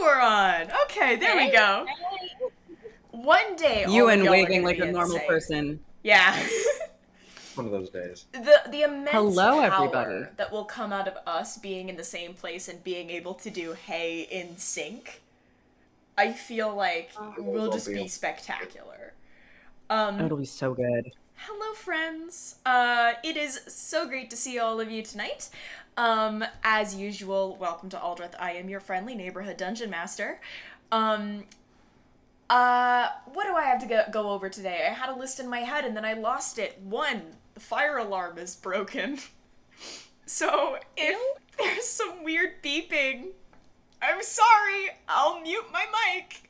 we're on. Okay, there we go. One day, Ewan waving like a normal person. Yeah. One of those days. The immense Hello, power everybody. that will come out of us being in the same place and being able to do hey in sync, I feel like will just be spectacular. It'll be so good. Hello, friends. It is so great to see all of you tonight. As usual, welcome to Aldrithe. I am your friendly neighborhood dungeon master. What do I have to go over today? I had a list in my head and then I lost it. 1, the fire alarm is broken. So if there's some weird beeping, I'm sorry. I'll mute my mic.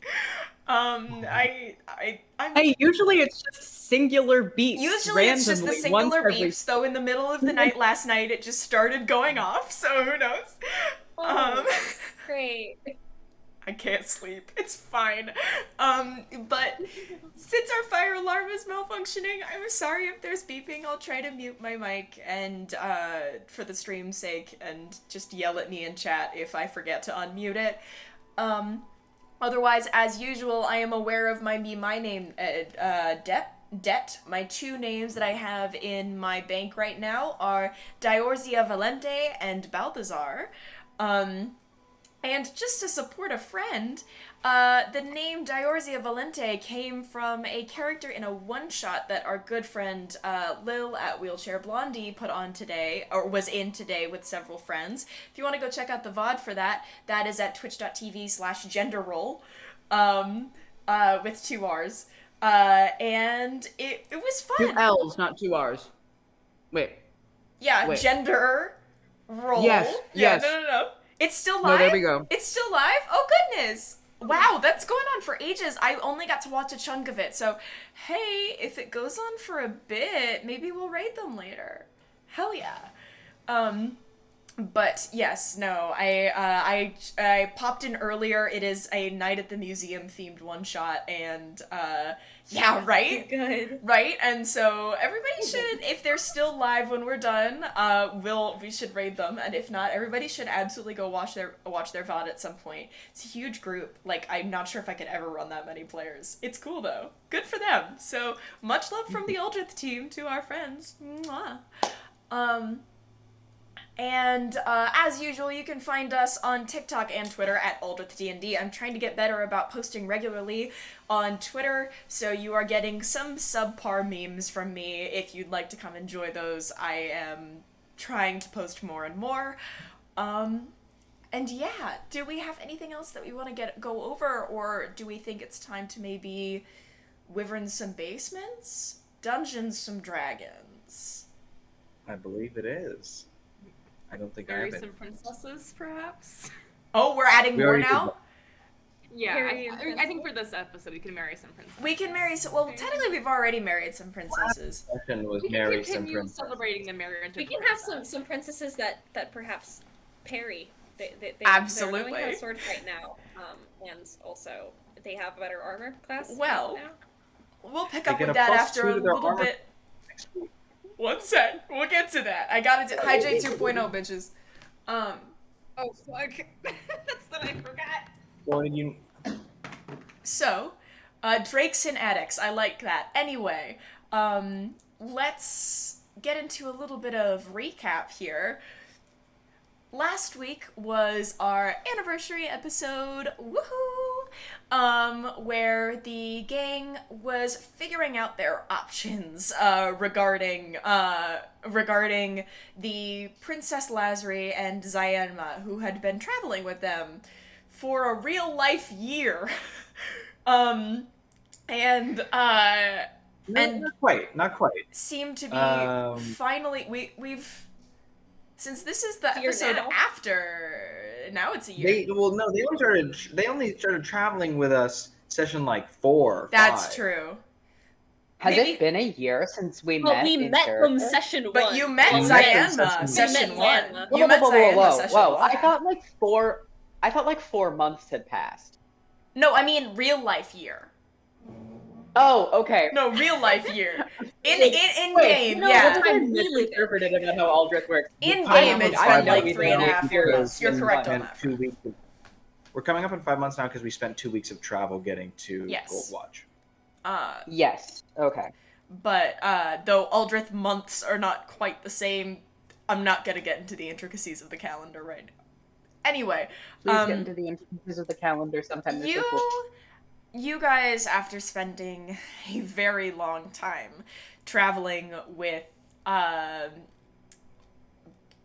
Usually it's just singular beeps. Usually it's just the singular beeps, though in the middle of the night last night it just started going off, so who knows? Great. I can't sleep. It's fine. But since our fire alarm is malfunctioning, I'm sorry if there's beeping. I'll try to mute my mic and for the stream's sake, and just yell at me in chat if I forget to unmute it. Otherwise, as usual, I am aware of my name, debt. My 2 names that I have in my bank right now are Diorzia Valente and Balthazar. And just to support a friend, the name Diorzia Valente came from a character in a one-shot that our good friend Lil at Wheelchair Blondie put on today, or was in today with several friends. If you want to go check out the VOD for that, that is at twitch.tv/genderroll, with 2 R's. And it was fun. 2 L's, not 2 R's. Wait. Yeah, Wait. Gender roll. Yes, Yeah, yes. No. It's still live? No, there we go. It's still live? Oh, goodness. Wow, that's going on for ages. I only got to watch a chunk of it. So, hey, if it goes on for a bit, maybe we'll raid them later. Hell yeah. But yes, no, I popped in earlier. It is a Night at the Museum themed one-shot, and yeah, right? Good. Right? And so everybody should, if they're still live when we're done, we should raid them, and if not, everybody should absolutely go watch their VOD at some point. It's a huge group. Like, I'm not sure if I could ever run that many players. It's cool though. Good for them. So much love from the Aldrithe team to our friends. Mwah. And as usual, you can find us on TikTok and Twitter at AldritheDND. I'm trying to get better about posting regularly on Twitter, so you are getting some subpar memes from me. If you'd like to come enjoy those, I am trying to post more and more. And yeah, do we have anything else that we want to go over, or do we think it's time to maybe wyvern some basements? Dungeons some dragons. I believe it is. I don't think Marry I have some it. princesses, perhaps? Oh, we're adding more now? Yeah, Marry I think for this episode we can marry some princesses. We can marry some. Well, technically, we've already married some princesses. Session was We can marry some continue princess. celebrating the marriage. We can have some princesses that perhaps parry. They Absolutely. They're knowing how to sword fight now, and also they have a better armor class. Well, now. We'll pick They up get with a that +2 after a to their little armor bit. next week. One sec. We'll get to that. I gotta do Hijack 2.0, bitches. Oh fuck! That's what I forgot. Floyd, you... So, Drakes and Addicts. I like that. Anyway, let's get into a little bit of recap here. Last week was our anniversary episode, woohoo! Where the gang was figuring out their options regarding the Princess Lazari and Zyanma, who had been traveling with them for a real life year. Not quite. Seem to be finally we've since this is the episode after, now it's a year. They only started traveling with us session like 4 or 5. That's true. Has Maybe- it been a year since we Well, met? we in met them character? session 1. But you met We met in Zyanma session session one. 1. Whoa, You met Zyanma session whoa! 1. I thought like 4 months had passed. No, I mean real life year. Oh, okay. No, real life year. In Wait, game, no, yeah. what I time really misinterpreted about how Aldrithe works. In I game, know, it's I been know like we 3.5 don't. years. You're correct on And that. 2 weeks. We're coming up in 5 months now because we spent 2 weeks of travel getting to Yes. Goldwatch. Yes. Okay. But though Aldrithe months are not quite the same, I'm not gonna get into the intricacies of the calendar right now. Anyway, Please get into the intricacies of the calendar sometime this week. you guys, after spending a very long time traveling with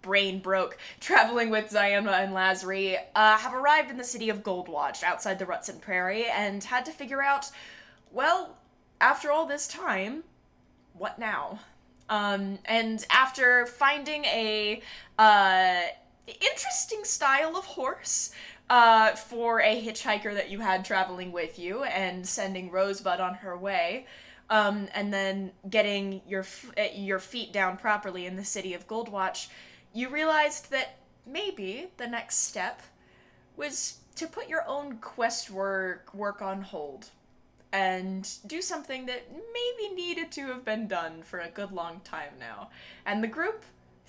brain broke, traveling with Zyanma and Lazri, have arrived in the city of Goldwatch outside the Rutsin Prairie and had to figure out, well, after all this time, what now? And after finding a interesting style of horse for a hitchhiker that you had traveling with you and sending Rosebud on her way, and then getting your feet down properly in the city of Goldwatch, you realized that maybe the next step was to put your own quest work on hold and do something that maybe needed to have been done for a good long time now. And the group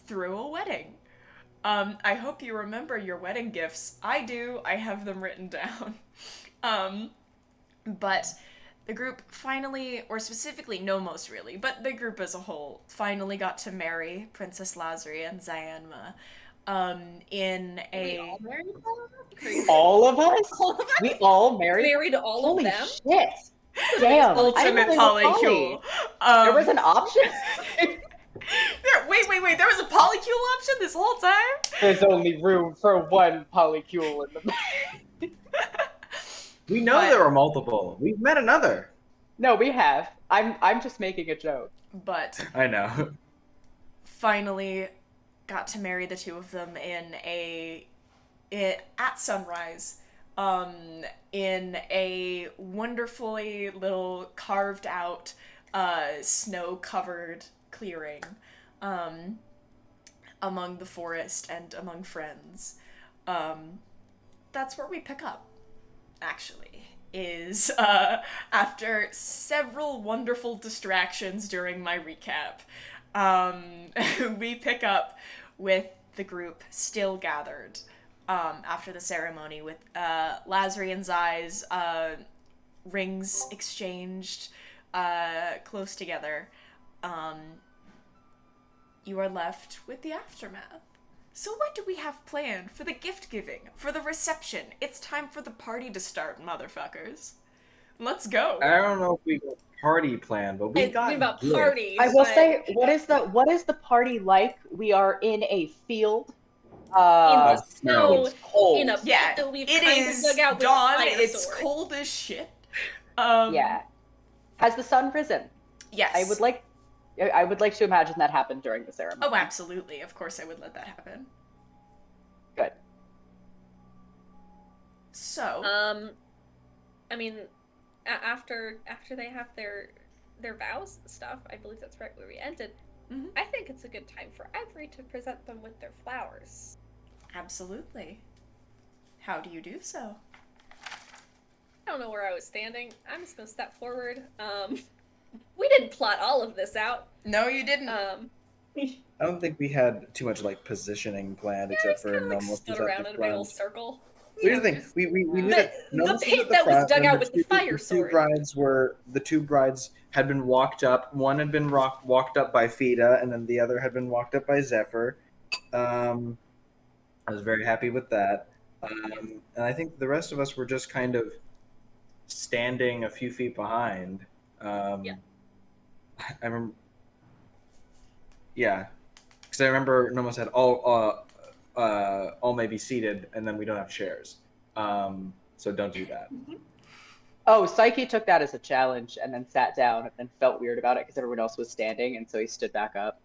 threw a wedding. I hope you remember your wedding gifts. I do. I have them written down. But the group finally, or specifically Nomos really, but the group as a whole, finally got to marry Princess Lazri and Zyanma. In a... We all married them? All of us? All of us? We all married? All Holy of them? shit. Damn. ultimate polycule. There was an option? Wait, there was a polycule option this whole time? There's only room for one polycule in the... We know there are multiple. We've met another. No, we have. I'm just making a joke. But I know. finally got to marry the two of them at sunrise, in a wonderfully little carved out, snow-covered clearing, among the forest and among friends. That's where we pick up, actually, is, after several wonderful distractions during my recap, we pick up with the group still gathered, after the ceremony, with, Lazri and Zai's, rings exchanged, close together. You are left with the aftermath. So what do we have planned for the gift giving, for the reception? It's time for the party to start, motherfuckers. Let's go. I don't know if we got a party plan, but we got about good. parties. I will say, what is the party like? We are in a field. In the snow, it's cold. in a pit that we've it kind is of dug out with dawn. a fire It's sword. cold as shit. Yeah. Has the sun risen? Yes. I would like to imagine that happened during the ceremony. Oh, absolutely. Of course I would let that happen. Good. So. I mean, after they have their vows and stuff, I believe that's right where we ended. Mhm. I think it's a good time for Ivory to present them with their flowers. Absolutely. How do you do so? I don't know where I was standing. I'm just gonna step forward. We didn't plot all of this out. No, you didn't. I don't think we had too much like positioning planned, except for like Nomos stood around in a big old circle. Here's the thing: we knew that Nomos was pit at the that was front, dug and out with the fire sword. The two brides had been walked up. One had been walked up by Fida, and then the other had been walked up by Zephyr. I was very happy with that, and I think the rest of us were just kind of standing a few feet behind. Yeah. I remember. Yeah, because I remember Nomos said all may be seated, and then we don't have chairs. So don't do that. Oh, Psyche took that as a challenge and then sat down and then felt weird about it because everyone else was standing, and so he stood back up.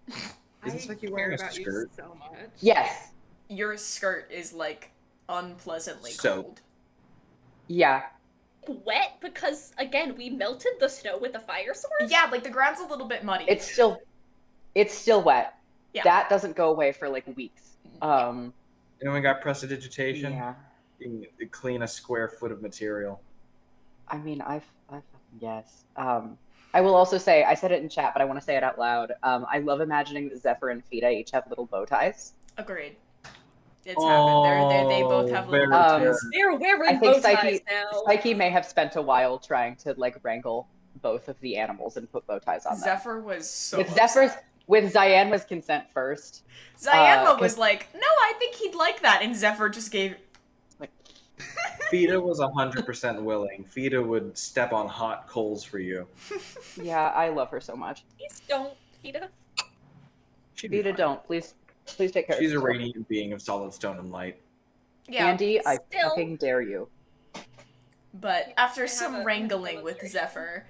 Isn't Psyche wearing a skirt? So much. Yes. Your skirt is like unpleasantly So- cold. Yeah. Wet because again we melted the snow with a fire sword. Yeah, like the ground's a little bit muddy. It's still wet. Yeah. That doesn't go away for like weeks. Anyone got prestidigitation? Yeah. You can clean a square foot of material. I mean, I fucking guess. I will also say, I said it in chat, but I want to say it out loud. I love imagining that Zephyr and Fida each have little bow ties. Agreed. It's happened. They both have little very Um, good. They're wearing I think bow ties now. Psyche may have spent a while trying to like wrangle both of the animals and put bow ties on them. Zephyr was so With Zephyr's, upset. with Zyanma's consent first. Zyanma was 'cause- like, no, I think he'd like that, and Zephyr just gave. Fida was 100% willing. Fida would step on hot coals for you. Yeah, I love her so much. Please don't, Peter. She'd be Fida, fine. don't. Please take care She's of a yourself. radiant being of solid stone and light. Yeah, Andy, I Still. fucking dare you. but after I have some a wrangling with illustration. Zephyr,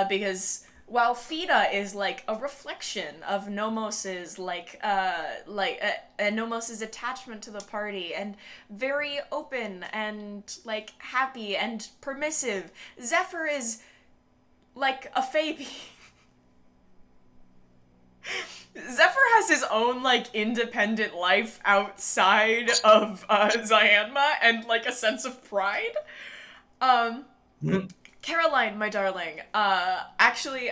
because while Fida is like a reflection of Nomos's Nomos's attachment to the party and very open and like happy and permissive, Zephyr is like a baby. Zephyr has his own, like, independent life outside of, Zyanma and, like, a sense of pride. Caroline, my darling, actually,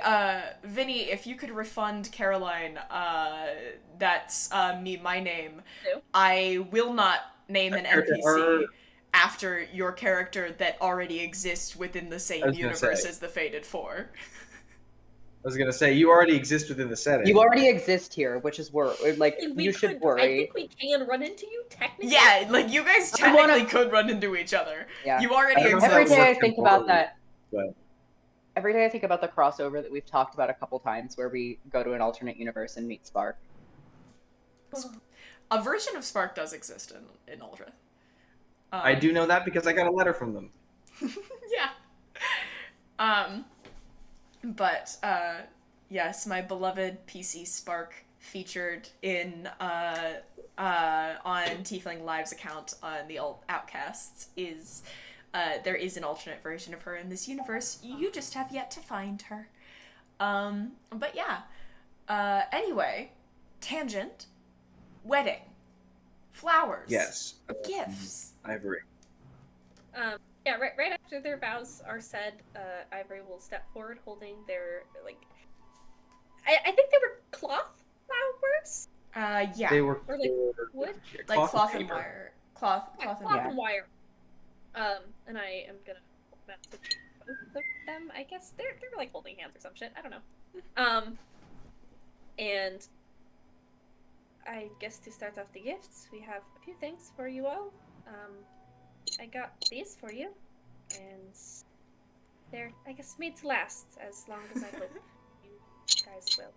Vinny, if you could refund Caroline, that's, my name, Who? I will not name an Character NPC or- after your character that already exists within the I same was gonna universe say. as the Fated Four. I was gonna say, you already exist within the setting. You already exist here, which is like We you should could- worry. I think we can run into you, technically. Yeah, like, you guys I wanna- technically could run into each other. Yeah. You already I don't know exist. how Every that day I works think about temporally, that. but- Every day I think about the crossover that we've talked about a couple times, where we go to an alternate universe and meet Spark. A version of Spark does exist in Aldrithe. I do know that because I got a letter from them. Yeah. But yes, my beloved PC Spark featured in on Tiefling Live's account on the Outcasts is there is an alternate version of her in this universe. You just have yet to find her. But yeah. Anyway, tangent, wedding, flowers, Yes. gifts. Ivory. Yeah, right after their vows are said, Ivory will step forward holding their, like, I think they were cloth flowers? Yeah. They were Or, like, wood? Like cloth and and paper. wire. Cloth Yeah, and cloth wire. and wire. And I am gonna message both of them, I guess. They're like holding hands or some shit. I don't know. And I guess to start off the gifts, we have a few things for you all. I got these for you, and they're, I guess, made to last as long as I hope you guys will.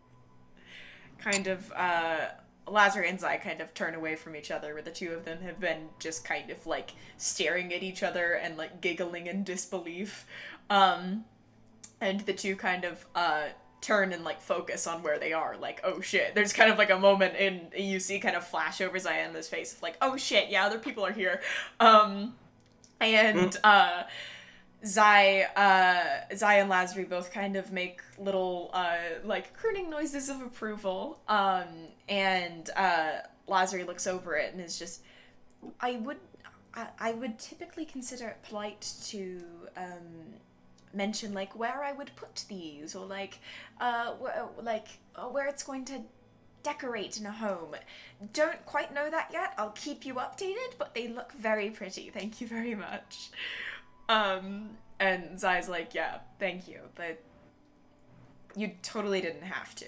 Kind of, Lazar and Zai kind of turn away from each other, where the two of them have been just kind of, like, staring at each other and, like, giggling in disbelief. And the two kind of, turn and, like, focus on where they are, like, oh shit. There's kind of, like, a moment you see kind of flash over Zyanma's face of, like, oh shit, yeah, other people are here. Zai and Lazary both kind of make little, like, crooning noises of approval, and Lazary looks over it and is just, I would typically consider it polite to, mention, like, where I would put these, or, like, where it's going to decorate in a home. Don't quite know that yet. I'll keep you updated, but they look very pretty. Thank you very much. And Zai's like, yeah, thank you, but you totally didn't have to.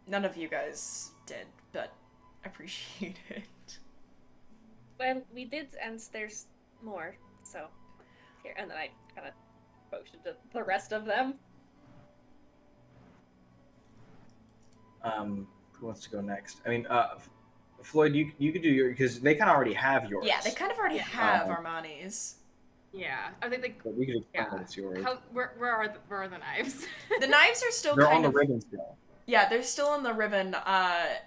None of you guys did, but I appreciate it. Well, we did, and there's more, so here, and then I kind of motioned to the rest of them. Who wants to go next? I mean, Floyd, you could do your, because they kind of already have yours. Yeah, they kind of already Yeah. have Armani's. Yeah, I think they. But we could explain Yeah. that it's yours. Where are the knives? The knives are still They're on kind the of... ribbon still. Yeah, they're still on the ribbon.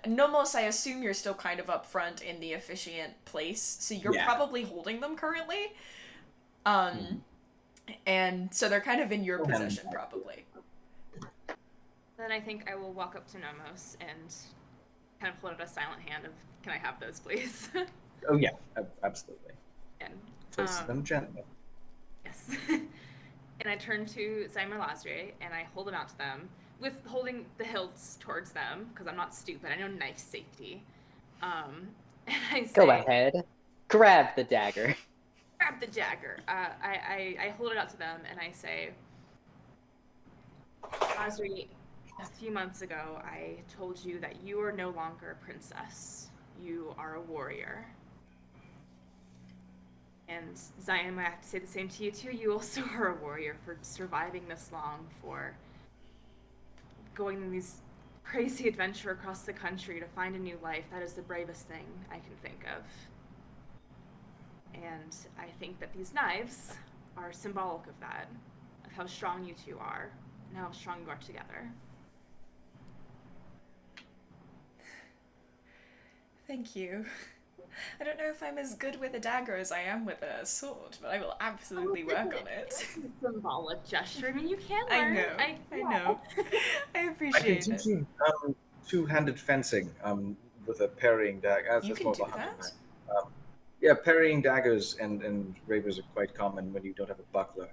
Nomos, I assume you're still kind of up front in the officiant place, so you're Yeah. probably holding them currently. Mhm. And so they're kind of in your Go ahead. possession, probably. Then I think I will walk up to Nomos and kind of float a silent hand of, "Can I have those, please?" Oh yeah, absolutely. and Place them gently. yes. And I turn to Simon Lazare and I hold them out to them, with holding the hilts towards them because I'm not stupid. I know knife safety. And I say, Go ahead. Grab the dagger. grab the dagger. I hold it out to them and I say, Ivory, a few months ago, I told you that you are no longer a princess. You are a warrior. And Zion, I have to say the same to you too. You also are a warrior for surviving this long, for going on these crazy adventure across the country to find a new life. That is the bravest thing I can think of. And I think that these knives are symbolic of that, of how strong you two are, and how strong you are together. Thank you. I don't know if I'm as good with a dagger as I am with a sword, but I will absolutely work on it. It's a symbolic gesture. I mean, you can I learn. know. I know. I I can appreciate teach it. you two-handed fencing with a parrying dagger. You can do that? Yeah, parrying daggers and rabers are quite common when you don't have a buckler.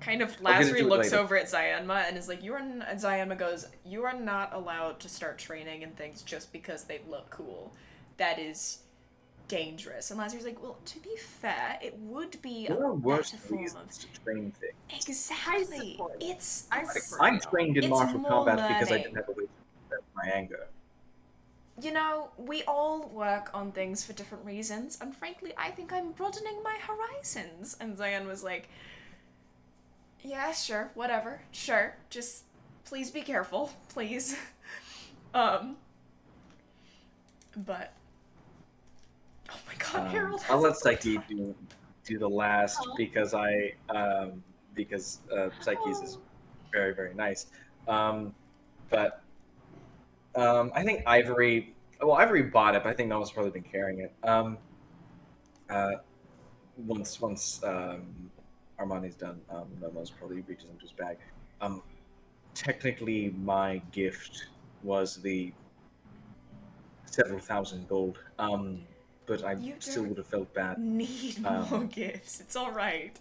Kind of, I'll get Lazary into it looks later. over at Zianma and is like, Zianma goes, you are not allowed to start training and things just because they look cool. That is dangerous. And Lazary's like, well, to be fair, it would be There are a worse better form of... reasons to train things. Exactly. support it. It's... I'm trained in It's martial more combat because I learning. didn't have a way to express my anger. You know, we all work on things for different reasons, and frankly, I think I'm broadening my horizons. And Zion was like, yeah, sure, whatever, sure, just please be careful, please. But, oh my god, Harold has I'll a let Psyche full-time- do the last Oh. because Psyche's is very, very nice. But I think Ivory bought it, but I think Nomos probably been carrying it. Once Armani's done, Nomos probably reaches into his bag. Technically, my gift was the several thousand gold. But I You still don't would have felt bad. need more gifts, it's alright.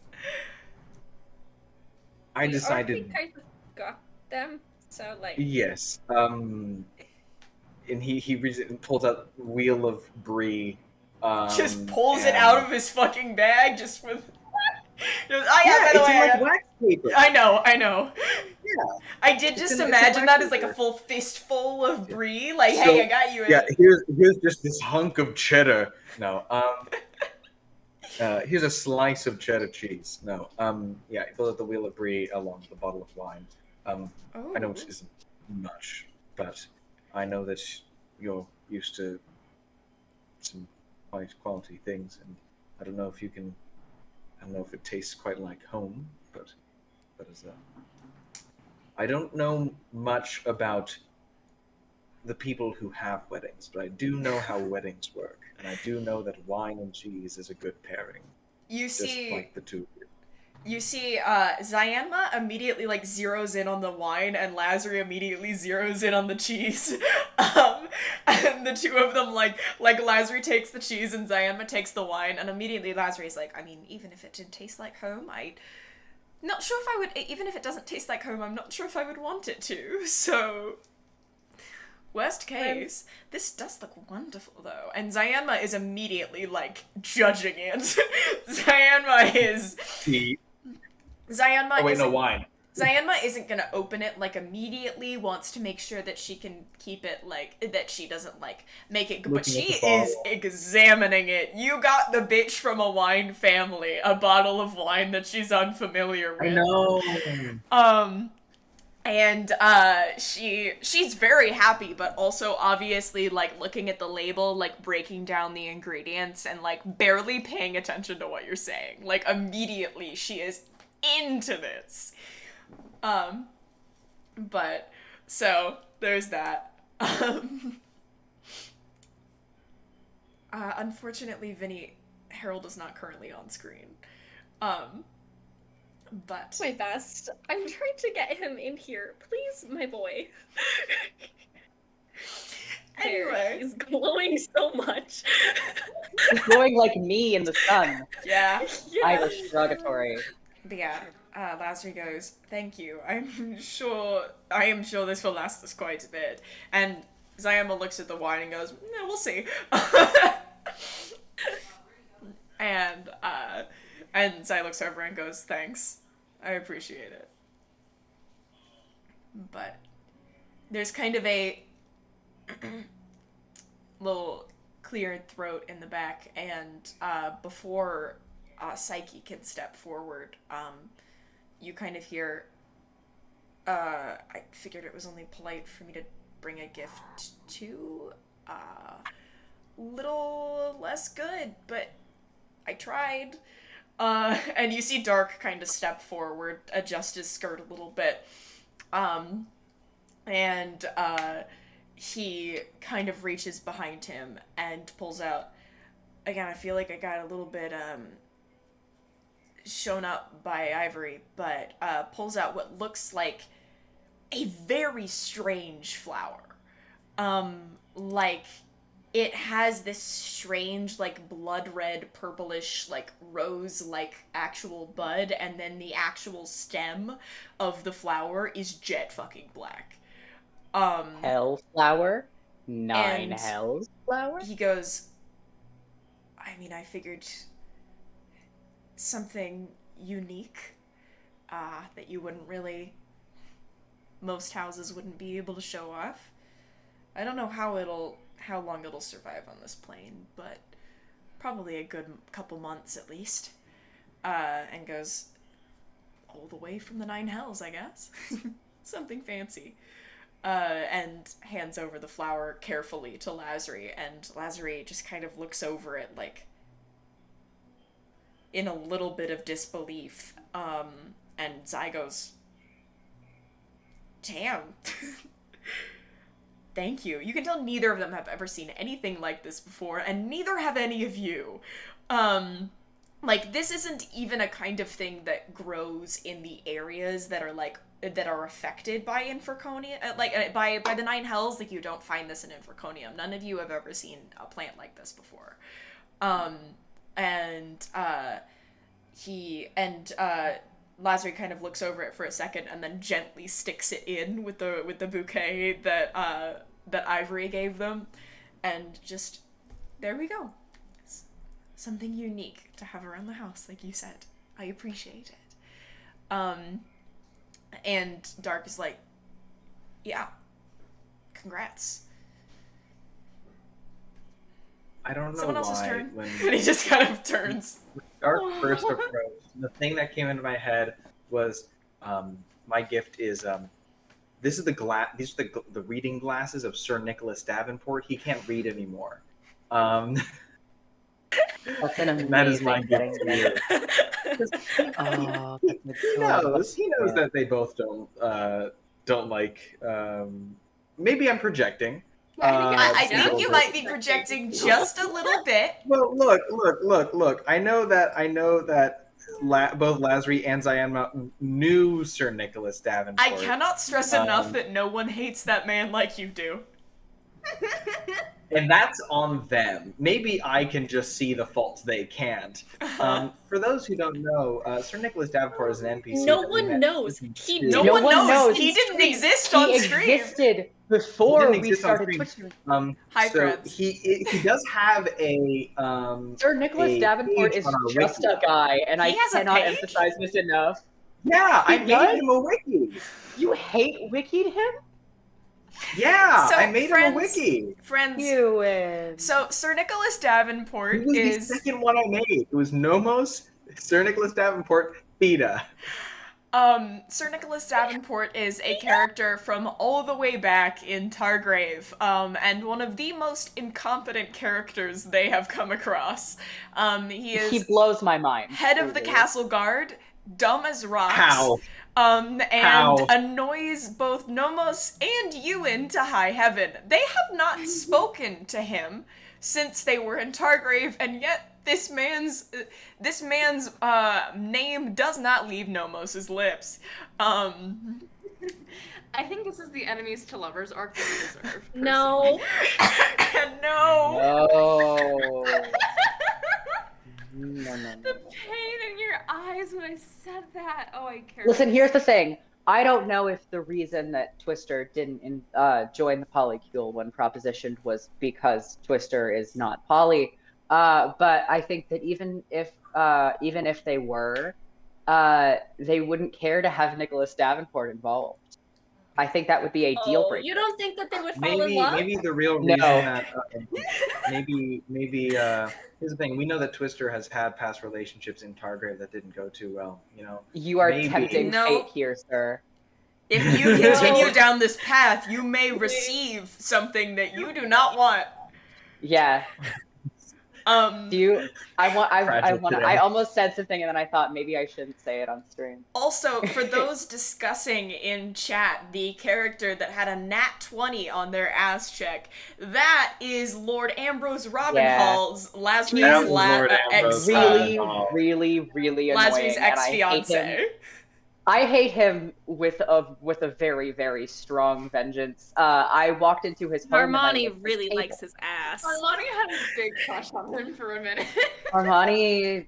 I We decided. already kind of got them, so like. Yes. And he pulls out Wheel of Brie. Just pulls it and- out of his fucking bag, just with... Yeah, by the it's way, in like wax paper. I know. Yeah. I did It's just in- it's in imagine that wax as like a paper. full fistful of brie. Like, So, hey, I got you. Yeah, here's just this hunk of cheddar. No. Here's a slice of cheddar cheese. No. Yeah, he pulls out the Wheel of Brie along with a bottle of wine. Oh. I know it isn't much, but I know that you're used to some high quality things, and I don't know if it tastes quite like home, but that is that. I don't know much about the people who have weddings, but I do know how weddings work, and I do know that wine and cheese is a good pairing, You just see, like the two. Zianma immediately like zeroes in on the wine, and Lazary immediately zeroes in on the cheese. And the two of them like Lazary takes the cheese and Zianma takes the wine, and immediately Lazary's like, I mean, even if it did taste like home, not sure if I would. Even if it doesn't taste like home, I'm not sure if I would want it to. So. Worst case, this does look wonderful though. And Zianma is immediately like judging it. Zianma is. Zianma Oh wait, isn't, no wine. Zianma isn't gonna open it like immediately, wants to make sure that she can keep it like, that she doesn't like make it, but Looking at she the bottle. is examining it. You got the bitch from a wine family, a bottle of wine that she's unfamiliar with. I know. And she's very happy, but also obviously like looking at the label, like breaking down the ingredients and like barely paying attention to what you're saying. Like immediately she is into this. But so there's that. Unfortunately, Harold is not currently on screen. But My best. I'm trying to get him in here. Please, my boy. There, anyway, he's glowing so much. He's glowing like me in the sun. yeah. Yeah. Irish derogatory. But yeah, Lazary goes, thank you. I am sure this will last us quite a bit. And Zayama looks at the wine and goes, "Yeah, we'll see." And Zai looks over and goes, "Thanks. I appreciate it." But there's kind of a little cleared throat in the back, and before Psyche can step forward, you kind of hear, I figured it was only polite for me to bring a gift to, little less good, but I tried. And you see Dark kind of step forward, adjust his skirt a little bit, and he kind of reaches behind him and pulls out, again, I feel like I got a little bit, shown up by Ivory, but, pulls out what looks like a very strange flower. Like, it has this strange, like, blood red, purplish, like, rose-like actual bud, and then the actual stem of the flower is jet fucking black. Hellflower? Nine and hells flower? He goes, I mean, I figured something unique, that you wouldn't really, most houses wouldn't be able to show off. I don't know how long it'll survive on this plane, but probably a good couple months at least. And goes, all the way from the Nine Hells, I guess. Something fancy. And hands over the flower carefully to Lazari, and Lazari just kind of looks over it, like, in a little bit of disbelief. And Zai goes, damn. Thank you. You can tell neither of them have ever seen anything like this before, and neither have any of you. Like, this isn't even a kind of thing that grows in the areas that are, like, that are affected by Infraconia, by the Nine Hells. Like, you don't find this in Infraconium. None of you have ever seen a plant like this before. Lazari kind of looks over it for a second and then gently sticks it in with the bouquet that Ivory gave them, and just, there we go. It's something unique to have around the house, like you said. I appreciate it. And Dark is like, yeah, congrats. I don't know Someone why. else's turn. When And he just kind of turns. Dark first approach, the thing that came into my head was, my gift is, this is these are the reading glasses of Sir Nicholas Davenport. He can't read anymore. That's an amazing That is my gift to you. Oh, He knows that they both don't like, maybe I'm projecting. I think you might be projecting just a little bit. Well, look. I know that both Lazari and Zayama knew Sir Nicholas Davenport. I cannot stress enough that no one hates that man like you do. And that's on them. Maybe I can just see the faults they can't. For those who don't know, Sir Nicholas Davenport is an NPC. No one knows. No one knows. He didn't exist on screen. He existed before we started Twitching. Hi, so friends. he does have a Sir Nicholas Davenport is just a guy, and I has a cannot page? emphasize this enough. Yeah, I He made does? him a wiki. You hate wikied him? Yeah, So, I made him friends- a wiki. Friends, Ewan. so Sir Nicholas Davenport It was is... the second one I made. It was Nomos, Sir Nicholas Davenport, Theta. Sir Nicholas Davenport is a character from all the way back in Targrave, and one of the most incompetent characters they have come across. He is He blows my mind. head of the castle guard, dumb as rocks. How? And How? annoys both Nomos and Ewan to high heaven. They have not spoken to him since they were in Targrave, and yet this man's name does not leave Nomos's lips. I think this is the enemies to lovers arc that we deserve. No. No. No. The pain in your eyes when I said that. Oh, I care. Listen, here's the thing. I don't know if the reason that Twister didn't join the polycule when propositioned was because Twister is not poly. But I think that even if they were, they wouldn't care to have Nicholas Davenport involved. I think that would be a deal breaker. You don't think that they would fall in love? Maybe the real No. reason that maybe here's the thing. We know that Twister has had past relationships in Targrave that didn't go too well. You know, You are maybe. tempting No. fate here, sir. If you continue down this path, you may receive something that you do not want. Yeah. Do you? Fragile today. I almost said something and then I thought maybe I shouldn't say it on stream. Also, for those discussing in chat the character that had a nat 20 on their ass check, that is Lord Ambrose Robinhall's Lazarus' That was Lord Ambrose Really Lazarus' annoying. And I hate him. ex-fiance. I hate him with a very, very strong vengeance. I walked into his home. Armani really likes his ass. Armani had a big crush on him for a minute. Armani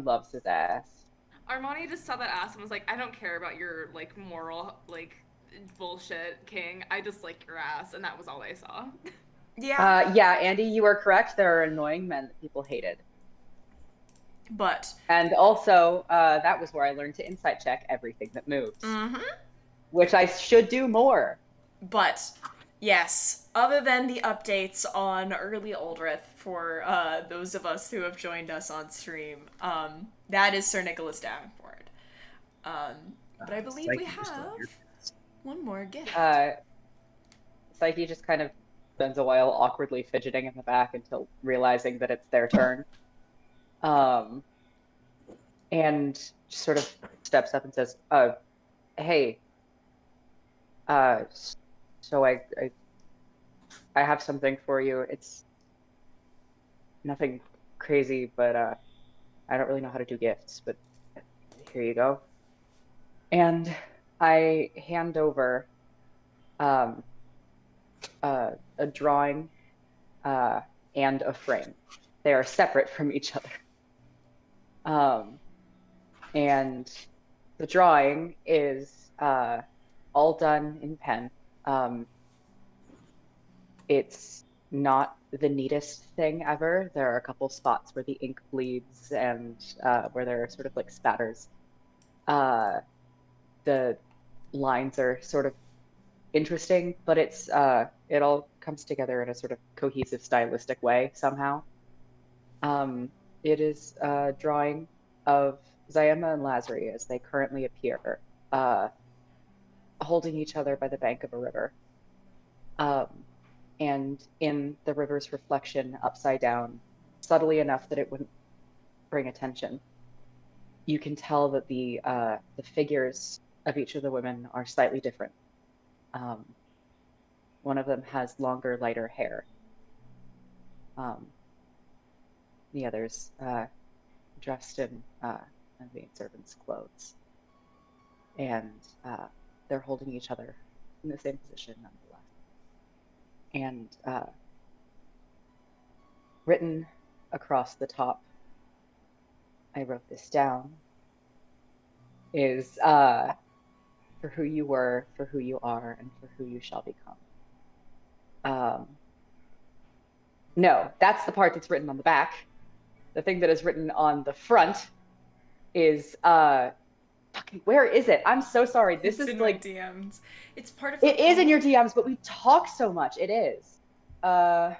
loves his ass. Armani just saw that ass and was like, I don't care about your like moral like bullshit, King. I just like your ass, and that was all I saw. Yeah. Yeah, Andy, you are correct. There are annoying men that people hated. But. And also, that was where I learned to insight check everything that moves. Mm-hmm. Which I should do more. But, yes, other than the updates on early Aldrithe for those of us who have joined us on stream, that is Sir Nicholas Davenport. But I believe we have one more gift. Psyche just kind of spends a while awkwardly fidgeting in the back until realizing that it's their turn. And just sort of steps up and says, hey, so I have something for you. It's nothing crazy, but I don't really know how to do gifts, but here you go. And I hand over a drawing and a frame. They are separate from each other. And the drawing is all done in pen. It's not the neatest thing ever. There are a couple spots where the ink bleeds and where there are sort of like spatters. The lines are sort of interesting, but it's it all comes together in a sort of cohesive stylistic way somehow. It is a drawing of Zaema and Lazari as they currently appear, holding each other by the bank of a river. And in the river's reflection, upside down, subtly enough that it wouldn't bring attention, you can tell that the figures of each of the women are slightly different. One of them has longer, lighter hair. The others dressed in maidservant's clothes. And they're holding each other in the same position nonetheless. And written across the top, I wrote this down, is for who you were, for who you are, and for who you shall become. No, that's the part that's written on the back. The thing that is written on the front is fucking, where is it? I'm so sorry. This is in like my DMs. It's part of it is in your DMs, but we talk so much. It is. I'm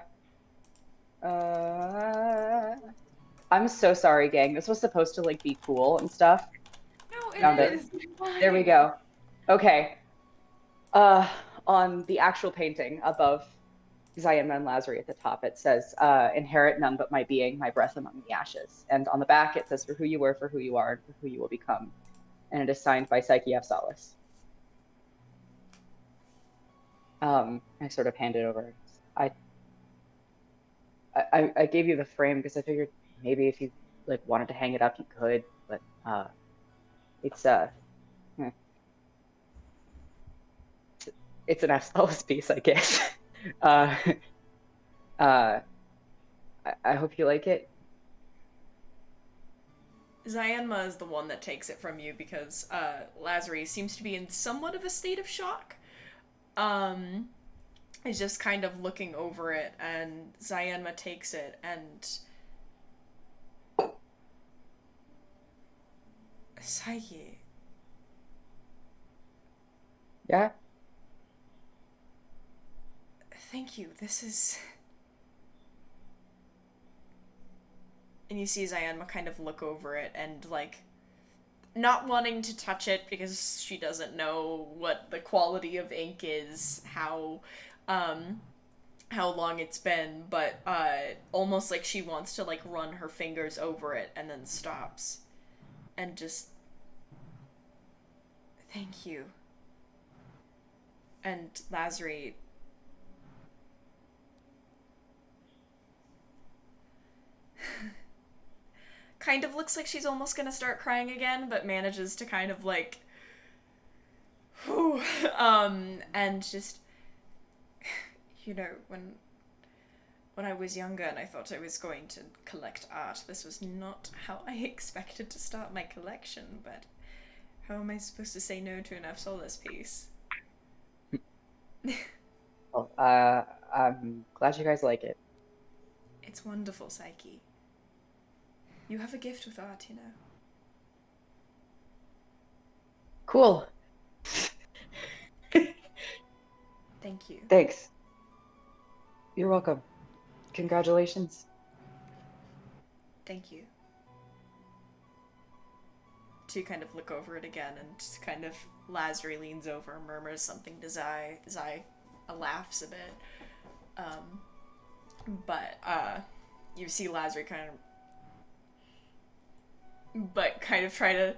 so sorry, gang. This was supposed to like be cool and stuff. No, Found it it. is. There we go. Okay. On the actual painting above Zaema and Lazari at the top, it says, inherit none but my being, my breath among the ashes. And on the back, it says, for who you were, for who you are, and for who you will become. And it is signed by Psyche F. Solace. I sort of handed over. I gave you the frame because I figured maybe if you like wanted to hang it up, you could, but it's it's an F. Solace piece, I guess. I hope you like it. Zyanma is the one that takes it from you because Lazary seems to be in somewhat of a state of shock. Is just kind of looking over it, and Zyanma takes it, and Psyche. Yeah? Thank you. This is... And you see Zyanma kind of look over it and, like, not wanting to touch it because she doesn't know what the quality of ink is, how long it's been, but almost like she wants to, like, run her fingers over it and then stops. And just... Thank you. And Lazary... kind of looks like she's almost gonna start crying again, but manages to kind of, like... Whew, and just... You know, when I was younger and I thought I was going to collect art, this was not how I expected to start my collection, but how am I supposed to say no to an F. Solis piece? Well, I'm glad you guys like it. It's wonderful, Psyche. You have a gift with art, you know. Cool. Thank you. Thanks. You're welcome. Congratulations. Thank you. To kind of look over it again, and kind of Lazary leans over and murmurs something to Zai. Zai laughs a bit. But you see Lazary kind of try to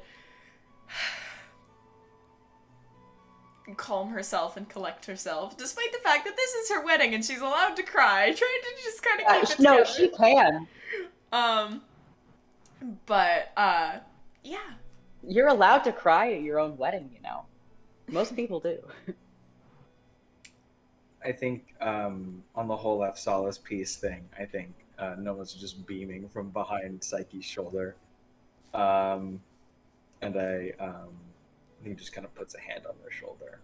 calm herself and collect herself, despite the fact that this is her wedding and she's allowed to cry, trying to just kind of keep it no, together. she can. But yeah. You're allowed to cry at your own wedding, you know. Most people do. I think on the whole F. Solis piece thing, I think Nomos is just beaming from behind Psyche's shoulder. And he just kind of puts a hand on their shoulder.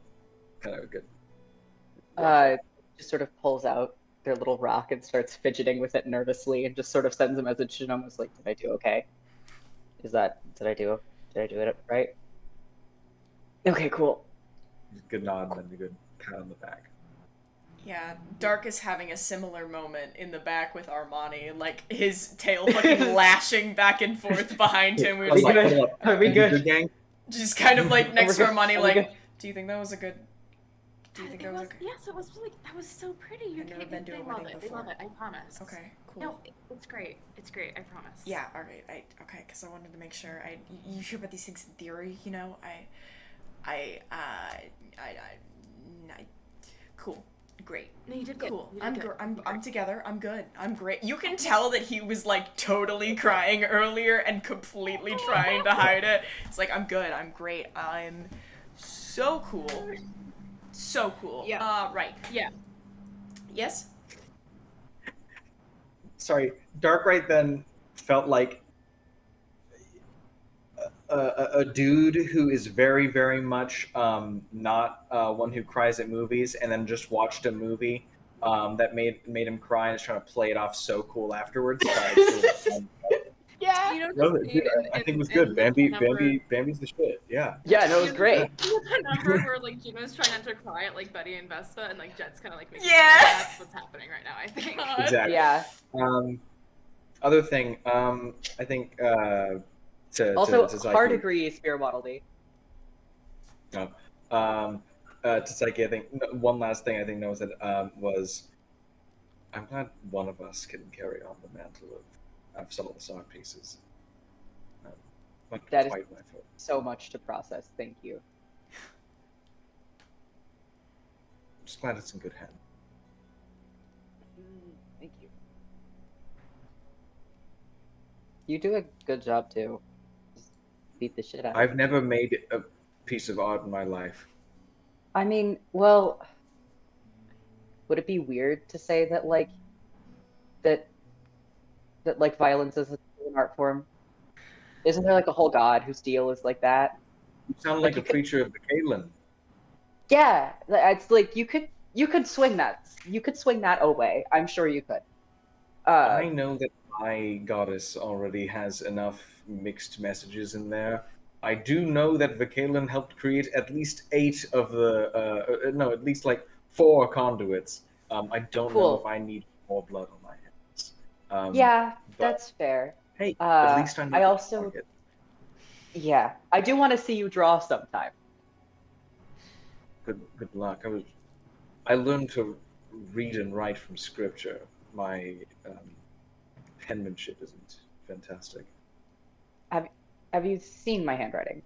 Kind of a good... Just sort of pulls out their little rock and starts fidgeting with it nervously and just sort of sends a message to Nomos like, did I do okay? Did I do it right? Okay, cool. Good nod and then a good pat on the back. Yeah, Dark is having a similar moment in the back with Armani, like his tail fucking lashing back and forth behind him. We're just like, Are we good? Gang? just kind of like next to Are we Armani, good? like, do you think that was a good? Do you think It that was was, okay? yes, it was really, that was so pretty. You I've never can't, been to they a love wedding it. They love before. it. I promise. Okay, cool. No, it's great. It's great. I promise. Yeah, all right. Okay, because I wanted to make sure. You hear about these things in theory, you know? Cool, great. No, you did good. Cool. You did good. I'm together. I'm good. I'm great. You can tell that he was like totally crying earlier and completely trying to hide it. It's like, I'm good. I'm great. I'm so cool. So cool. Yeah. Right. Yeah. Yes? Sorry, Dark right then felt like a dude who is very, very much not one who cries at movies, and then just watched a movie that made him cry and is trying to play it off so cool afterwards. Yeah. You know, No, dude, I think it was good. Bambi's the shit. Yeah. Yeah, no, it was great. The number where like Juno's trying not to cry at like Betty and Vespa, and like Jet's kind of like making Yeah. That's what's happening right now. I think. Exactly. Yeah. Other thing, I think Also, to hard Psyche, agree, Spear Waddle Dee. to Psyche, I think one last thing I think Noah said was, I'm glad one of us can carry on the mantle of some of the song pieces. Not That is- quite my fault. So much to process. Thank you. I'm just glad it's in good hands. Thank you. You do a good job too. Just beat the shit out of I've it. never made a piece of art in my life. I mean, well, would it be weird to say that like that like violence is an art form? Isn't there like a whole god whose deal is like that? You sound Like like you a could, preacher of the Kaelin. yeah, it's like you could swing that. You could swing that away. I'm sure you could. Uh, I know that my goddess already has enough mixed messages in there. I do know that Vikaelin helped create at least 8 of the, no, at least like 4 conduits. I don't know if cool. I need more blood on my hands. Yeah, But that's fair. hey, at least I know I the also, target. yeah, I do want to see you draw sometime. Good luck. I learned to read and write from scripture. My penmanship isn't fantastic. Have Have you seen my handwriting?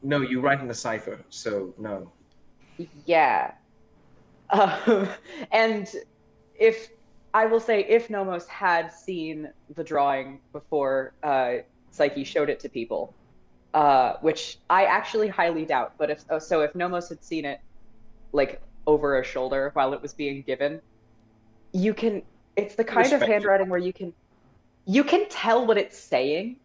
No, you write in a cipher, so no. Yeah. Um, and if I will say, if Nomos had seen the drawing before Psyche showed it to people, which I actually highly doubt, but if Nomos had seen it like over a shoulder while it was being given, you can. It's the kind of Respect it. handwriting where you can tell what it's saying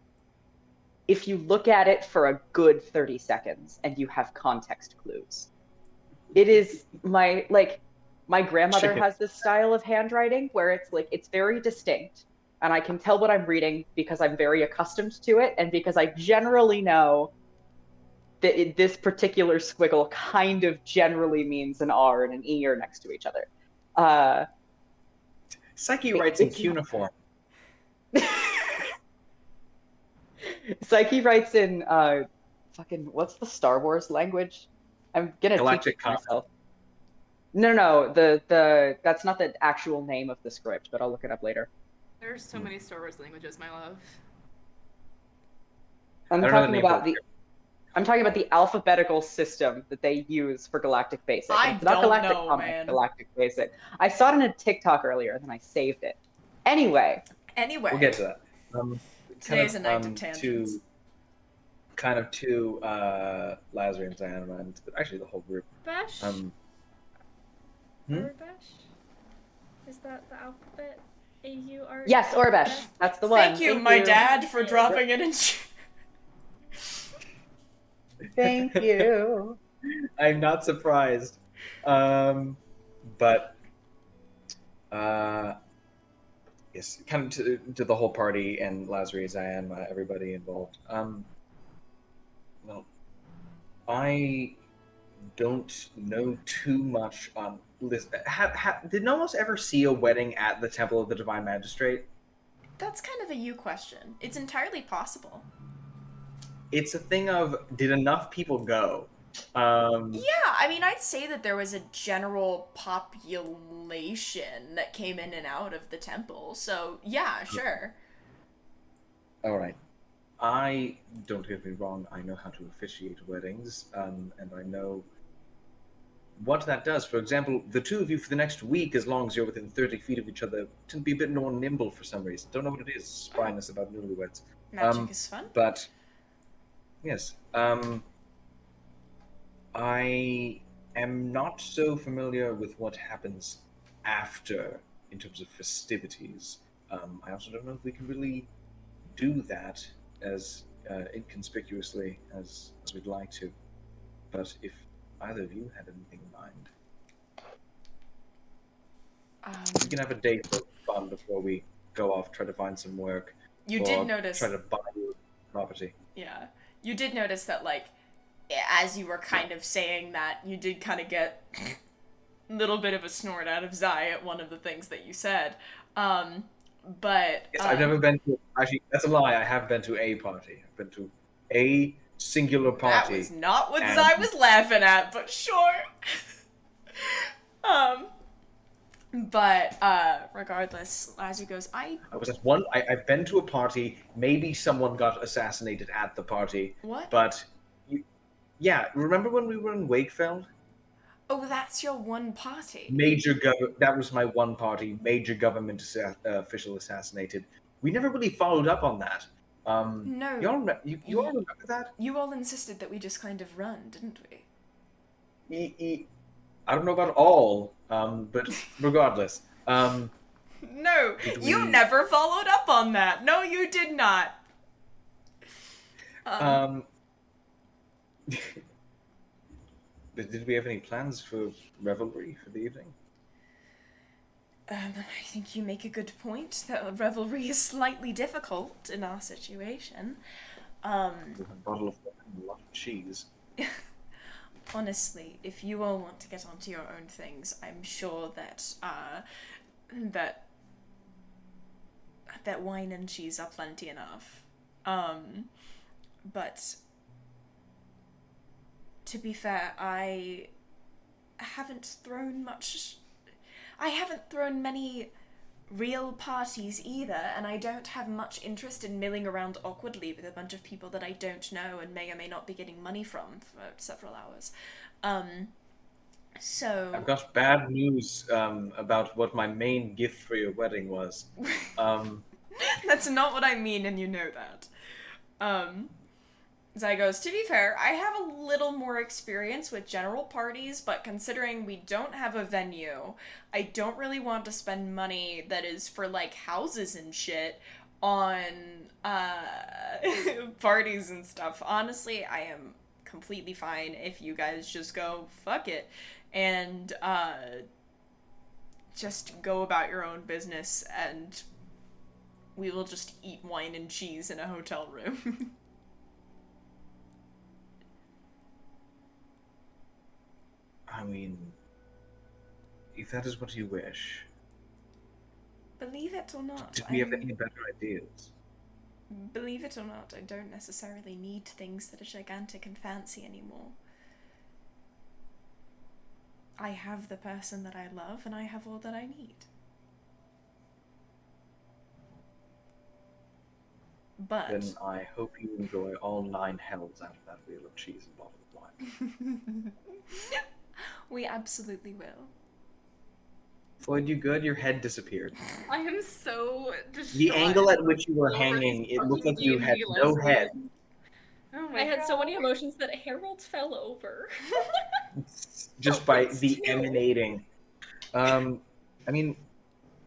if you look at it for a good 30 seconds and you have context clues. It is my grandmother Chicken. has this style of handwriting where it's like it's very distinct and I can tell what I'm reading because I'm very accustomed to it and because I generally know that this particular squiggle kind of generally means an R and an E are next to each other. Psyche writes in It's cuneiform. Psyche writes in fucking what's the Star Wars language? I'm gonna Galactic teach it to myself. No, the that's not the actual name of the script, but I'll look it up later. There's so many Star Wars languages, my love. I'm I don't know the talking name about for the it. I'm talking about the alphabetical system that they use for Galactic Basic. I It's not don't Galactic know, Comic, man. Galactic Basic. I saw it in a TikTok earlier, then I saved it. Anyway, Anyway, We'll get to that. today's a night of tangents. To Lazarus and Diana, and actually the whole group. Bash? Hmm? Urbash? Is that the alphabet? A-U-R? yes, Orbesh. That's the one. Thank you, my dad, for Yeah. dropping it in. Thank you. I'm not surprised. But yes, kind of to the whole party and Lazarus, Diana, everybody involved. Well, I don't know too much on this. Did Nomos ever see a wedding at the Temple of the Divine Magistrate? That's kind of a you question. It's entirely possible. It's a thing of, did enough people go? Yeah, I mean, I'd say that there was a general population that came in and out of the temple. So, yeah, sure. All right. I, don't get me wrong, I know how to officiate weddings, and I know what that does. For example, the two of you for the next week, as long as you're within 30 feet of each other, tend to be a bit more nimble for some reason. Don't know what it is, spriness about newlyweds. Magic is fun. But, yes, I am not so familiar with what happens after in terms of festivities. I also don't know if we can really do that as inconspicuously as we'd like to. But if either of you had anything in mind, we can have a date for fun before we go off, try to find some work. You or did notice. Try to buy property. Yeah. You did notice that, like, as you were kind of saying that, you did kind of get a little bit of a snort out of Zai at one of the things that you said. But Yes, I've never been to. Actually, that's a lie. I have been to a party. I've been to a singular party. that was not what and- Zai was laughing at, but sure. But regardless, Lazu goes, I was at one. I've been to a party. Maybe someone got assassinated at the party. What? But, yeah. Remember when we were in Wakefeld? Oh, that's your one party. That was my one party. Major government official assassinated. We never really followed up on that. No. You all remember that? You all insisted that we just kind of run, didn't we? I don't know about all, but regardless. No, Did you we- never followed up on that. No, you did not. But did we have any plans for revelry for the evening? I think you make a good point that revelry is slightly difficult in our situation. With a bottle of wine and a lot of cheese. Honestly, if you all want to get onto your own things, I'm sure that that wine and cheese are plenty enough. But to be fair, I haven't thrown many real parties either, and I don't have much interest in milling around awkwardly with a bunch of people that I don't know and may or may not be getting money from for several hours. So I've got bad news about what my main gift for your wedding was. That's not what I mean, and you know that. Zai goes, to be fair, I have a little more experience with general parties, but considering we don't have a venue, I don't really want to spend money that is for, like, houses and shit on, parties and stuff. Honestly, I am completely fine if you guys just go, fuck it, and, just go about your own business, and we will just eat wine and cheese in a hotel room. I mean, if that is what you wish, Believe it or not, did we have any better ideas? Believe it or not, I don't necessarily need things that are gigantic and fancy anymore. I have the person that I love, and I have all that I need. But Then I hope you enjoy all 9 hells out of that wheel of cheese and bottle of wine. we absolutely will. Floyd, you good? Your head disappeared. I am so distraught. The angle at which you were Over hanging, this it looked like you fucking had D&D no lesson. head. Oh my I had so God. many emotions that Harold fell over. Just by the emanating. I mean,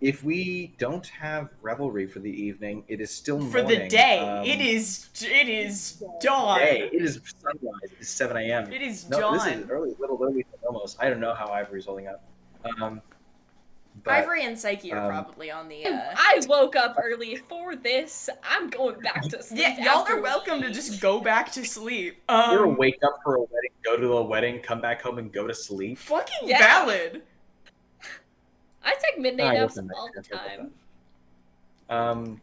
if we don't have revelry for the evening, it is still For morning. the day, it is dawn. Day. It is sunrise. It is 7 a.m. It is No, dawn. this is early, little early for Nomos. I don't know how Ivory's holding up. But, Ivory and Psyche are probably on the. I woke up early for this. I'm going back to sleep. Yeah, y'all are after welcome to lunch. just go back to sleep. you ever wake up for a wedding, go to a wedding, come back home, and go to sleep? Fucking Yeah. valid. I take midnight I naps guess that all the makes sense. time.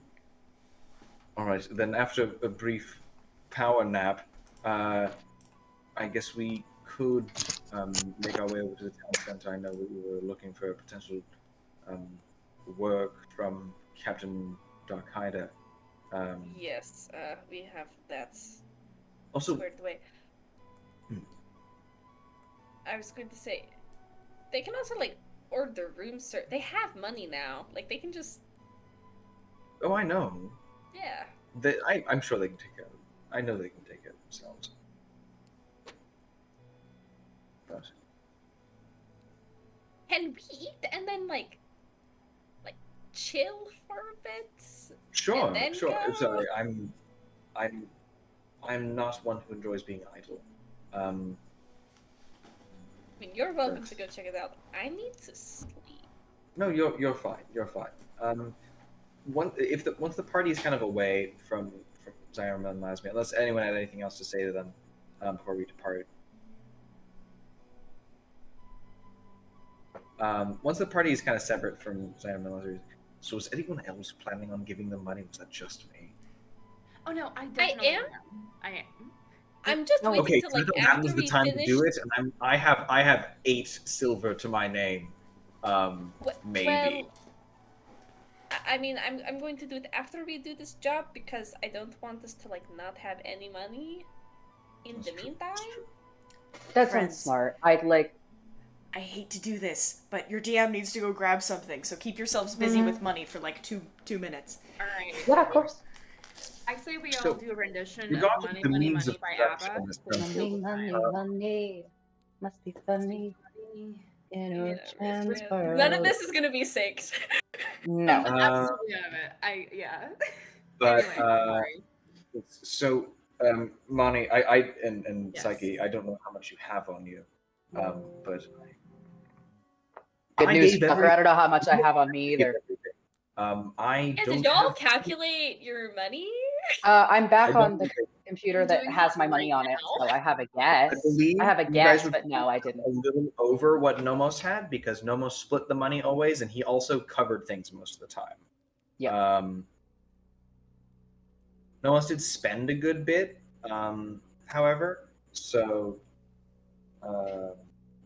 All right. Then after a brief power nap, I guess we could make our way over to the town center. I know that we were looking for potential work from Captain Darkhider. Yes, we have that Also, squared away. I was going to say, they can also like order room service. They have money now. Like they can just, oh, I know. yeah. I'm sure they can take care of it. I know they can take care of themselves. But Can we eat and then like chill for a bit? sure, And then sure. go? Sorry, I'm not one who enjoys being idle. I mean, you're welcome to go check it out. I need to sleep. No, you're fine. You're fine. Once the party is kind of away from Zyram and Lasmia, unless anyone had anything else to say to them before we depart. Once the party is kind of separate from Zyram and Lasmia, so was anyone else planning on giving them money? Was that just me? Oh no, I definitely am? I am. I'm just waiting Okay, to so like that after was the we time finish. to do it, and I have 8 silver to my name. Maybe. Well, I mean, I'm going to do it after we do this job because I don't want us to like not have any money in That's the true, meantime. that's true. That Friends. sounds smart. I'd like. I hate to do this, but your DM needs to go grab something, so keep yourselves busy with money for like two minutes. All right. Yeah, of course. I say we So, all do a rendition of regardless Money, of the Money, means Money of by production ABBA. on this We'll country, kill the Money, time. money, must be funny in a Yeah, chance yeah. for None of this is gonna be synced. No. Absolutely out of it. Yeah. But Anyway, sorry. so Mani, I and Yes. Psyche, I don't know how much you have on you, but Good I news, gave fucker. I don't know how much I have on me either. I Yeah, don't did y'all have calculate your money? I'm I back don't on the computer I'm that doing has that my money right on it, now. so I have a I guess. believe I have a you guys guess, would but no, I didn't. a little over what Nomos had because Nomos split the money always, and he also covered things most of the time. Yeah. Nomos did spend a good bit, however, so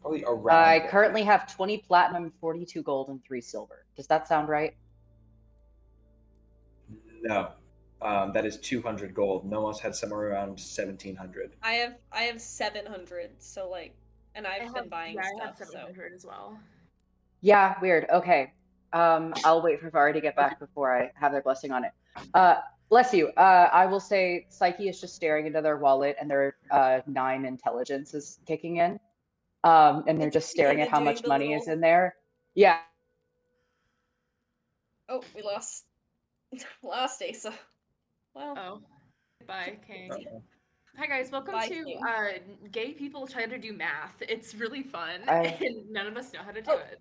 probably around. I what currently have 20 platinum, 42 gold, and 3 silver. Does that sound right? No, that is 200 gold. Nomos had somewhere around 1,700. I have 700, so like, and I've been buying I have stuff, so 700 as well. Yeah, weird. Okay. I'll wait for Vari to get back before I have their blessing on it. Bless you. I will say Psyche is just staring into their wallet and their 9 intelligence is kicking in. And they're It's just staring David at how doing much the money is little- in there. Yeah. Oh, we lost Asa. Well, Oh. Bye, King. Uh-oh. Hi guys, welcome Bye, to King. Gay People Try to Do Math. It's really fun, I- and none of us know how to do Oh. it.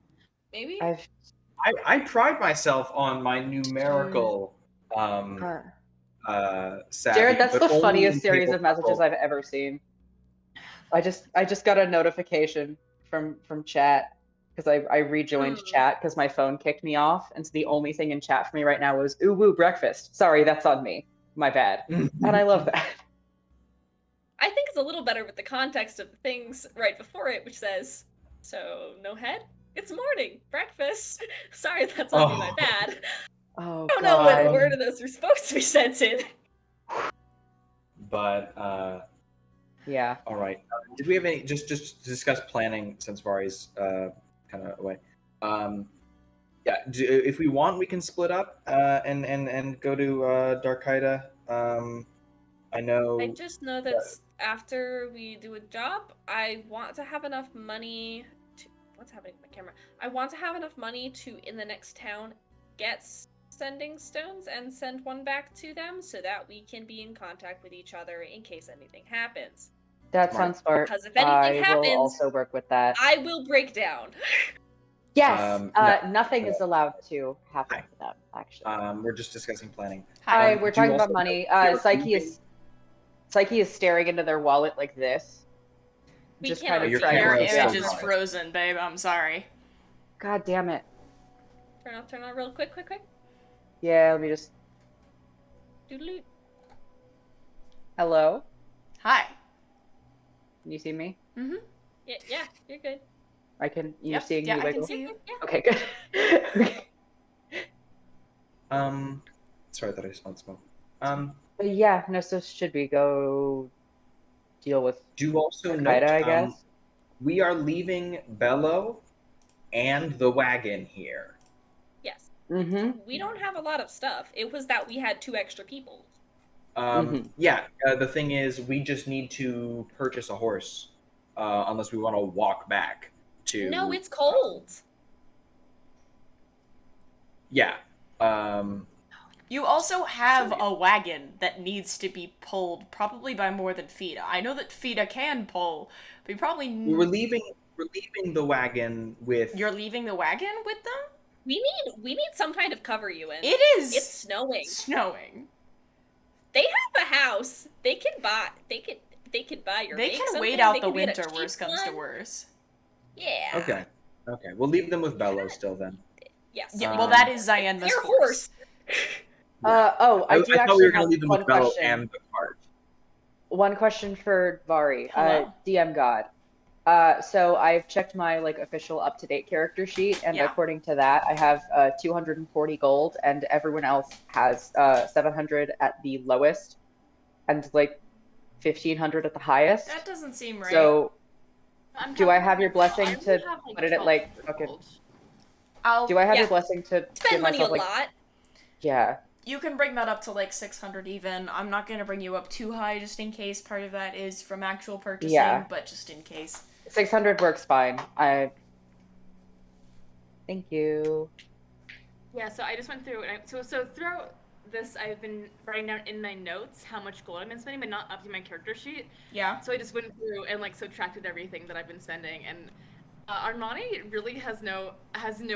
maybe? I pride myself on my numerical savvy, Jared, that's but the only funniest in series of tabletop messages I've ever seen. I just got a notification from chat because I rejoined chat because my phone kicked me off, and so the only thing in chat for me right now was ooh woo breakfast. Sorry, that's on me. My bad. And I love that. I think it's a little better with the context of the things right before it, which says, "So no head? It's morning, breakfast." Sorry, that's on me. My bad. Oh, I don't know what God. word of those are supposed to be sent in. But Yeah. all right. Did we have any just to discuss planning since Vari's kind of away? Yeah. If we want, we can split up and go to Darkida. I know. I just know that after we do a job, I want to have enough money to. What's happening with my camera? I want to have enough money to, in the next town, get sending stones and send one back to them so that we can be in contact with each other in case anything happens. That Smart. sounds smart. Because if anything I happens, will also work with that. I will break down. Yes. No. Nothing is allowed to happen to them, actually. We're just discussing planning. Hi, do we're you talking also about money. know if you're Psyche is staring into their wallet like this. We Just cannot kind of Your Your trying camera to is image so is bright. frozen, babe. I'm sorry. God damn it. Turn on real quick. Yeah, let me just. Doodaloo. Hello? Hi. Can you see me? Mm-hmm. Yeah, you're good. You're seeing yeah, me I wiggle? can see you. Yeah. Okay, good. Okay. Sorry that I spelled smoke. But yeah, no, so should we go deal with Do also Al-Qaeda, note, I guess? we are leaving Bello and the wagon here. Yes. Mm-hmm. We don't have a lot of stuff. It was that we had 2 extra people. Yeah, the thing is, we just need to purchase a horse, unless we want to walk back to. No, it's cold. Yeah. You also have a wagon that needs to be pulled, probably by more than Fida. I know that Fida can pull, but you probably. We're leaving the wagon with. You're leaving the wagon with them? We need some kind of cover, Ewan. It is. It's snowing. Snowing. They have a house. They can buy. They can buy your. They make can something. wait out They the can get a winter. cheap Worst comes to one. worst. Yeah. Okay. We'll leave them with Bello still then. Yes. Yeah. Well, that is Zienma's Their horse. I I do thought we actually were going to have leave them one with Bello question. and the cart. One question for Vari, Hello. DM God. So I've checked my official up-to-date character sheet, and Yeah. according to that, I have 240 gold, and everyone else has 700 at the lowest, and 1,500 at the highest. That doesn't seem right. So I'm do I have your calculating blessing now. I to only have, put it at 12 fucking? gold. Do I have yeah. your blessing to Spend give money myself a lot. Yeah. You can bring that up to 600 even. I'm not going to bring you up too high just in case part of that is from actual purchasing, Yeah. but just in case. 600 works fine. Thank you. Yeah, so I just went through, and so throughout this, I've been writing down in my notes how much gold I've been spending, but not updating my character sheet. Yeah. So I just went through and like subtracted everything that I've been spending, and Armani really has no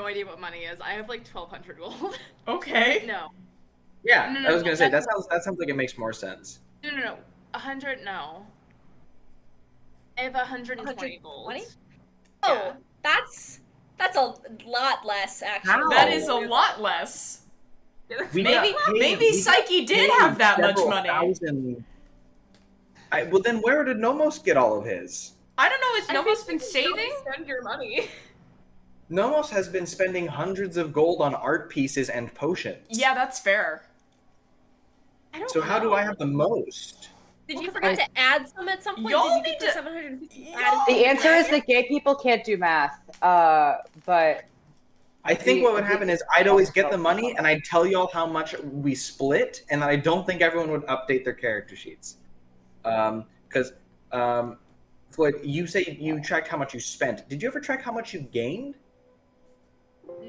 idea what money is. I have like 1,200 gold. Okay. No. Yeah, No, I was gonna say that's- that sounds like it makes more sense. No. 100. No. I have 120 gold. 120? Yeah. Oh, that's a lot less actually. How? That is a lot less. We Maybe- got paid- maybe we got Psyche did paid have that much several money. thousand- well, then where did Nomos get all of his? I don't know. Has I Nomos think been you don't saving? Spend your money. Nomos has been spending hundreds of gold on art pieces and potions. Yeah, that's fair. I don't So how do know. I have the most? Did you Well, forget to add some at some point? Y'all Did you need get the to- 750 y'all- added? The answer is that gay people can't do math. But I think what would happen is I'd always get the money and I'd tell y'all how much we split, and I don't think everyone would update their character sheets. Because Floyd, you say you tracked how much you spent. Did you ever track how much you gained?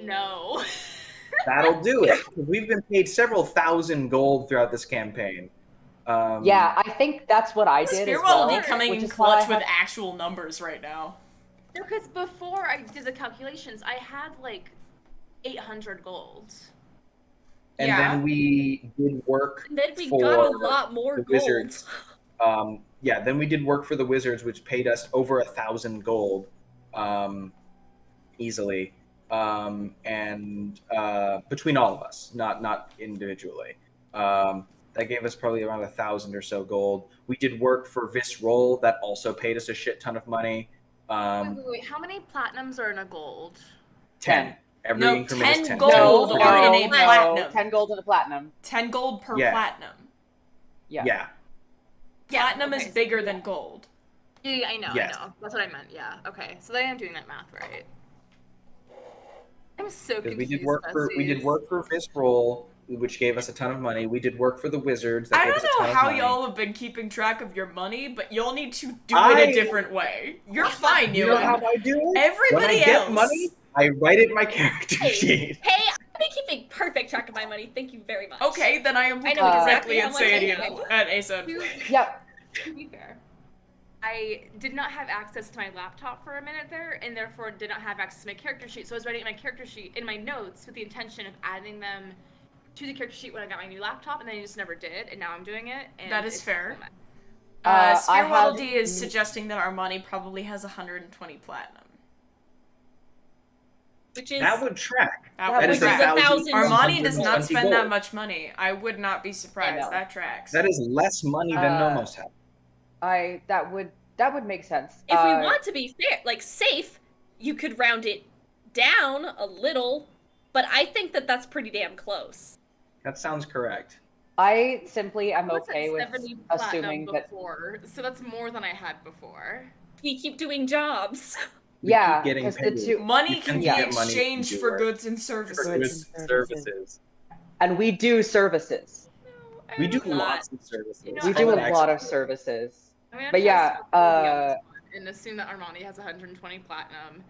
No. That'll do it. We've been paid several thousand gold throughout this campaign. yeah, I think that's what I did as Spearwell well. will be coming which in is why I clutch with have- actual numbers right now. No, because before I did the calculations, I had like 800 gold. And Yeah. then we did work And then we for got a lot more the gold. Wizards. Yeah, then we did work for the Wizards, which paid us over 1,000 gold, easily, and between all of us, not individually. That gave us probably around 1,000 or so gold. We did work for Visroll, that also paid us a shit ton of money. Wait. How many platinums are in a gold? 10. Every No, increment 10 is 10. gold No, are in a no, platinum. 10 gold and a platinum. 10 gold per Yeah. platinum. Yeah. Yeah. Platinum okay, is so- bigger than gold. Yeah, I know, Yes. I know. That's what I meant, yeah. Okay, so then I'm doing that math right. I'm so Because confused. we did work for Visroll, which gave us a ton of money. We did work for the Wizards. That I gave don't us a ton know of how money. y'all have been keeping track of your money, but y'all need to do it a different way. You're fine, You know Ewan. how I do it? Everybody when I get else. money, I write it in my character Hey, sheet. hey, I've been keeping perfect track of my money. Thank you very much. Okay, then I am I looking know directly exactly at how much I Sadie have. and Asa. Yep. To be fair, I did not have access to my laptop for a minute there, and therefore did not have access to my character sheet. So I was writing my character sheet in my notes with the intention of adding them to the character sheet when I got my new laptop, and then I just never did, and now I'm doing it. And That is it's fair. a mess. I Spearwaddle have- D is suggesting that Armani probably has 120 platinum. Which is That would track. That That would is track. 1,000 Armani does not 120 spend that gold. much money. I would not be surprised. know. That tracks. That is less money than Nomos had. That would make sense. if we want to be fair, like safe, you could round it down a little, but I think that that's pretty damn close. That sounds correct. I simply am I was at okay with 70 assuming platinum that. before, so that's more than I had before. We keep doing jobs. We Yeah, keep getting because the paid. two, Money We can be tend to get money exchanged to do for work. goods and For services. goods and services. and we do services. We do Not. lots of services. You know, We I do a would lot of services. I'm gonna But try yeah, to swap over the other one and assume that Armani has 120 platinum,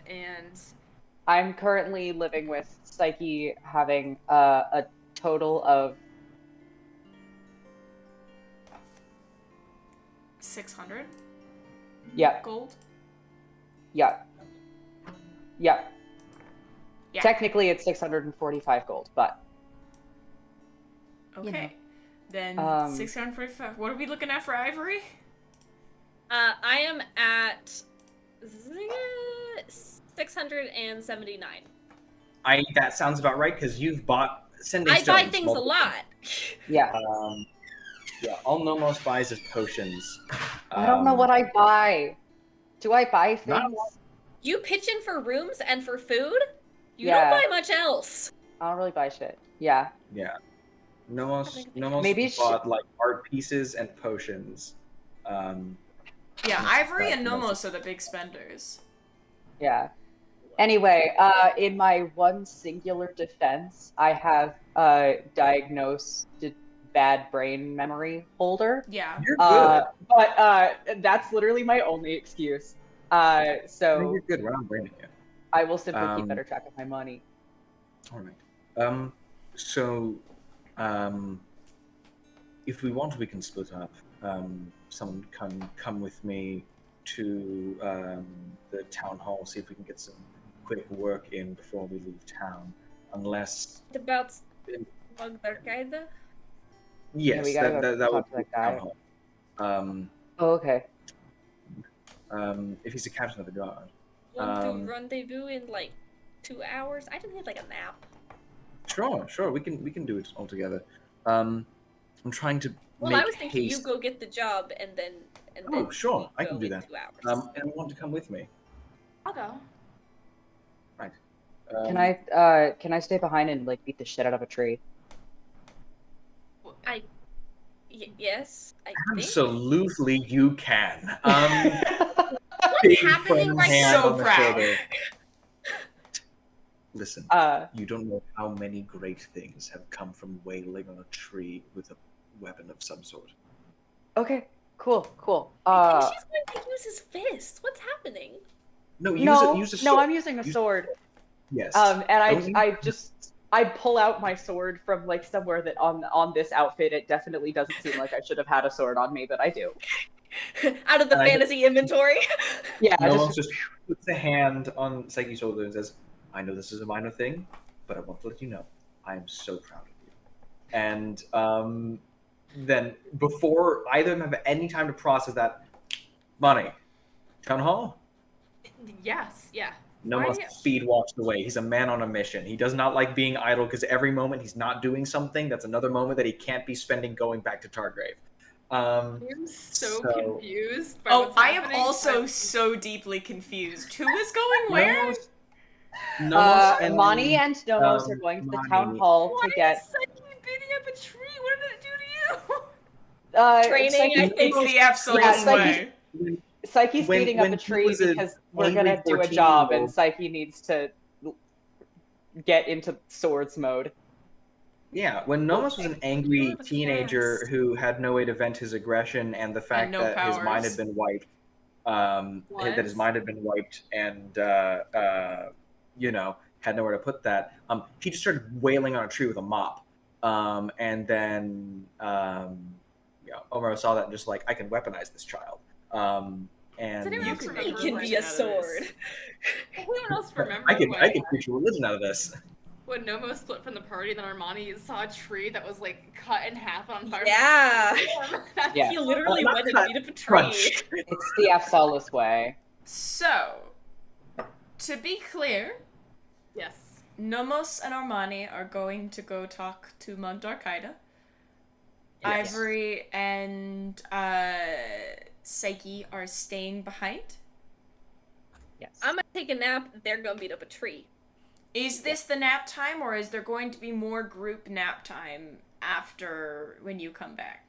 and I'm currently living with Psyche having a total of 600 yeah, gold. yeah, yeah. Yeah. Technically, it's 645 gold, but Okay. you know. Then 645. What are we looking at for Ivory? I am at 679. That sounds about right because you've bought sending I buy stones things a multiple lot. yeah. Yeah, all Nomos buys is potions. I don't know what I buy. Do I buy Not a things? lot. You pitch in for rooms and for food? You Yeah. don't buy much else. I don't really buy shit. Yeah. Yeah. Nomos Maybe bought like art pieces and potions. Yeah, Ivory and That's- Nomos are the big spenders. Yeah. Anyway, in my one singular defense, I have diagnosed bad brain memory holder. Yeah. You're good. But that's literally my only excuse. I mean, So you're good. We're not blaming you. I will simply keep Um, better track of my money. All right. So, if we want, we can split up. Someone can come with me to the town hall, see if we can get some quick work in before we leave town. Unless, What about Magdarkaida? yes, we gotta that go would talk to be that guy. town hall. Oh, okay. If he's the captain of the guard. Want to rendezvous in like 2 hours? I just need like a nap. Sure, we can do it all together. I'm trying to Well, make I was thinking haste. you go get the job and then Oh, sure, we I go can do in that. 2 hours. And want to come with me. I'll go. Right. Can I stay behind and like beat the shit out of a tree? Yes, I think. Absolutely, you can. What's happening right hand now? So on the proud. shoulder. Listen, you don't know how many great things have come from wailing on a tree with a weapon of some sort. Okay, cool. I think she's going to use his fist. What's happening? No, use a sword. No, I'm using a sword. Yes. And Don't I pull out my sword from like somewhere that on this outfit it definitely doesn't seem like I should have had a sword on me, but I do. Out of the And fantasy inventory. Yeah, Nomos just puts a hand on Psyche's shoulder and says, I know this is a minor thing, but I want to let you know, I am so proud of you. And then, before either of them have any time to process that, Bonnie, town hall? Yes, yeah. Nomos speed walks away. He's a man on a mission. He does not like being idle because every moment he's not doing something, that's another moment that he can't be spending going back to Targrave. I'm so confused by Oh, what's I am happening, also but- so deeply confused. Who is going where? Nomos and Mani and Nomos are going to the town Mani. hall Why to get is Psyche beating up a tree? What did it do to you? Training, Psyche- I think. It's the absolute Yeah, Psyche- way. Psyche's When- beating up when a he tree was a because we're angry gonna do a 14-year-old. job, and Psyche needs to get into swords mode. Yeah, when Nomos was an angry That was teenager fast. who had no way to vent his aggression and the fact no that his mind powers. had been wiped, that his mind had been wiped and, had nowhere to put that, he just started wailing on a tree with a mop. And then, Omar saw that and just like, I can weaponize this child. And Does anyone else remember It can what be a out of this? sword. Anyone else remember I can when, preach a religion out of this. when Nomos split from the party, then Armani saw a tree that was like cut in half on fire? Yeah. Yeah. He literally Not went and cut, beat up a tree. crunched. It's the Absolus way. So, to be clear, Yes. Nomos and Armani are going to go talk to Magdarkaida. Yes. Ivory and Psyche are staying behind. Yes. I'm gonna take a nap. They're gonna beat up a tree. Is this the nap time, or is there going to be more group nap time after when you come back?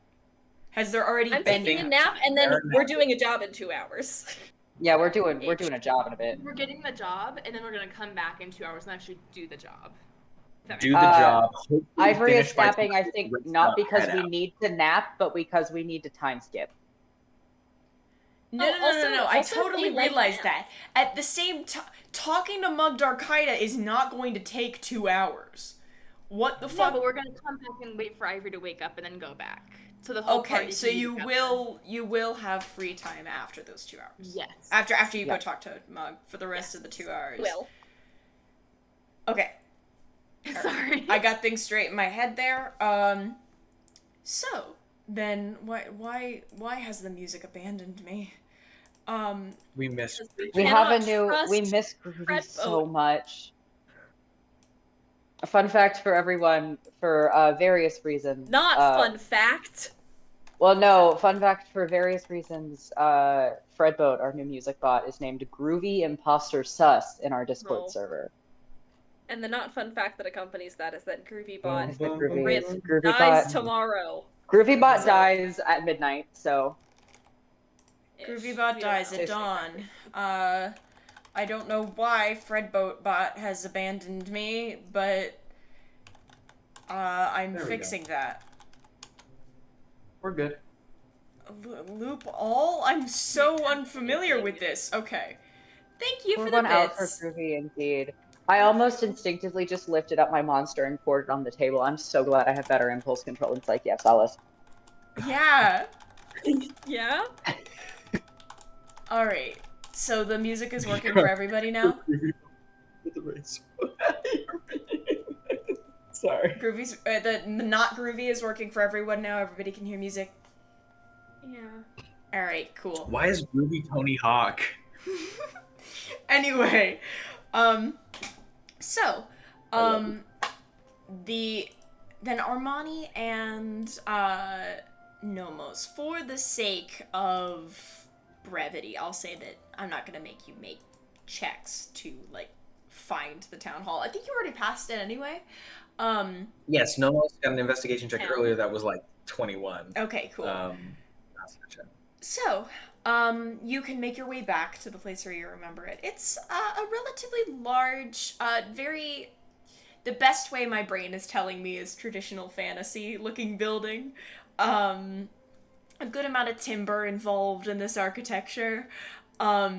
Has there already I'm been taking a nap, and then Fair we're enough. doing a job in 2 hours. Yeah, we're doing a job in a bit. We're getting the job, and then we're gonna come back in 2 hours and actually do the job. If that Do makes the Uh, job. hopefully Ivory is finish by napping, I time think, we rip not the because head we out. need to nap, but because we need to time skip. No, Oh, I also, totally they like realize nap. that. At the same time, talking to Magdarkaida is not going to take 2 hours. What the No, fuck? but we're gonna come back and wait for Ivory to wake up and then go back. So the whole Okay, party so can you meet up. will have free time after those 2 hours. Yes. After you Yeah. go talk to Mug for the rest of the 2 hours. Well, Okay, Sorry. I got things straight in my head there. So then why has the music abandoned me? We missed. We miss Groovy Fred so Boat. much. A fun fact for everyone, for various reasons. not fun fact. Well, no, fun fact for various reasons. Fredboat, our new music bot, is named Groovy Imposter Sus in our Discord Oh. server. And the not fun fact that accompanies that is that Groovy Bot Is that Groovy, Rip Groovy dies Bot? tomorrow. Groovy Bot So- dies at midnight, so Groovybot We don't dies know. at dawn. I don't know why Fredboatbot has abandoned me, but I'm There we go. fixing that. We're good. Loop all? I'm so unfamiliar with this. Okay. Thank you we're for the going out for bits. Groovy indeed. I almost instinctively just lifted up my monster and poured it on the table. I'm so glad I have better impulse control than Psyche of Solace. Yeah. Yeah? Alright. So the music is working for everybody now? Sorry. Groovy's the not groovy is working for everyone now. Everybody can hear music. Yeah. All right, cool. Why is Groovy Tony Hawk? Anyway, so, then Armani and Nomos, for the sake of brevity, I'll say that I'm not gonna make you make checks to like find the town hall. I think you already passed it anyway. Yes, Nomos got an investigation check 10. earlier that was like 21. Okay, cool. So, you can make your way back to the place where you remember it. It's a relatively large, the best way my brain is telling me is traditional fantasy looking building. A good amount of timber involved in this architecture. But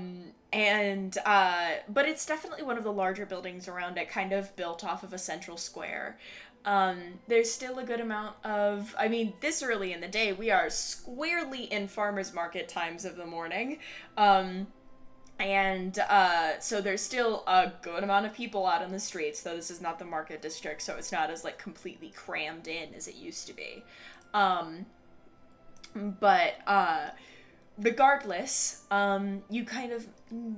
it's definitely one of the larger buildings around it, kind of built off of a central square. There's still a good amount of, this early in the day, we are squarely in farmers market times of the morning. So there's still a good amount of people out in the streets, though this is not the market district, so it's not as, like, completely crammed in as it used to be. Regardless, you kind of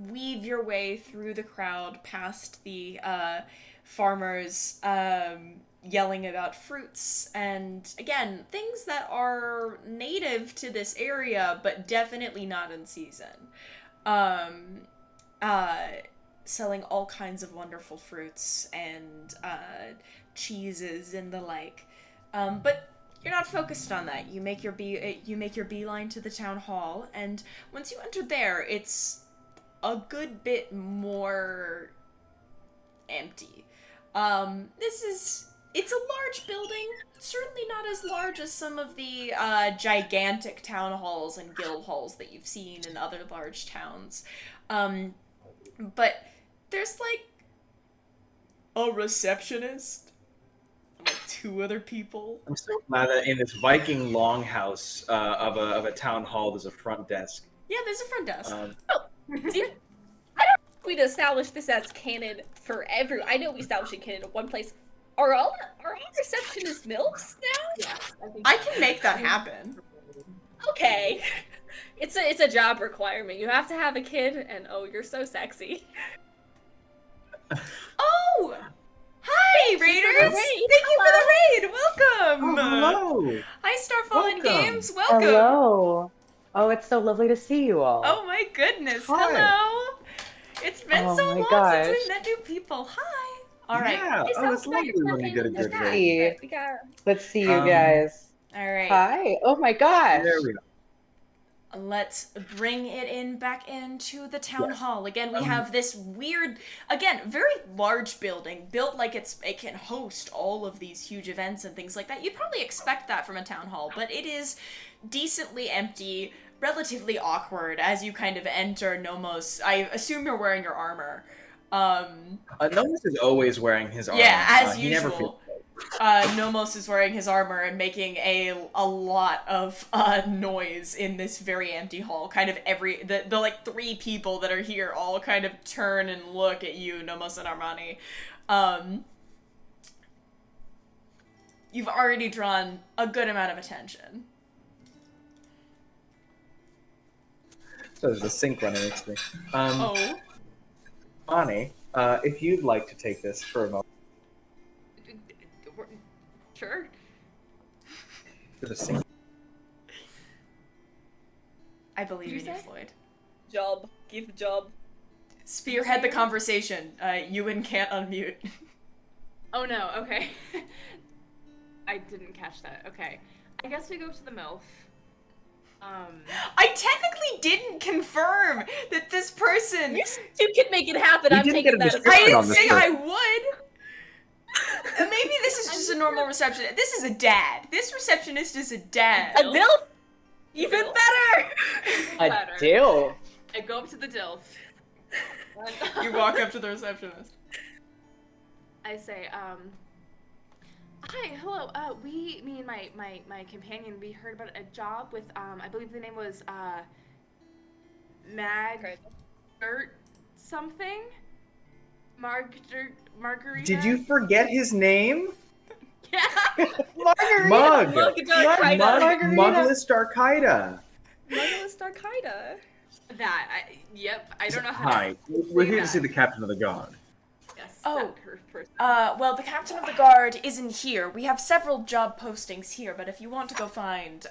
weave your way through the crowd past the, farmers, yelling about fruits and, again, things that are native to this area, but definitely not in season. Selling all kinds of wonderful fruits and, cheeses and the like. But you're not focused on that. You make your beeline to the town hall, and once you enter there, it's a good bit more empty. It's a large building, certainly not as large as some of the gigantic town halls and guild halls that you've seen in other large towns. But there's like a receptionist, and like 2 other people. I'm so glad that in this Viking longhouse of a town hall, there's a front desk. Yeah, there's a front desk. I don't think we'd establish this as canon for every. I know we established it canon at one place. Are all receptionists MILFs now? Yes, I can make that happen. Okay. It's a job requirement. You have to have a kid, and oh, you're so sexy. Oh! Hi, Raiders! Thank you for the raid! Welcome! Oh, hello! Hi, Starfallen Welcome. Games! Welcome! Hello. Oh, it's so lovely to see you all. Oh my goodness, Hi. hello! It's been Oh so my long gosh. since we've met new people. Hi! Alright. Yeah. Oh, it's lovely when you get a good Hi. raid. Let's see you Um, guys. Alright. Hi. Oh my gosh. There we go. Let's bring it back into the town Yes. hall. Again, we have this weird, again, very large building, built like it can host all of these huge events and things like that. You'd probably expect that from a town hall, but it is decently empty, relatively awkward as you kind of enter Nomos. I assume you're wearing your armor. Nomos is always wearing his armor. Yeah, as He never feels usual. Nomos is wearing his armor and making a lot of noise in this very empty hall. Kind of the like 3 people that are here all kind of turn and look at you, Nomos and Armani. You've already drawn a good amount of attention. So there's a sink running next to me. Oh. Ani, if you'd like to take this for a moment. Sure. There's a sink. I believe Did in you you, say? Floyd. Job. Give the job. Spearhead the conversation. Ewan can't unmute. Oh no, okay. I didn't catch that. Okay. I guess we go to the MILF. I technically didn't confirm that this person... You can make it happen. We I'm didn't taking get a that as description I on didn't this say script. I would. Maybe this is just a normal receptionist. This is a dad. This receptionist is a dad. a MILF. Even better. A deal. I go up to the DILF. You walk up to the receptionist. I say, hi, hello. Me and my companion, we heard about a job with, I believe the name was, Dirt something? Margarita? Did you forget his name? Yeah. Mug! Darkida. Mugless Darkida. Nicholas Darkida. Yep, I don't know how Hi, we're here to see the captain of the guard. Yes, Oh, that person. well, the captain of the guard isn't here. We have several job postings here, but if you want to go find,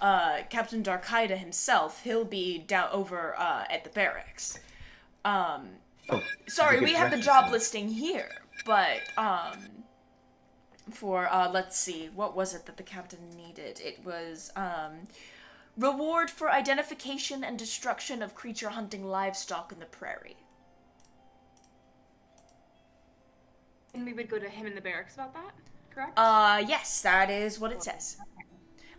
Captain Darkida himself, he'll be down over, at the barracks. Sorry, we have the job listing here, but, for, let's see, what was it that the captain needed? It was, reward for identification and destruction of creature hunting livestock in the prairie. And we would go to him in the barracks about that, correct? Yes, that is what it says.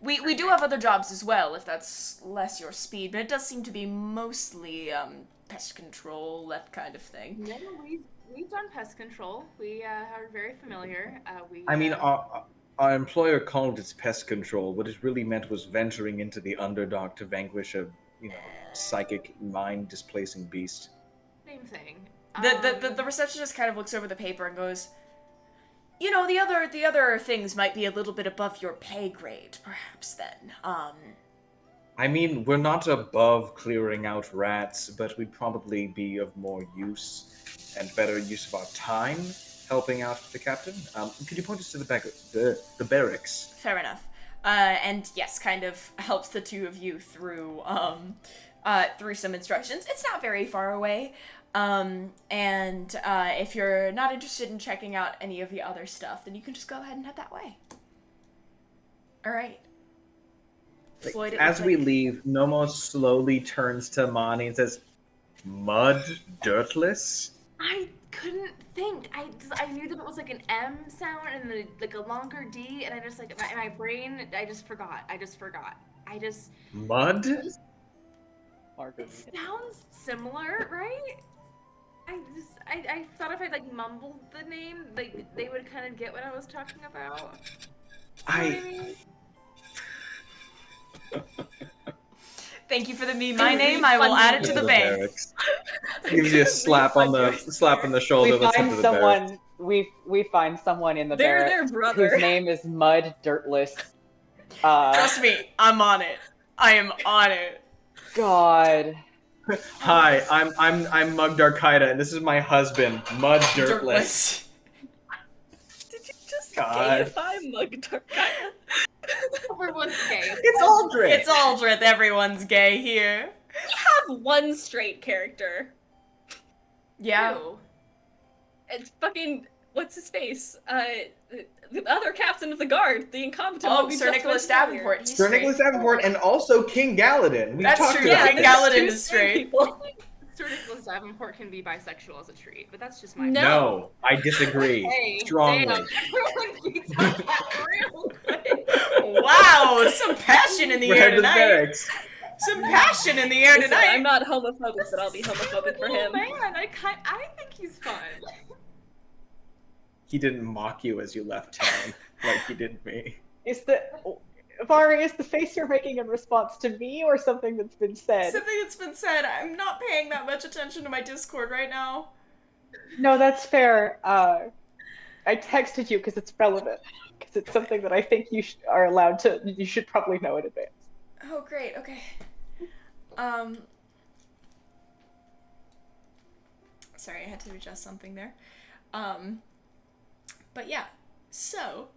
We do have other jobs as well, if that's less your speed, but it does seem to be mostly, pest control, that kind of thing. No, we've done pest control. We are very familiar. I mean, our employer called it pest control. What it really meant was venturing into the Underdark to vanquish a, psychic mind-displacing beast. Same thing. The receptionist kind of looks over the paper and goes, you know, the other things might be a little bit above your pay grade, perhaps then. I mean, we're not above clearing out rats, but we'd probably be of more use and better use of our time helping out the captain. Could you point us to the barracks? Fair enough. And yes, kind of helps the two of you through some instructions. It's not very far away. And if you're not interested in checking out any of the other stuff, then you can just go ahead and head that way. All right. Floyd, As we leave, Nomos slowly turns to Armani and says, "Mud dirtless." I couldn't think. I knew that it was like an M sound and like a longer D, and I just like my brain. I just forgot. Mud. It sounds similar, right? I thought if I like mumbled the name, like they would kind of get what I was talking about. You know what I mean? Thank you for the my name. I will add it to the bank. Gives you a slap on the shoulder. We find someone. We find someone in the They're barracks their brother. whose name is Mud Dirtless. Trust me, I'm on it. I am on it. God. Hi, I'm Mug Darkida, and this is my husband, Mud Dirtless. Did you just God. gayify Mug Darkida? Everyone's gay. It's Aldrithe. It's Aldrithe. Everyone's gay here. We have one straight character. Yeah. Ew. It's fucking what's his face? The other captain of the guard, the incompetent. Oh, one we Sir just Nicholas mentioned earlier. Davenport. He's Sir straight. Nicholas Davenport, and also King Galadin. That's talked true. about Yeah, this. Galadin Two is straight. people. Sir Nicholas Davenport can be bisexual as a treat, but that's just my. No, I disagree Hey, strongly. damn, everyone beats on that real quick. Wow, some passion in the We're air headed to the tonight. barracks. Some passion in the air Listen, tonight. I'm not homophobic, but I'll be homophobic for him. Oh man, I think he's fun. He didn't mock you as you left town like he did me. Mhairi, is the face you're making in response to me or something that's been said? Something that's been said. I'm not paying that much attention to my Discord right now. No, that's fair. I texted you because it's relevant. Because it's something that I think you are allowed to. You should probably know in advance. Oh, great. Okay. Sorry, I had to adjust something there. But yeah. So.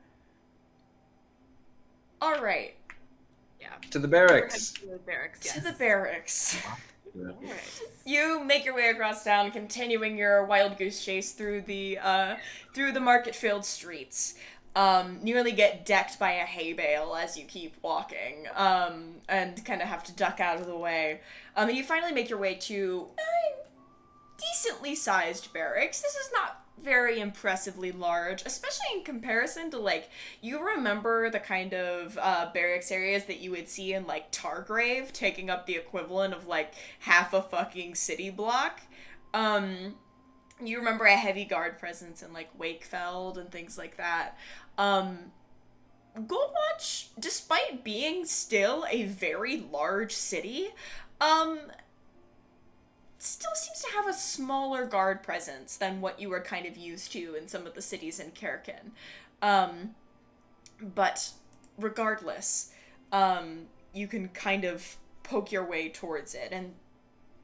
All right. Yeah. To the barracks. To the barracks. To Yes. the barracks. Alright. You make your way across town, continuing your wild goose chase through the market-filled streets. Nearly get decked by a hay bale as you keep walking, and kind of have to duck out of the way. And you finally make your way to a decently sized barracks. This is not very impressively large, especially in comparison to, like, you remember the kind of barracks areas that you would see in, like, Targrave, taking up the equivalent of, like, half a fucking city block. you remember a heavy guard presence in like Wakefeld and things like that. Goldwatch, despite being still a very large city, still seems to have a smaller guard presence than what you were kind of used to in some of the cities in Kerkin. But regardless, you can kind of poke your way towards it, and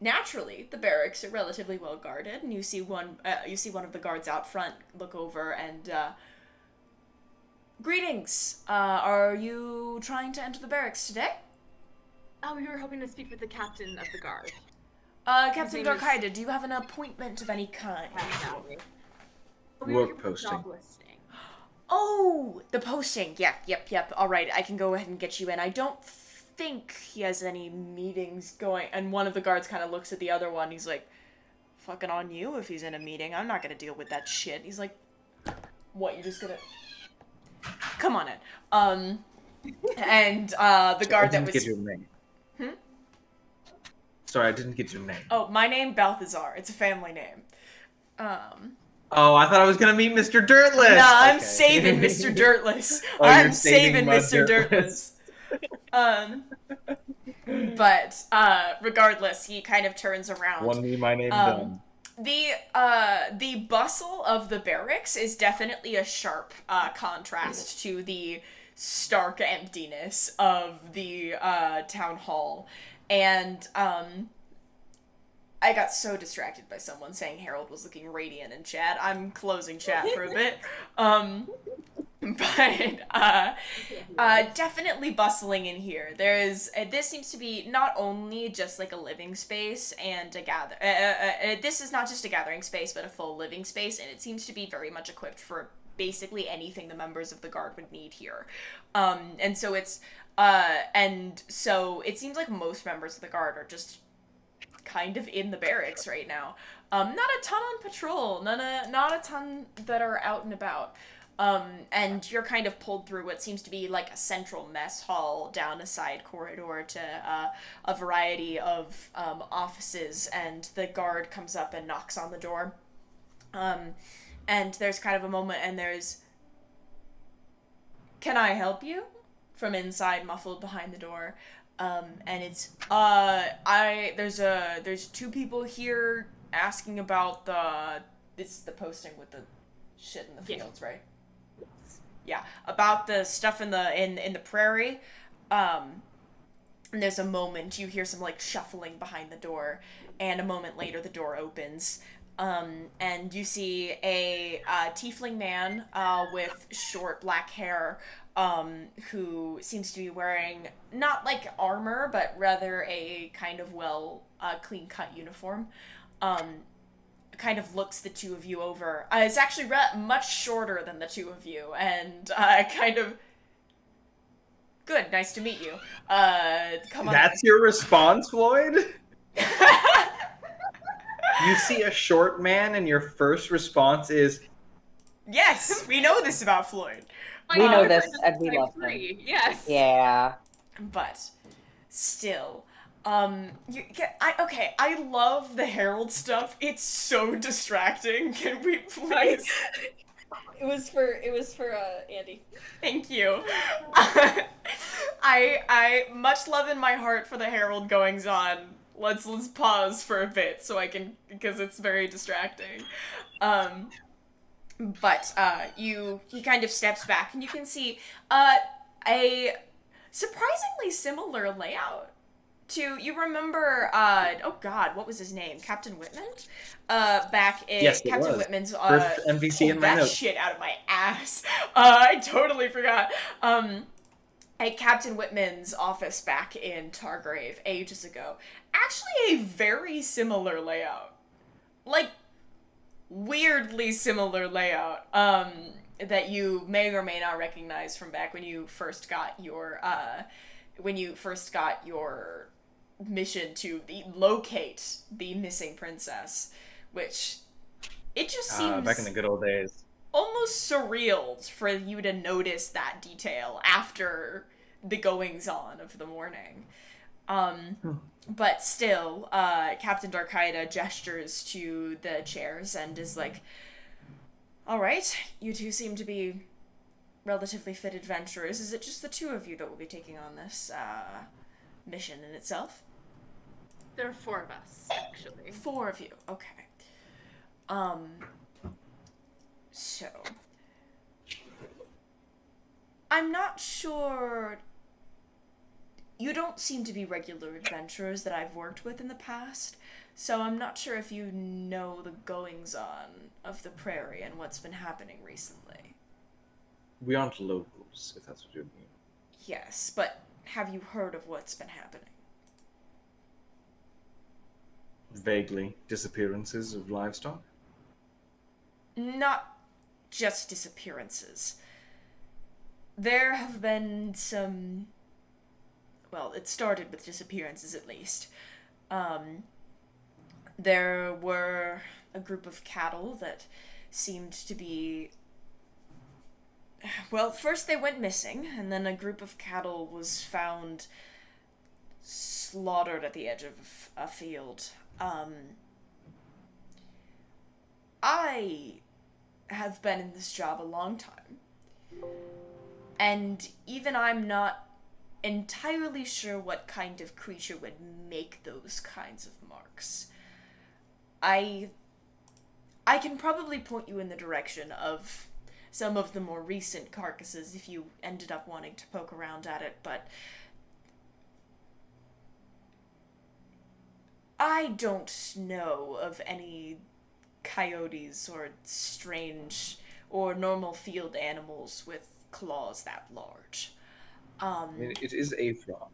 naturally, the barracks are relatively well guarded, and you see one of the guards out front look over and, greetings. Are you trying to enter the barracks today? Oh, we were hoping to speak with the captain of the guard. Captain Darkaida, do you have an appointment of any kind? Work posting. Oh, the posting. Yep. All right, I can go ahead and get you in. I don't think he has any meetings going. And one of the guards kind of looks at the other one. He's like, fucking on you if he's in a meeting. I'm not going to deal with that shit. He's like, what, you're just going to... Come on in. And the guard that was... I didn't get your name. Sorry, I didn't get your name. Oh, my name, Balthazar. It's a family name. Oh, I thought I was gonna meet Mr. Dirtless! No, I'm saving Mr. Dirtless. Oh, I'm you're saving Mud Mr. Dirtless. But regardless, he kind of turns around. One me, my name done. The bustle of the barracks is definitely a sharp contrast to the stark emptiness of the town hall. And I got so distracted by someone saying Harold was looking radiant in chat. I'm closing chat for a bit. But definitely bustling in here. This seems to be not only just like a living space and a this is not just a gathering space, but a full living space, and it seems to be very much equipped for basically anything the members of the guard would need here. And so it seems like most members of the guard are just kind of in the barracks right now. Not a ton on patrol, not a ton that are out and about. And you're kind of pulled through what seems to be like a central mess hall down a side corridor to a variety of offices, and the guard comes up and knocks on the door. And there's kind of a moment, and there's, "Can I help you?" from inside, muffled behind the door. And it's, there's two people here asking about it's the posting with the shit in the fields, right? Yeah, about the stuff in the prairie. And there's a moment, you hear some, like, shuffling behind the door, and a moment later the door opens. And you see a tiefling man with short black hair, who seems to be wearing not like armor, but rather a kind of clean-cut uniform. Kind of looks the two of you over. It's actually much shorter than the two of you, and kind of... Good, nice to meet you. Come on. That's your response, Floyd? You see a short man, and your first response is... Yes, we know this about Floyd. We know this, and we love him. Yes. Yeah. But still, I love the Herald stuff. It's so distracting. Can we please? It was for Andy. Thank you. I much love in my heart for the Herald goings on. Let's pause for a bit so I can, because it's very distracting. But he kind of steps back, and you can see a surprisingly similar layout to, you remember, oh god, what was his name? Captain Whitman? Back in Captain Whitman's first NPC in my notes. Shit out of my ass. I totally forgot. At Captain Whitman's office back in Targrave ages ago. Actually a very similar layout. Like, weirdly similar layout, that you may or may not recognize from back when you first got your mission to locate the missing princess, which it just seems back in the good old days. Almost surreal for you to notice that detail after the goings on of the morning. But still, Captain Darkida gestures to the chairs and is like, all right, you two seem to be relatively fit adventurers. Is it just the two of you that will be taking on this mission in itself? There are 4 of us, actually. 4 of you, okay. So I'm not sure. You don't seem to be regular adventurers that I've worked with in the past, so I'm not sure if you know the goings-on of the prairie and what's been happening recently. We aren't locals, if that's what you mean. Yes, but have you heard of what's been happening? Vaguely. Disappearances of livestock? Not just disappearances. There have been some... Well, it started with disappearances, at least. There were a group of cattle that seemed to be... Well, first they went missing, and then a group of cattle was found slaughtered at the edge of a field. I have been in this job a long time, and even I'm not entirely sure what kind of creature would make those kinds of marks. I can probably point you in the direction of some of the more recent carcasses if you ended up wanting to poke around at it, but I don't know of any coyotes or strange or normal field animals with claws that large. I mean, it is Afron.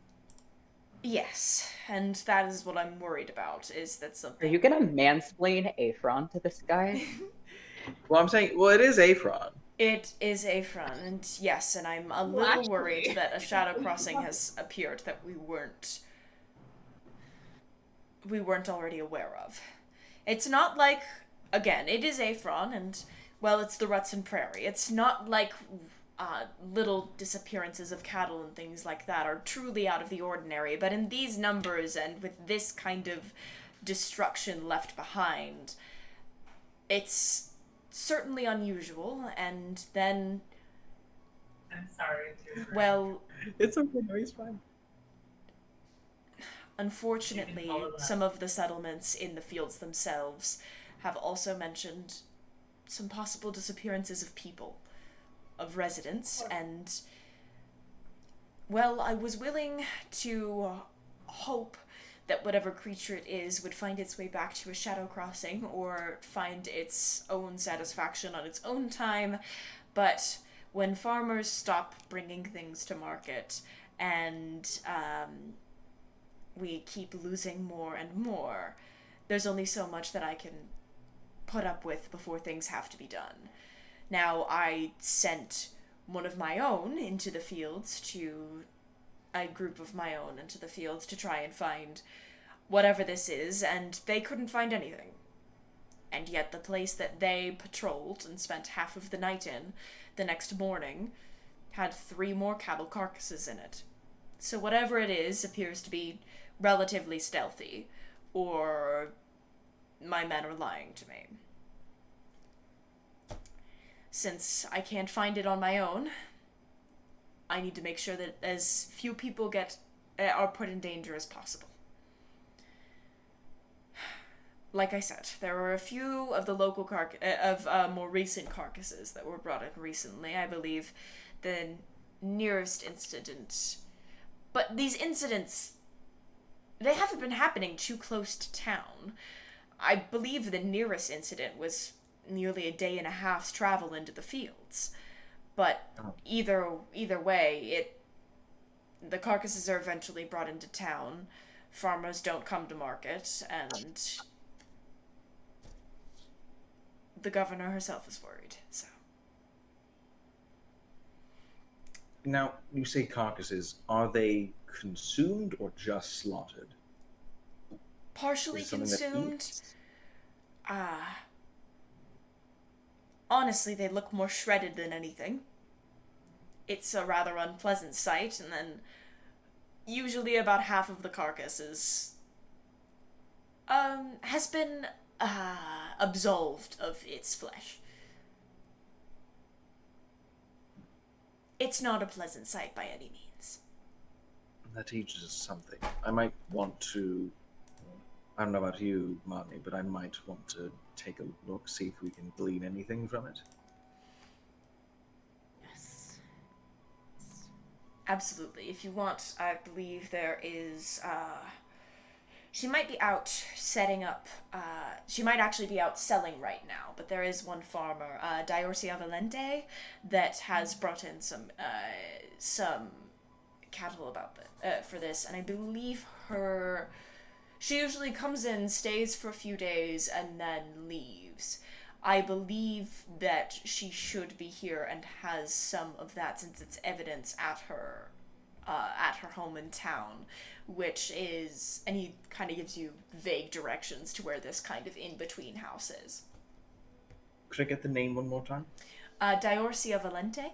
Yes, and that is what I'm worried about, is that Are something... you gonna mansplain Afron to this guy? Well, I'm saying, well, it is Afron. It is Afron, and yes, and I'm a Well, little actually- worried that a shadow crossing has appeared that we weren't already aware of. It's not like, again, it is Afron, and, well, it's the Rutson Prairie. It's not like little disappearances of cattle and things like that are truly out of the ordinary, but in these numbers and with this kind of destruction left behind, it's certainly unusual, and then... I'm sorry. Well, It's okay, no, he's fine. unfortunately, some of the settlements in the fields themselves have also mentioned some possible disappearances of people, of residents, and, well, I was willing to hope that whatever creature it is would find its way back to a shadow crossing or find its own satisfaction on its own time, but when farmers stop bringing things to market and we keep losing more and more, there's only so much that I can put up with before things have to be done. Now, I sent one of my own into the fields to... a group of my own into the fields to try and find whatever this is, and they couldn't find anything. And yet the place that they patrolled and spent half of the night in the next morning had 3 more cattle carcasses in it. So whatever it is appears to be relatively stealthy, or my men are lying to me. Since I can't find it on my own, I need to make sure that as few people are put in danger as possible. Like I said, there were a few of the local more recent carcasses that were brought in recently. I believe the nearest incident, but these incidents, they haven't been happening too close to town. I believe the nearest incident was nearly a day and a half's travel into the fields. But either way, the carcasses are eventually brought into town. Farmers don't come to market, and the governor herself is worried. So Now, you say carcasses. Are they consumed or just slaughtered? partially Is it something that consumed. eats? Honestly, they look more shredded than anything. It's a rather unpleasant sight, and then usually about half of the carcass is has been absolved of its flesh. It's not a pleasant sight by any means. That teaches us something. I might want to, I don't know about you, Marnie, but I might want to take a look, see if we can glean anything from it. Yes. Absolutely. If you want, I believe there is, she might be out setting up, she might actually be out selling right now, but there is one farmer, Diorcia Valente, that has brought in some cattle about for this, and I believe she usually comes in, stays for a few days, and then leaves. I believe that she should be here and has some of that, since it's evidence at her home in town, which is, and he kind of gives you vague directions to where this kind of in-between house is. Could I get the name one more time? Diorcia Valente.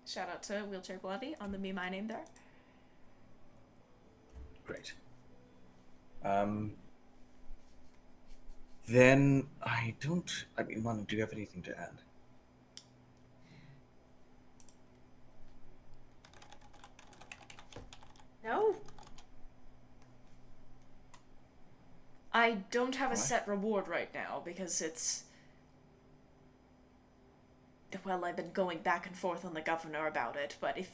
Shout out to Wheelchair Bloody on the Me My Name there. Great. Then Manu, do you have anything to add? No. I don't have a set reward right now because it's... Well, I've been going back and forth on the governor about it, but if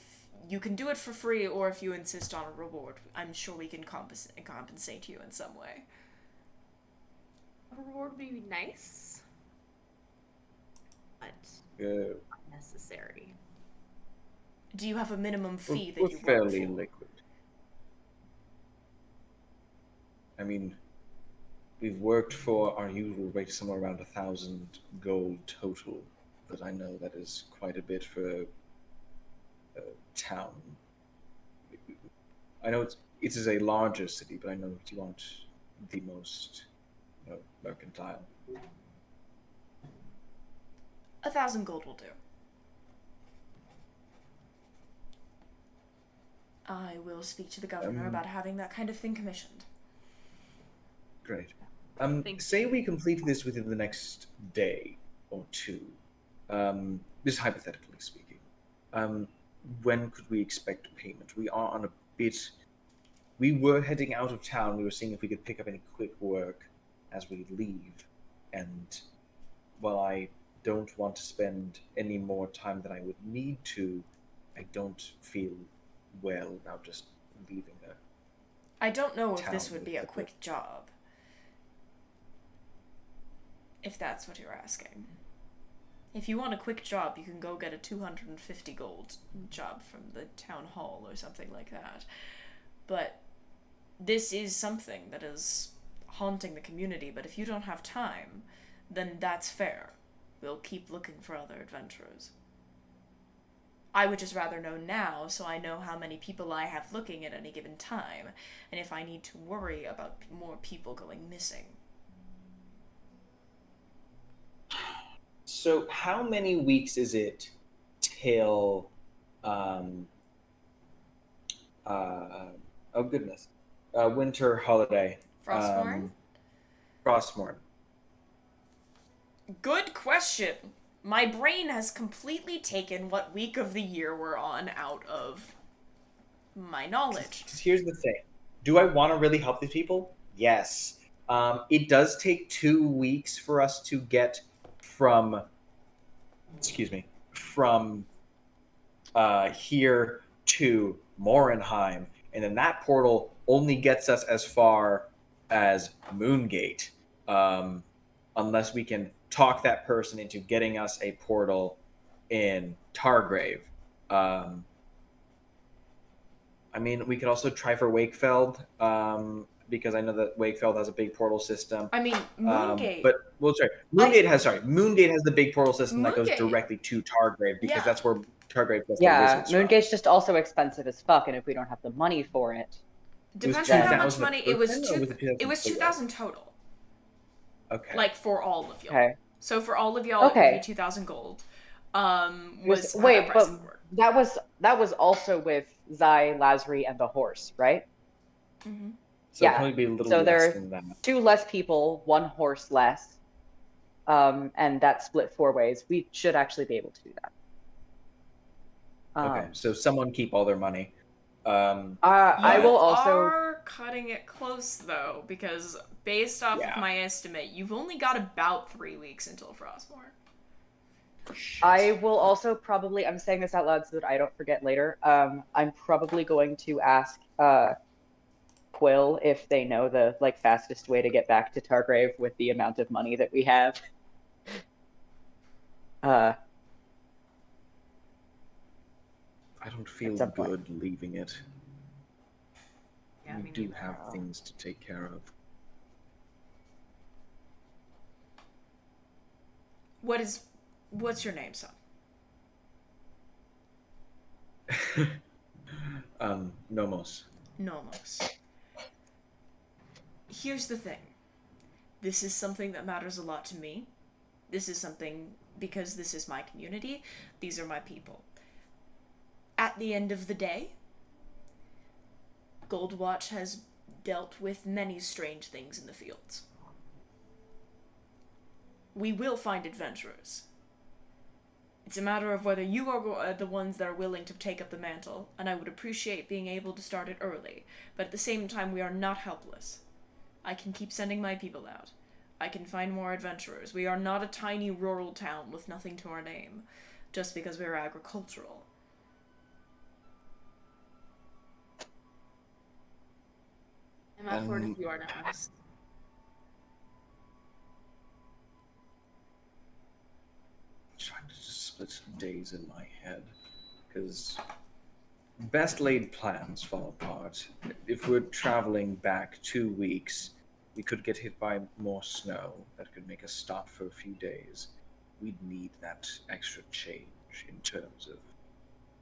you can do it for free or if you insist on a reward, I'm sure we can compensate you in some way. A reward would be nice, but Good. not necessary. Do you have a minimum fee that We're you work fairly for? liquid. I mean, we've worked for our usual rate somewhere around 1,000 gold total, but I know that is quite a bit for a town. I know it is a larger city, but I know that you aren't the most mercantile. 1,000 gold will do. I will speak to the governor about having that kind of thing commissioned. Great. Thank Say you. we complete this within the next day or two. This is hypothetically speaking. When could we expect payment? We are on a bit... We were heading out of town. We were seeing if we could pick up any quick work as we leave. And while I don't want to spend any more time than I would need to, I don't feel well about just leaving her. I don't know if Town this would be a with the- quick job. If that's what you're asking. If you want a quick job, you can go get a 250 gold job from the town hall or something like that. But this is something that is haunting the community, but if you don't have time, then that's fair. We'll keep looking for other adventurers. I would just rather know now, so I know how many people I have looking at any given time, and if I need to worry about more people going missing. So how many weeks is it till winter holiday? Frostmourne? Frostmourne. Good question. My brain has completely taken what week of the year we're on out of my knowledge. 'Cause here's the thing. Do I want to really help these people? Yes. It does take 2 weeks for us to get from here to Morinheim, and then that portal only gets us as far as Moongate, unless we can talk that person into getting us a portal in Targrave. I mean, we could also try for Wakefeld, because I know that Wakefeld has a big portal system. I mean, Moongate. But we'll try. Moongate has the big portal system that goes Moongate. directly to Targrave, because Yeah. that's where Targrave does the Yeah, wizards from. Moongate's just also expensive as fuck, and if we don't have the money for it, Depends It on was how much 2,000 money a it was. person, or was it 2,000 It was total? 2,000 total, Okay. like for all of y'all. okay. So for all of y'all, it Okay. would be 2,000 gold. Was how Wait, that price but would work. that was also with Zai, Lazri, and the horse, right? Mm-hmm. So Yeah. it'll probably be a little So there less are than that. 2 less people, 1 horse less, and that's split 4 ways. We should actually be able to do that. Okay, so someone keep all their money. I will also. are cutting it close though, because based off of my estimate, you've only got about 3 weeks until Frostmourne. I will also probably. I'm saying this out loud so that I don't forget later. I'm probably going to ask Quill if they know the fastest way to get back to Targrave with the amount of money that we have. I don't feel At some point. good leaving it. Yeah, We me do neither. have things to take care of. What's your name, son? Nomos. Nomos. Here's the thing. This is something that matters a lot to me. This is something because this is my community. These are my people. At the end of the day, Goldwatch has dealt with many strange things in the fields. We will find adventurers. It's a matter of whether you are the ones that are willing to take up the mantle, and I would appreciate being able to start it early, but at the same time we are not helpless. I can keep sending my people out. I can find more adventurers. We are not a tiny rural town with nothing to our name, just because we are agricultural. I'm up for it if you are, Nomos. Trying to just split some days in my head, because best laid plans fall apart. If we're traveling back 2 weeks, we could get hit by more snow that could make us stop for a few days. We'd need that extra change in terms of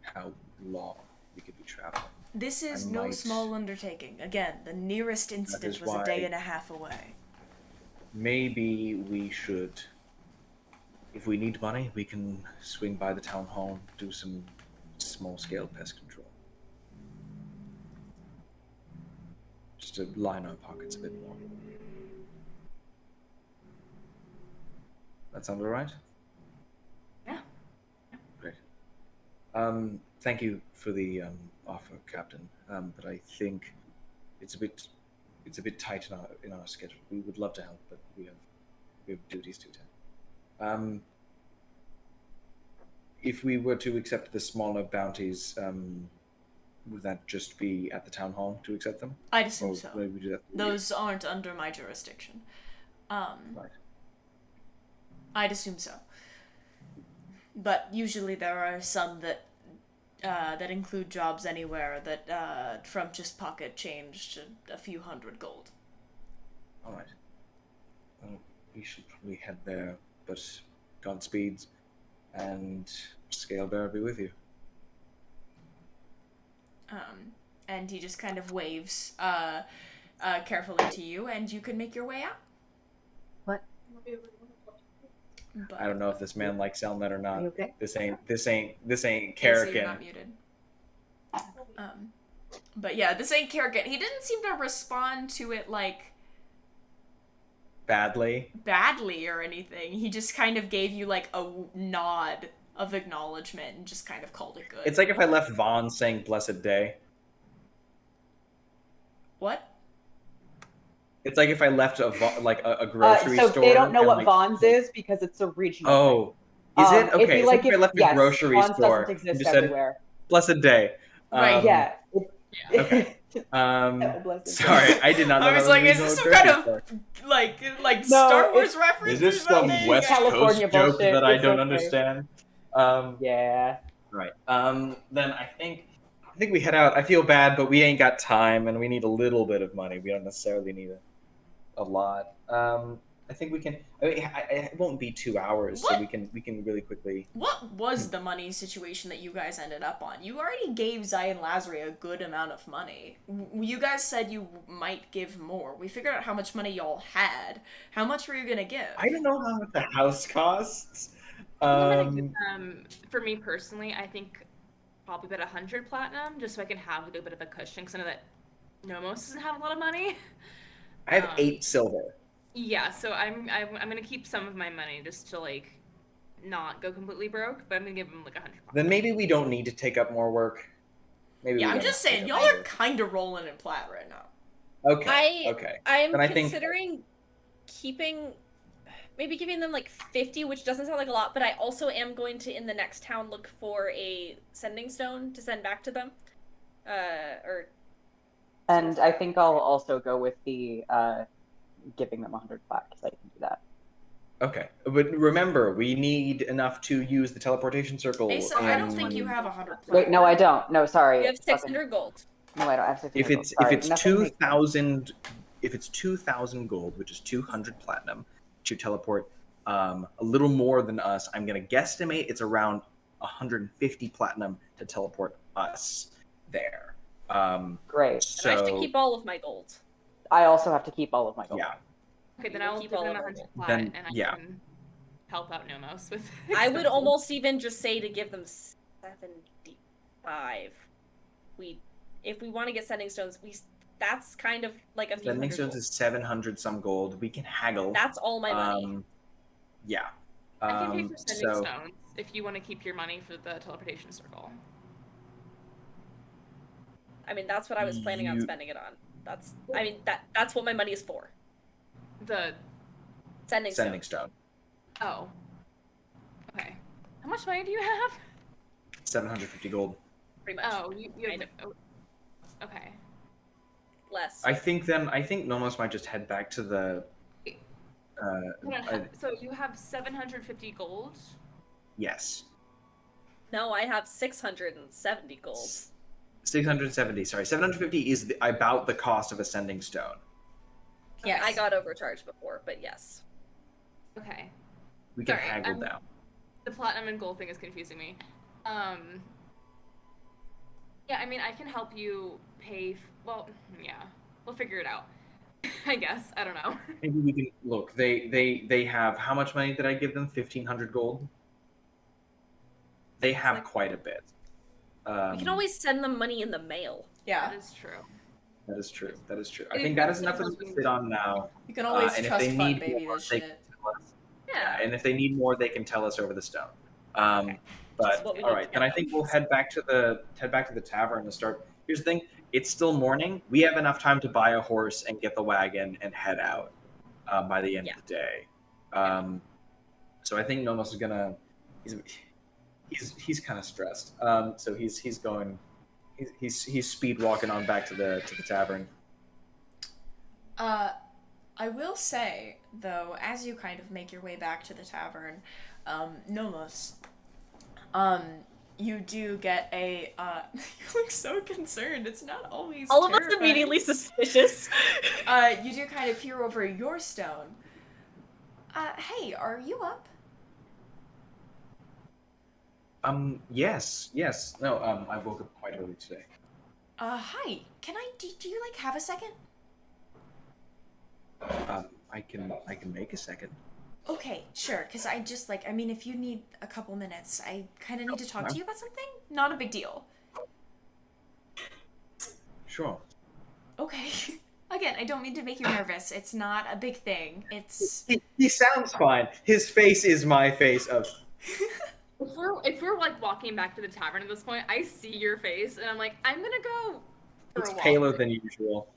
how long we could be traveling. This is no small undertaking. Again, the nearest incident was a day and a half away. Maybe we should, if we need money, we can swing by the town hall, do some small-scale pest control. Just to line our pockets a bit more. That sound all right? Yeah. Great. Thank you for the offer, Captain. But I think it's a bit tight in our schedule. We would love to help, but we have duties to attend. If we were to accept the smaller bounties, would that just be at the town hall to accept them? I'd assume Or so. would we do that? Those aren't under my jurisdiction. Right. I'd assume so. But usually there are some that include jobs anywhere that from just pocket change to a few hundred gold. All right. Well, we should probably head there, but Godspeed, and Scalebearer be with you. And he just kind of waves carefully to you, and you can make your way out. What? But I don't know if this man likes Elmet or not. Are you okay? This ain't so you're Karrakin. not muted. But yeah, this ain't Karrakin. He didn't seem to respond to it Badly. badly or anything. He just kind of gave you a nod of acknowledgement and just kind of called it good. It's like if I left Vaughn saying blessed day. What? It's like if I left a grocery so store. they don't know and, what Vaughn's is because it's a regional Oh, is it? If Okay, you so if I left a yes, grocery Vaughn's store doesn't and exist just said, everywhere. blessed day. Right. Yeah. Okay. Blessed Sorry, I did not know I was that like, was is this a some grocery kind store. of No, Star Wars reference? Is this or some something? West California Coast joke bullshit, that I it's don't okay. understand? Yeah. Right. Then I think we head out. I feel bad, but we ain't got time, and we need a little bit of money. We don't necessarily need a lot. I think we can. I mean, it won't be 2 hours, so we can really quickly. What was the money situation that you guys ended up on? You already gave Zai and Lazari a good amount of money. You guys said you might give more. We figured out how much money y'all had. How much were you gonna give? I don't know how much the house costs. For me personally, I think probably about 100 platinum, just so I can have like a bit of a cushion, because I know that Nomos doesn't have a lot of money. I have 8 silver. Yeah, so I'm gonna keep some of my money just to like not go completely broke, but I'm gonna give him like 100. Then maybe we don't need to take up more work. Maybe Yeah, we I'm don't just need to saying, take y'all up more are work. kind of rolling in plat right now. Okay. Okay. I'm Then I think considering keeping, maybe giving them like 50, which doesn't sound like a lot, but I also am going to, in the next town, look for a sending stone to send back to them. And I think I'll also go with the giving them 100 plat, because I can do that. Okay, but remember, we need enough to use the teleportation circle. Asa, I don't think you have 100 plat. Wait, no, I don't. No, sorry. You have 600 gold. No, I don't have 600 If gold. it's Sorry. if it's 2,000 gold, which is 200 platinum, to teleport a little more than us, I'm gonna guesstimate it's around 150 platinum to teleport us there. Great. So And I should keep all of my gold. I also have to keep all of my gold. yeah, Okay, then We'll I'll keep give all him of our 100 gold. plat, Then, and I yeah. can help out Nomos with. I would expenses. almost even just say to give them 75. If we want to get sending stones, that's kind of like a few sending hundred stones gold. is 700 some gold. We can haggle. That's all my money. Yeah. I can pay for sending so stones if you want to keep your money for the teleportation circle. I mean, that's what I was planning on spending it on. That's what my money is for. The Sending sending stones. stone. Oh. Okay. How much money do you have? 750 gold. Pretty much. Oh, you Kind have. Oh, okay. Less. I think Nomos might just head back to the. Hold on, so you have 750 gold? Yes. No, I have 670 gold. 670. Sorry, 750 is about the cost of a sending stone. Yes. I got overcharged before, but yes. Okay. We can Sorry, haggle down. The platinum and gold thing is confusing me. Yeah, I mean, I can help you pay. Well, yeah, we'll figure it out. I guess. I don't know. Maybe we can look. They have how much money did I give them? 1,500 gold. They have quite a bit. We can always send them money in the mail. Yeah. That is true. That is true. That is true. I think that is enough for them to sit on now. You can always and if trust they fund need baby more, this they shit. can tell us. Yeah. And if they need more, they can tell us over the stone. Okay. But what we all need right, to then I get think them. we'll head back to the tavern and start. Here's the thing: it's still morning. We have enough time to buy a horse and get the wagon and head out by the end of the day. So I think Nomos is gonna. He's kind of stressed. So he's going. He's speed walking on back to the tavern. I will say, though, as you kind of make your way back to the tavern, Nomos, you do get a, you look so concerned, it's not always All of us terrifying. immediately suspicious. You do kind of peer over your stone. Hey, are you up? Yes. No, I woke up quite early today. Hi. Can do you, like, have a second? I can make a second. Okay, sure, because I just, like, I mean, if you need a couple minutes, I kind of need to talk to you about something. Not a big deal. Sure. Okay. Again, I don't mean to make you nervous. It's not a big thing. It's... He sounds fine. His face is my face of... If we're like walking back to the tavern at this point, I see your face and I'm like, I'm gonna go for It's a walk. paler than usual.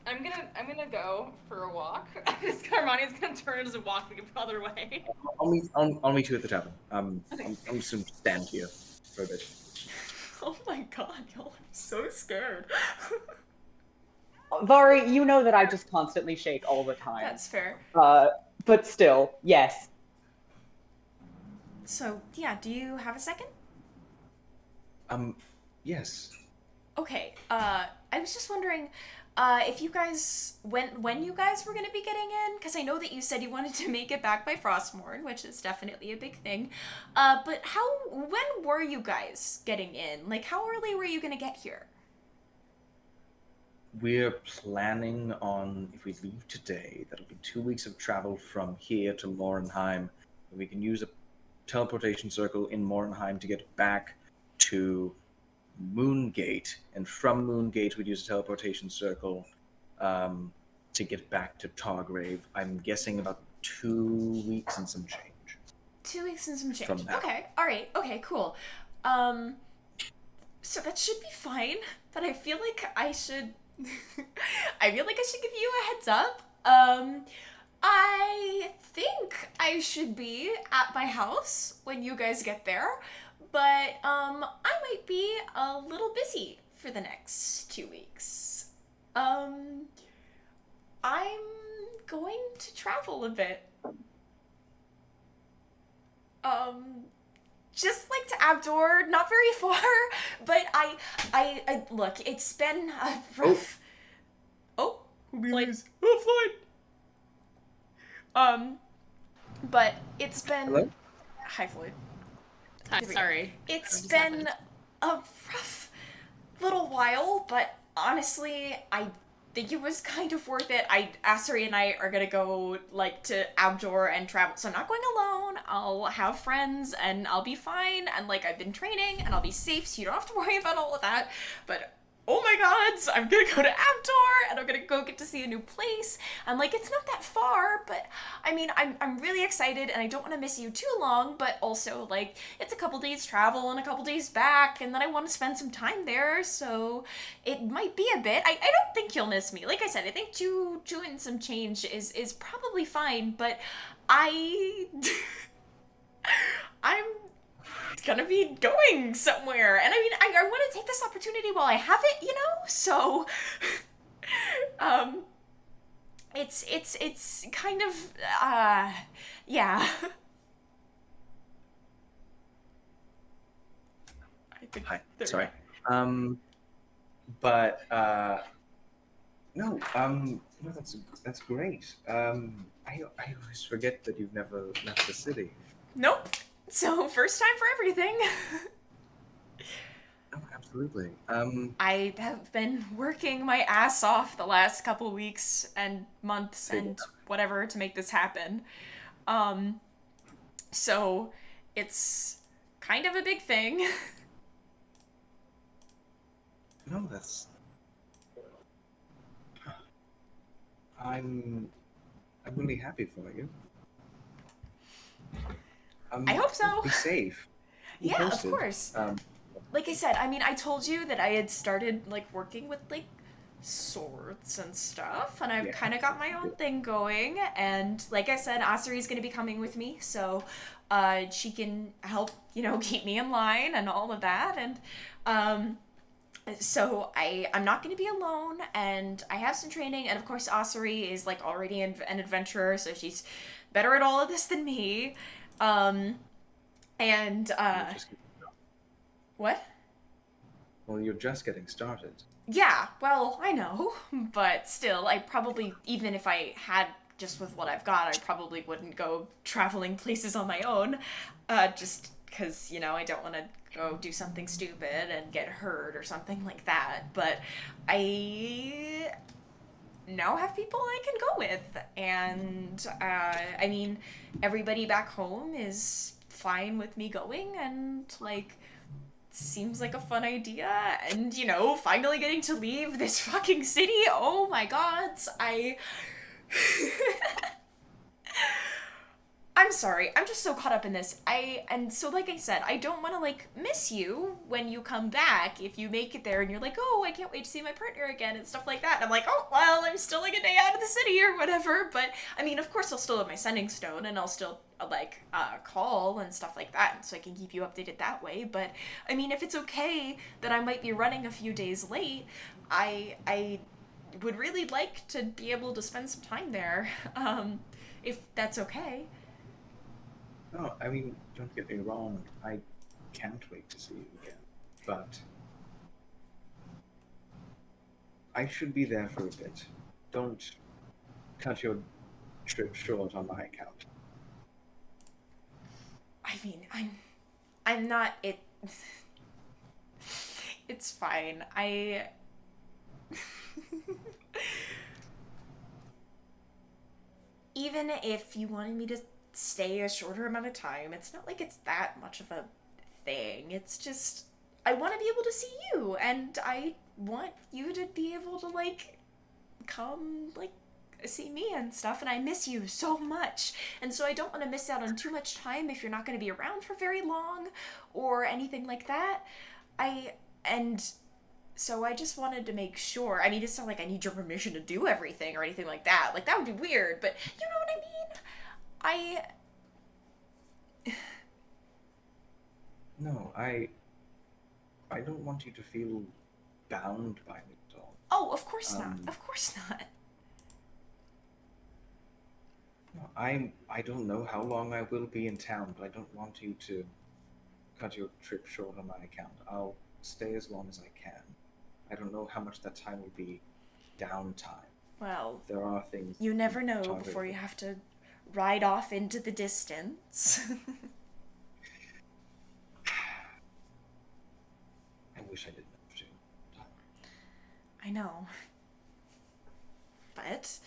I'm gonna go for a walk. Armani's gonna turn and just walk the other way. I'll meet you at the tavern. Okay. I'm just gonna stand here for a bit. Oh my god, y'all are so scared. Vari, you know that I just constantly shake all the time. That's fair. But still, yes. So, yeah, do you have a second? Yes. Okay, I was just wondering, if you guys, when you guys were gonna be getting in, because I know that you said you wanted to make it back by Frostmourne, which is definitely a big thing, but when were you guys getting in? Like, how early were you gonna get here? We're planning on, if we leave today, that'll be 2 weeks of travel from here to Morinheim. We can use a teleportation circle in Morinheim to get back to Moongate, and from Moongate we'd use a teleportation circle to get back to Targrave. I'm guessing about 2 weeks and some change. 2 weeks and some change. From now. Okay, alright, okay, cool. So that should be fine, but I feel like I should I feel like I should give you a heads up. I think I should be at my house when you guys get there, but I might be a little busy for the next 2 weeks. I'm going to travel a bit. Just like to Abdor, not very far, but I look, it's been a rough... Oh, Floyd. Oh, Floyd. But it's been... Hello? Hi, Floyd. Hi, Here we go. sorry. It's What just been happened? a rough little while, but honestly, I think it was kind of worth it. Asari and I are gonna go, like, to Abdor and travel, so I'm not going alone. I'll have friends, and I'll be fine, and, like, I've been training, and I'll be safe, so you don't have to worry about all of that, but... Oh my god, so I'm gonna go to Abdor, and I'm gonna go get to see a new place. And, like, it's not that far, but, I mean, I'm really excited, and I don't want to miss you too long, but also, like, it's a couple days travel and a couple days back, and then I want to spend some time there, so it might be a bit. I don't think you'll miss me. Like I said, I think two and some change is probably fine, but I'm gonna be going somewhere, and I mean, I want to take this opportunity while I have it, you know, so it's kind of yeah. I think Hi, there- sorry. No, that's great. I always forget that you've never left the city. Nope. So first time for everything. Oh, absolutely. I have been working my ass off the last couple weeks and months and whatever to make this happen. So it's kind of a big thing. No, that's. I'm really happy for you. I hope so. Be safe. Be Yeah, posted. of course. Um, Like I said, I mean, I told you that I had started, like, working with, like, swords and stuff, and I've Yeah. kind of got my own thing going, and like I said, Asari's gonna be coming with me, so she can help, you know, keep me in line and all of that, and so I'm not gonna be alone, and I have some training, and of course Asari is, like, already an adventurer, so she's better at all of this than me, and just- what? well, you're just getting started. Yeah, well, I know, but still, I probably, even if I had just with what I've got, I probably wouldn't go traveling places on my own, just because, you know, I don't want to go do something stupid and get hurt or something like that, but I now have people I can go with, and, I mean, everybody back home is fine with me going, and, like, seems like a fun idea, and, you know, finally getting to leave this fucking city, oh my god, I'm sorry, I'm just so caught up in this, and so like I said, I don't want to, like, miss you when you come back, if you make it there and you're like, oh, I can't wait to see my partner again, and stuff like that, and I'm like, oh, well, I'm still, like, a day out of the city or whatever, but, I mean, of course I'll still have my sending stone, and I'll still, like, call and stuff like that, so I can keep you updated that way, but, I mean, if it's okay that I might be running a few days late, I would really like to be able to spend some time there, if that's okay. No, I mean, don't get me wrong. I can't wait to see you again. But I should be there for a bit. Don't cut your trip short on my account. I mean, I'm not, it's fine, even if you wanted me to stay a shorter amount of time, it's not like it's that much of a thing, it's just, want to be able to see you, and I want you to be able to, like, come, like, see me and stuff, and I miss you so much, and so I don't want to miss out on too much time if you're not going to be around for very long, or anything like that. So I just wanted to make sure. I mean, it's not like I need your permission to do everything or anything like that. Like, that would be weird, but you know what I mean? No, I don't want you to feel bound by me at all. Oh, of course not. Of course not. No, I don't know how long I will be in town, but I don't want you to cut your trip short on my account. I'll stay as long as I can. I don't know how much that time will be downtime. Well, There are things you never know Targrave before you have to ride off into the distance. I wish I didn't have to. I know. But,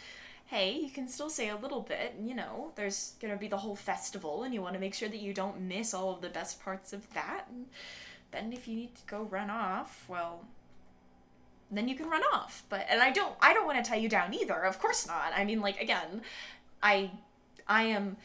hey, you can still say a little bit, you know, there's gonna be the whole festival, and you want to make sure that you don't miss all of the best parts of that, and then if you need to go run off, well, then you can run off. And I don't want to tie you down either, of course not. I mean, like, again, I am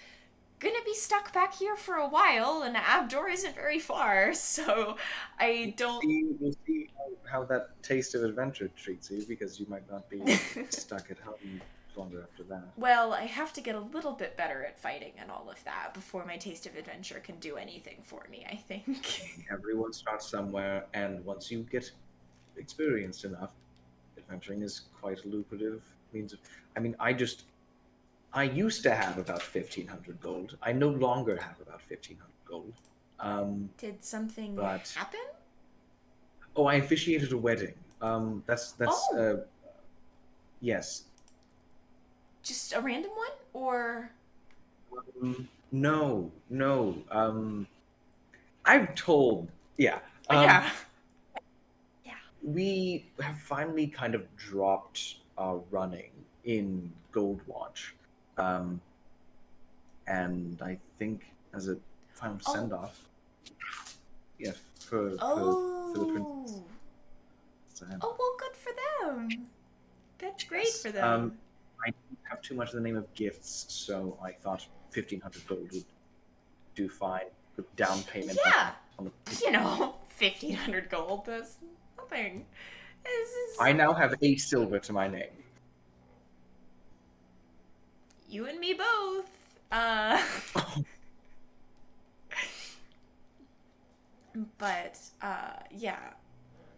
gonna be stuck back here for a while, and Abdor isn't very far, so I don't... We'll see how that taste of adventure treats you, because you might not be stuck at home longer after that. Well, I have to get a little bit better at fighting and all of that before my taste of adventure can do anything for me, I think. Everyone starts somewhere, and once you get experienced enough, adventuring is quite a lucrative means of... I mean, I used to have about 1,500 gold. I no longer have about 1,500 gold. Did something happen? Oh, I officiated a wedding. Yes. Just a random one, or? No. I've told. Yeah. Yeah. We have finally kind of dropped our running in Goldwatch. And I think as a final send-off, for the princess. Oh, well, good for them. That's great for them. I didn't have too much of the name of gifts, so I thought 1,500 gold would do fine. With down payment. Yeah. 1,500 gold, that's nothing. I now have 8 silver to my name. You and me both. But, yeah.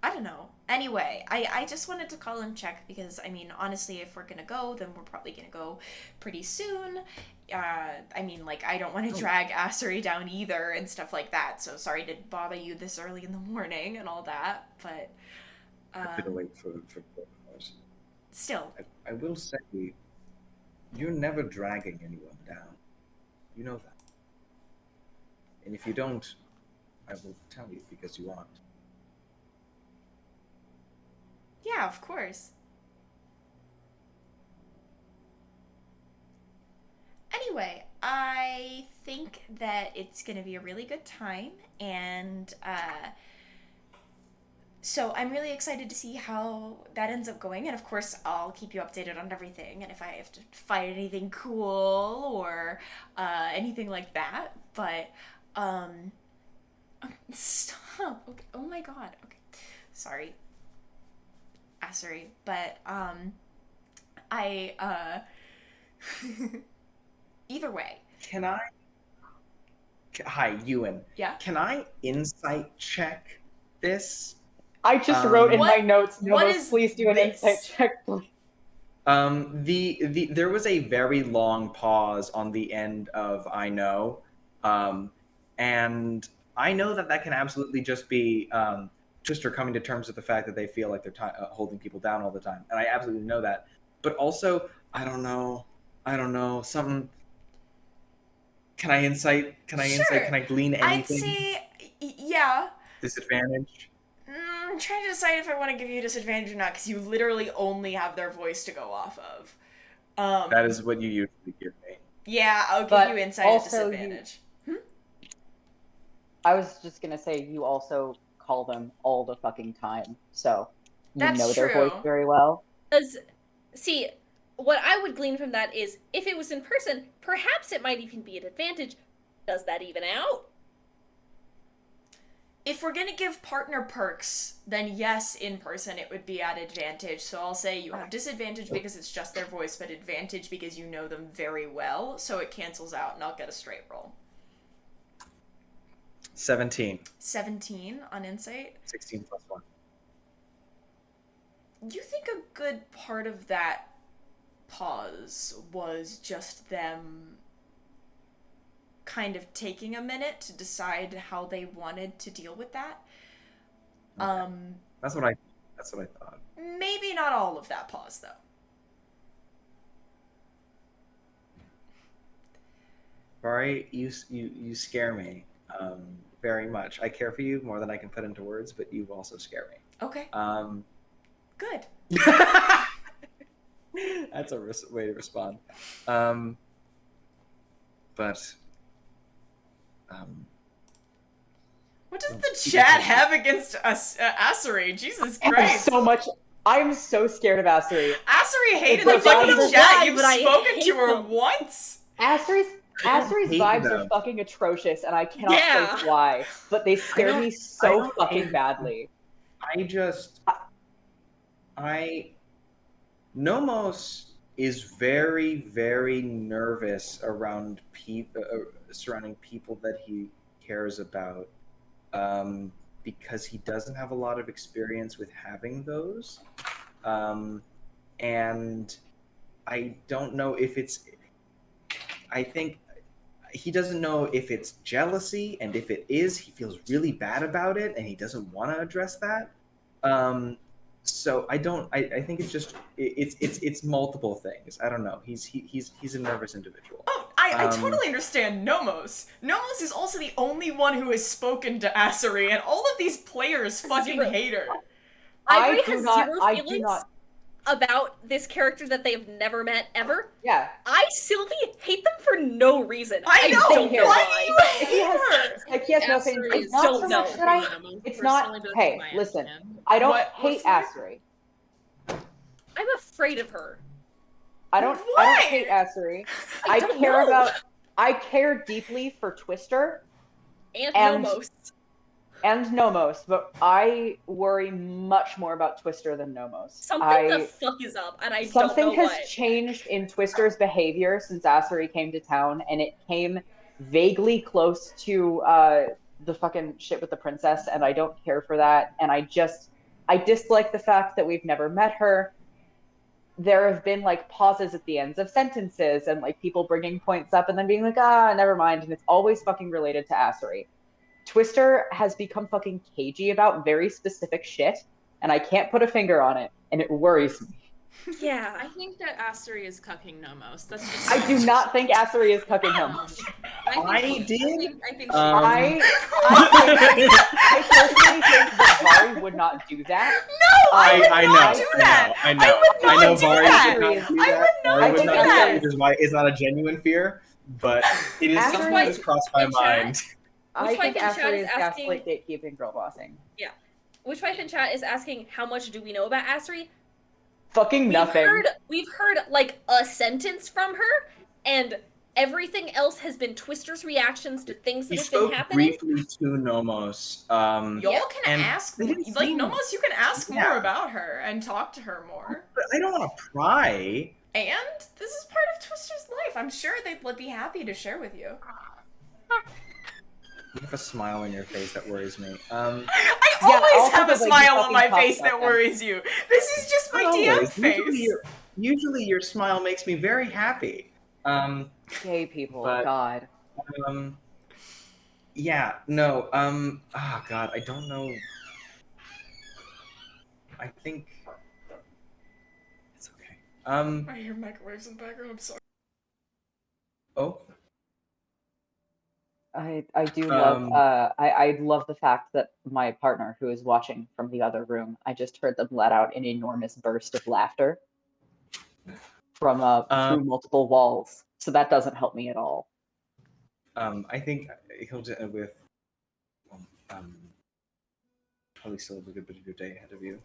I don't know. Anyway, I just wanted to call and check because, I mean, honestly, if we're gonna go, then we're probably gonna go pretty soon. I mean, like, I don't want to drag Assery down either and stuff like that, so sorry to bother you this early in the morning and all that, but... I've been awake for 4 hours. Still. I will say, you're never dragging anyone down. You know that. And if you don't, I will tell you because you aren't. Yeah, of course. Anyway, I think that it's going to be a really good time, and so I'm really excited to see how that ends up going, and of course I'll keep you updated on everything, and if I have to fight anything cool or anything like that, but stop. Okay. Oh my god. Okay. Sorry. Sorry, but either way. Can I? Hi, Ewan. Yeah. Can I insight check this? I just wrote in my notes. what Nomos, is please do an this? insight check, please. There was a very long pause on the end of I know, and I know that can absolutely just be Twister coming to terms with the fact that they feel like they're holding people down all the time, and I absolutely know that. But also, I don't know, something. Can I insight? Can I insight? Can I glean anything? I'd say, yeah. Disadvantage? I'm trying to decide if I want to give you disadvantage or not, because you literally only have their voice to go off of. That is what you usually give me. Yeah, I'll give But you insight at also disadvantage. I was just gonna say you also call them all the fucking time, so you That's know their voice true. very well. See, what I would glean from that is, if it was in person, perhaps it might even be an advantage. Does that even out? If we're gonna give partner perks, then yes, in person it would be at advantage. So I'll say you have disadvantage because it's just their voice, but advantage because you know them very well, so it cancels out and I'll get a straight roll. 17. 17 on insight. 16 plus 1. You think a good part of that pause was just them kind of taking a minute to decide how they wanted to deal with that. Okay. That's what I thought. Maybe not all of that pause though. Mhairi, you scare me very much. I care for you more than I can put into words, but you also scare me. Okay. Good. That's a way to respond. But what does the chat have against us, Asuri? Jesus Christ. I'm so scared of Asuri. Asuri hated It's the like, fucking I chat. don't You've know why, but I spoken hate to her them. once. Asuri's hate vibes them. are fucking atrocious, and I cannot Yeah. place why, but they scared me I so don't hate fucking them. badly. Nomos is very, very nervous around surrounding people that he cares about, because he doesn't have a lot of experience with having those, and I don't know if it's. I think he doesn't know if it's jealousy, and if it is, he feels really bad about it, and he doesn't want to address that. So I don't. I think it's just it's multiple things. I don't know. He's a nervous individual. Oh, I totally understand Nomos. Nomos is also the only one who has spoken to Asuri, and all of these players fucking hate her. Ivory do has not- zero I do feelings not- about this character that they've never met ever. Yeah. Silvi, hate them for no reason. I know! don't know Why why. do you He hate has, her? like, he has nothing. Asuri It's is not don't so know. much that I. It's not. Hey, listen. I don't hate Asuri. I'm afraid of her. I don't Why? hate Asuri. I don't know. I care deeply for Twister And And- Nomos. and Nomos, but I worry much more about Twister than Nomos. Something the fuck is up, and I don't know Something has what. changed in Twister's behavior since Asuri came to town, and it came vaguely close to the fucking shit with the princess, and I don't care for that. And I dislike the fact that we've never met her. There have been like pauses at the ends of sentences and like people bringing points up and then being like, never mind. And it's always fucking related to Asuri. Twister has become fucking cagey about very specific shit, and I can't put a finger on it, and it worries me. Yeah. I think that Asuri is cucking Nomos. That's just. I do not think Asuri is cucking Nomos. I think she I personally think that Vari would not do that. No, I would not do that. I know. I would not I know do Vari that. would not do I that. would not Vari would do not do that. that because it's not a genuine fear, but it is something that has crossed my in chat- mind. I Which think wife in chat Asuri is is asking- gaslight, gatekeeping, girl bossing. Which wife in chat is asking how much do we know about Asuri? Fucking nothing. We've heard like a sentence from her, and everything else has been Twister's reactions to things that We have been spoke happening. briefly to Nomos. Y'all can and ask, they didn't like, seem- Nomos, you can ask Yeah. more about her and talk to her more. But I don't want to pry. And this is part of Twister's life. I'm sure they'd be happy to share with you. You have a smile on your face that worries me. I Yeah, always also have a the, like, smile on fucking my top face that stuff. worries you. This is just my Not DM always. face. Usually your smile makes me very happy. Gay people, But- God. Yeah, no, oh god, I don't know. I think it's okay. I hear microwaves in the background. I'm sorry. Oh, I do love I love the fact that my partner who is watching from the other room, I just heard them let out an enormous burst of laughter from through multiple walls. So that doesn't help me at all. I think he'll do it with probably still have a good bit of your day ahead of you.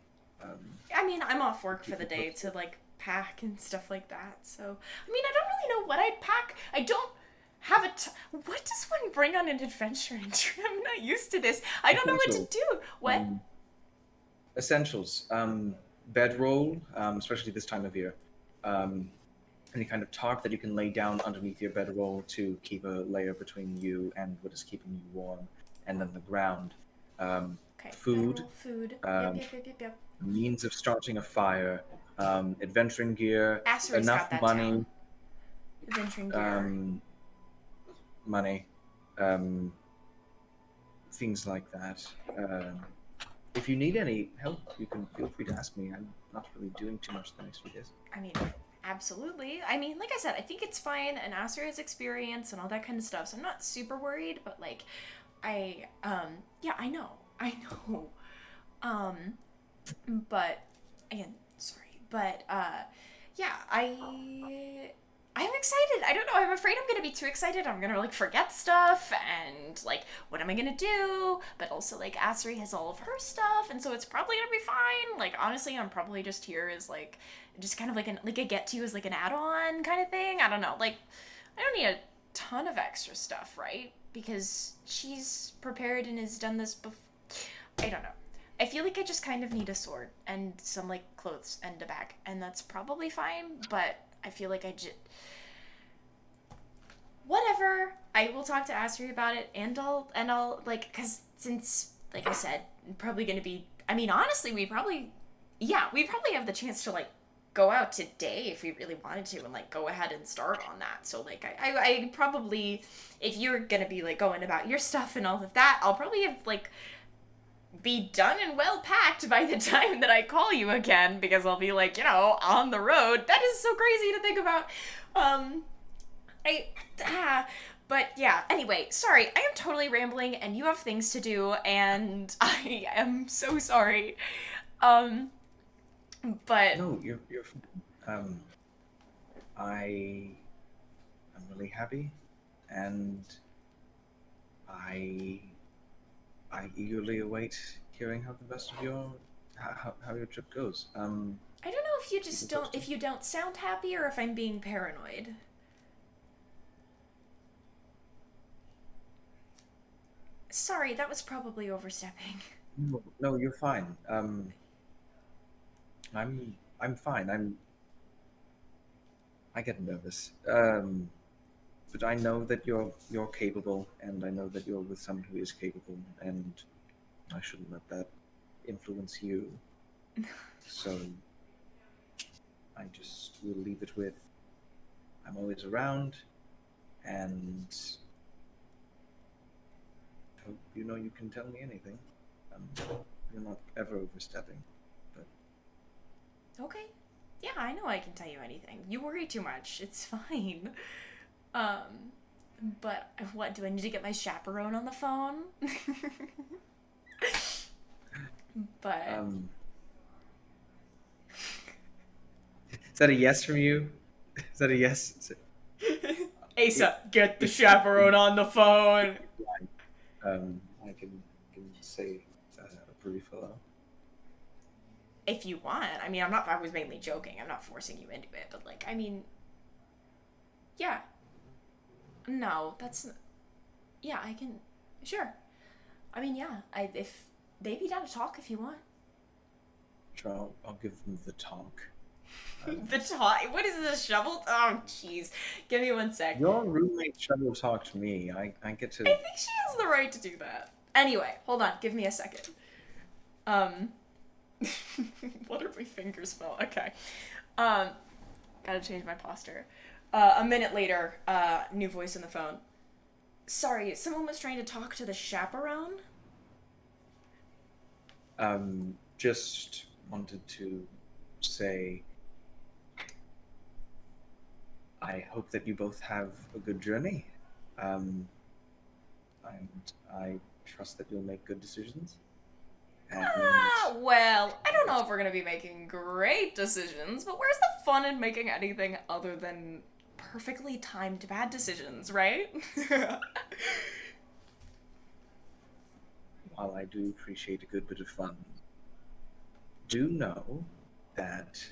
I mean, I'm off work for the day to, like, pack and stuff like that, so... I mean, I don't really know what I'd pack. I don't have what does one bring on an adventure? I'm not used to this. I don't know what to do. What? Essentials. Bedroll, especially this time of year. Any kind of tarp that you can lay down underneath your bedroll to keep a layer between you and what is keeping you warm, and then the ground. Okay, Food. bedroll, food. Yep. Means of starting a fire. Adventuring gear. Asteri's enough got that money. down. Adventuring gear. Money. Things like that. If you need any help, you can feel free to ask me. I'm not really doing too much the next few days. I mean, absolutely. I mean, like I said, I think it's fine, and Aster has experience and all that kind of stuff, so I'm not super worried, but, like, yeah, I know. But, again, sorry, but, yeah, I'm excited. I don't know. I'm afraid I'm going to be too excited. I'm going to, like, forget stuff and, like, what am I going to do? But also, like, Asri has all of her stuff, and so it's probably going to be fine. Like, honestly, I'm probably just here as, like, just kind of like a get to as, like, an add-on kind of thing. I don't know. Like, I don't need a ton of extra stuff, right? Because she's prepared and has done this before. I don't know. I feel like I just kind of need a sword and some, like, clothes and a bag, and that's probably fine, but I feel like whatever. I will talk to Asri about it, and I'll like, cause since, like I said, probably gonna be. I mean, honestly, we probably have the chance to, like, go out today if we really wanted to, and, like, go ahead and start on that. So, like, I probably, if you're gonna be, like, going about your stuff and all of that, I'll probably have, like, be done and well packed by the time that I call you again, because I'll be, like, you know, on the road. That is so crazy to think about. But yeah, anyway, sorry, I am totally rambling, and you have things to do, and I am so sorry. But... No, you're fine. I'm really happy, and I eagerly await hearing how the rest of how your trip goes. I don't know if you don't sound happy, or if I'm being paranoid. Sorry, that was probably overstepping. No, you're fine. I'm fine. I get nervous. But I know that you're capable, and I know that you're with someone who is capable, and I shouldn't let that influence you. So I just will leave it with, I'm always around, and hope you know you can tell me anything. You're not ever overstepping. But Okay. Yeah, I know I can tell you anything. You worry too much. It's fine. But what, do I need to get my chaperone on the phone? But... Is that a yes from you? Is that a yes? Asa, get the chaperone on the phone! I can say a brief hello. If you want. I mean, I was mainly joking. I'm not forcing you into it, but, like, I mean... Yeah. No, that's... Yeah, I can... Sure. I mean, yeah. If they'd be down to talk if you want. Sure, I'll give them the talk. The talk? What is this, shovel? Oh, jeez. Give me 1 sec. Your roommate shovel talked me. I get to... I think she has the right to do that. Anyway, hold on. Give me a second. What are my fingers smell? Okay. Gotta change my posture. A minute later, new voice on the phone. Sorry, someone was trying to talk to the chaperone? Just wanted to say I hope that you both have a good journey. And I trust that you'll make good decisions. And... well, I don't know if we're gonna be making great decisions, but where's the fun in making anything other than perfectly timed bad decisions, right? while I do appreciate a good bit of fun, do know that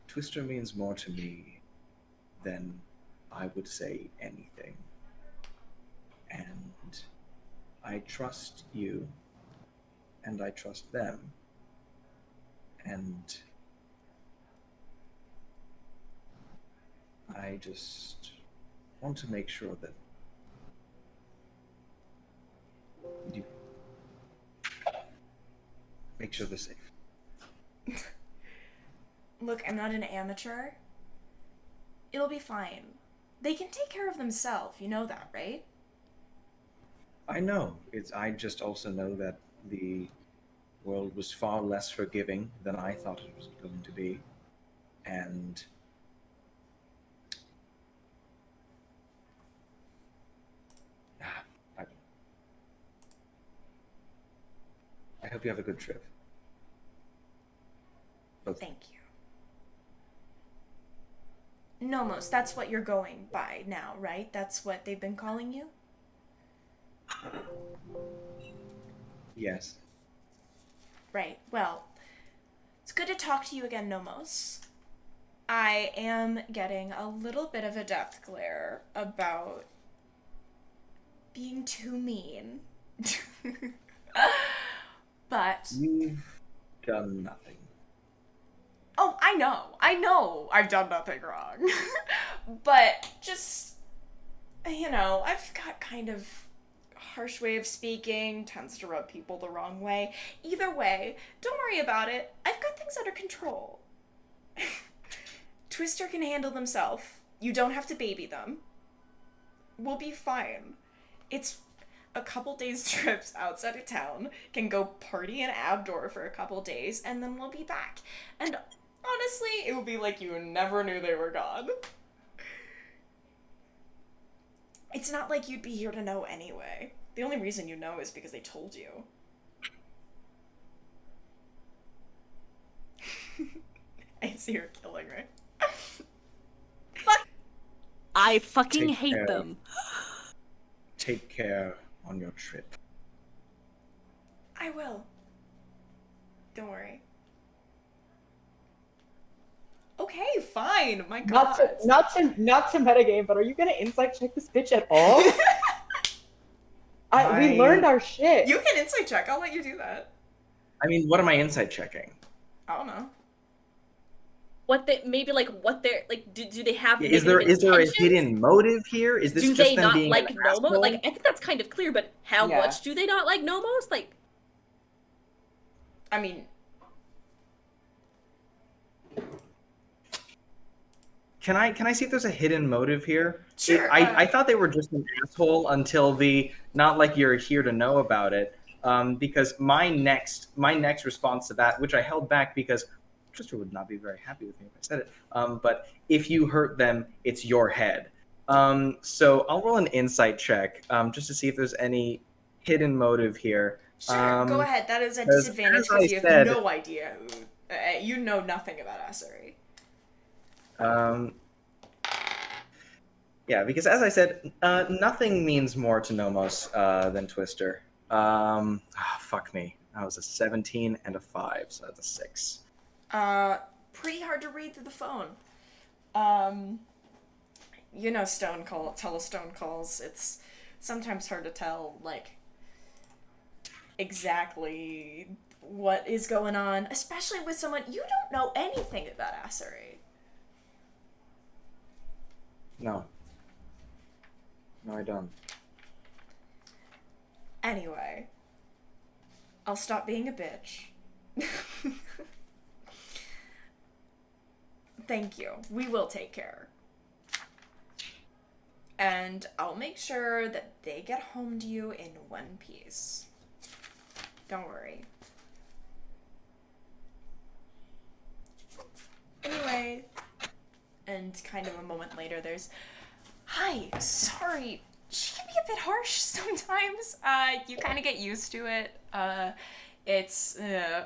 Twister means more to me than I would say anything. And I trust you, and I trust them, and I just want to make sure that you make sure they're safe. Look, I'm not an amateur. It'll be fine. They can take care of themselves, you know that, right? I know. I just also know that the world was far less forgiving than I thought it was going to be. And I hope you have a good trip. Both. Thank you. Nomos, that's what you're going by now, right? That's what they've been calling you? Yes. Right, well, it's good to talk to you again, Nomos. I am getting a little bit of a death glare about being too mean. But... You've done nothing. Oh, I know I've done nothing wrong. But just, you know, I've got kind of harsh way of speaking, tends to rub people the wrong way. Either way, don't worry about it. I've got things under control. Twister can handle themselves. You don't have to baby them. We'll be fine. It's a couple days trips outside of town, can go party in Abdor for a couple days, and then we'll be back. And honestly, it would be like you never knew they were gone. It's not like you'd be here to know anyway. The only reason you know is because they told you. I see you're killing, right? I fucking Take hate care. them. Take care on your trip. I will. Don't worry. Okay, fine. My God. Not to metagame, but are you gonna insight check this bitch at all? We learned our shit. You can insight check. I'll let you do that. I mean, what am I insight checking? I don't know. What they maybe like what they're like do they have Is there negative a intentions? hidden motive here? Is this do just they them not being like an Nomos? asshole? Like I think that's kind of clear, but how Yeah. much do they not like Nomos? Like I mean, Can I see if there's a hidden motive here? Sure, I thought they were just an asshole until the not like you're here to know about it. Because my next response to that, which I held back because Twister would not be very happy with me if I said it. But if you hurt them, it's your head. So I'll roll an insight check just to see if there's any hidden motive here. sure, go ahead. That is a 'cause disadvantage as I because you have said- no idea who. You know nothing about Asari. Yeah, because as I said, nothing means more to Nomos than Twister. Fuck me. That was a 17 and a 5, so that's a 6. Pretty hard to read through the phone. You know telestone calls. It's sometimes hard to tell, like, exactly what is going on, especially with someone you don't know anything about Asari. No, I don't. Anyway, I'll stop being a bitch. Thank you. We will take care. And I'll make sure that they get home to you in one piece. Don't worry. Anyway, and kind of a moment later, there's, hi, sorry, she can be a bit harsh sometimes. You kind of get used to it. It's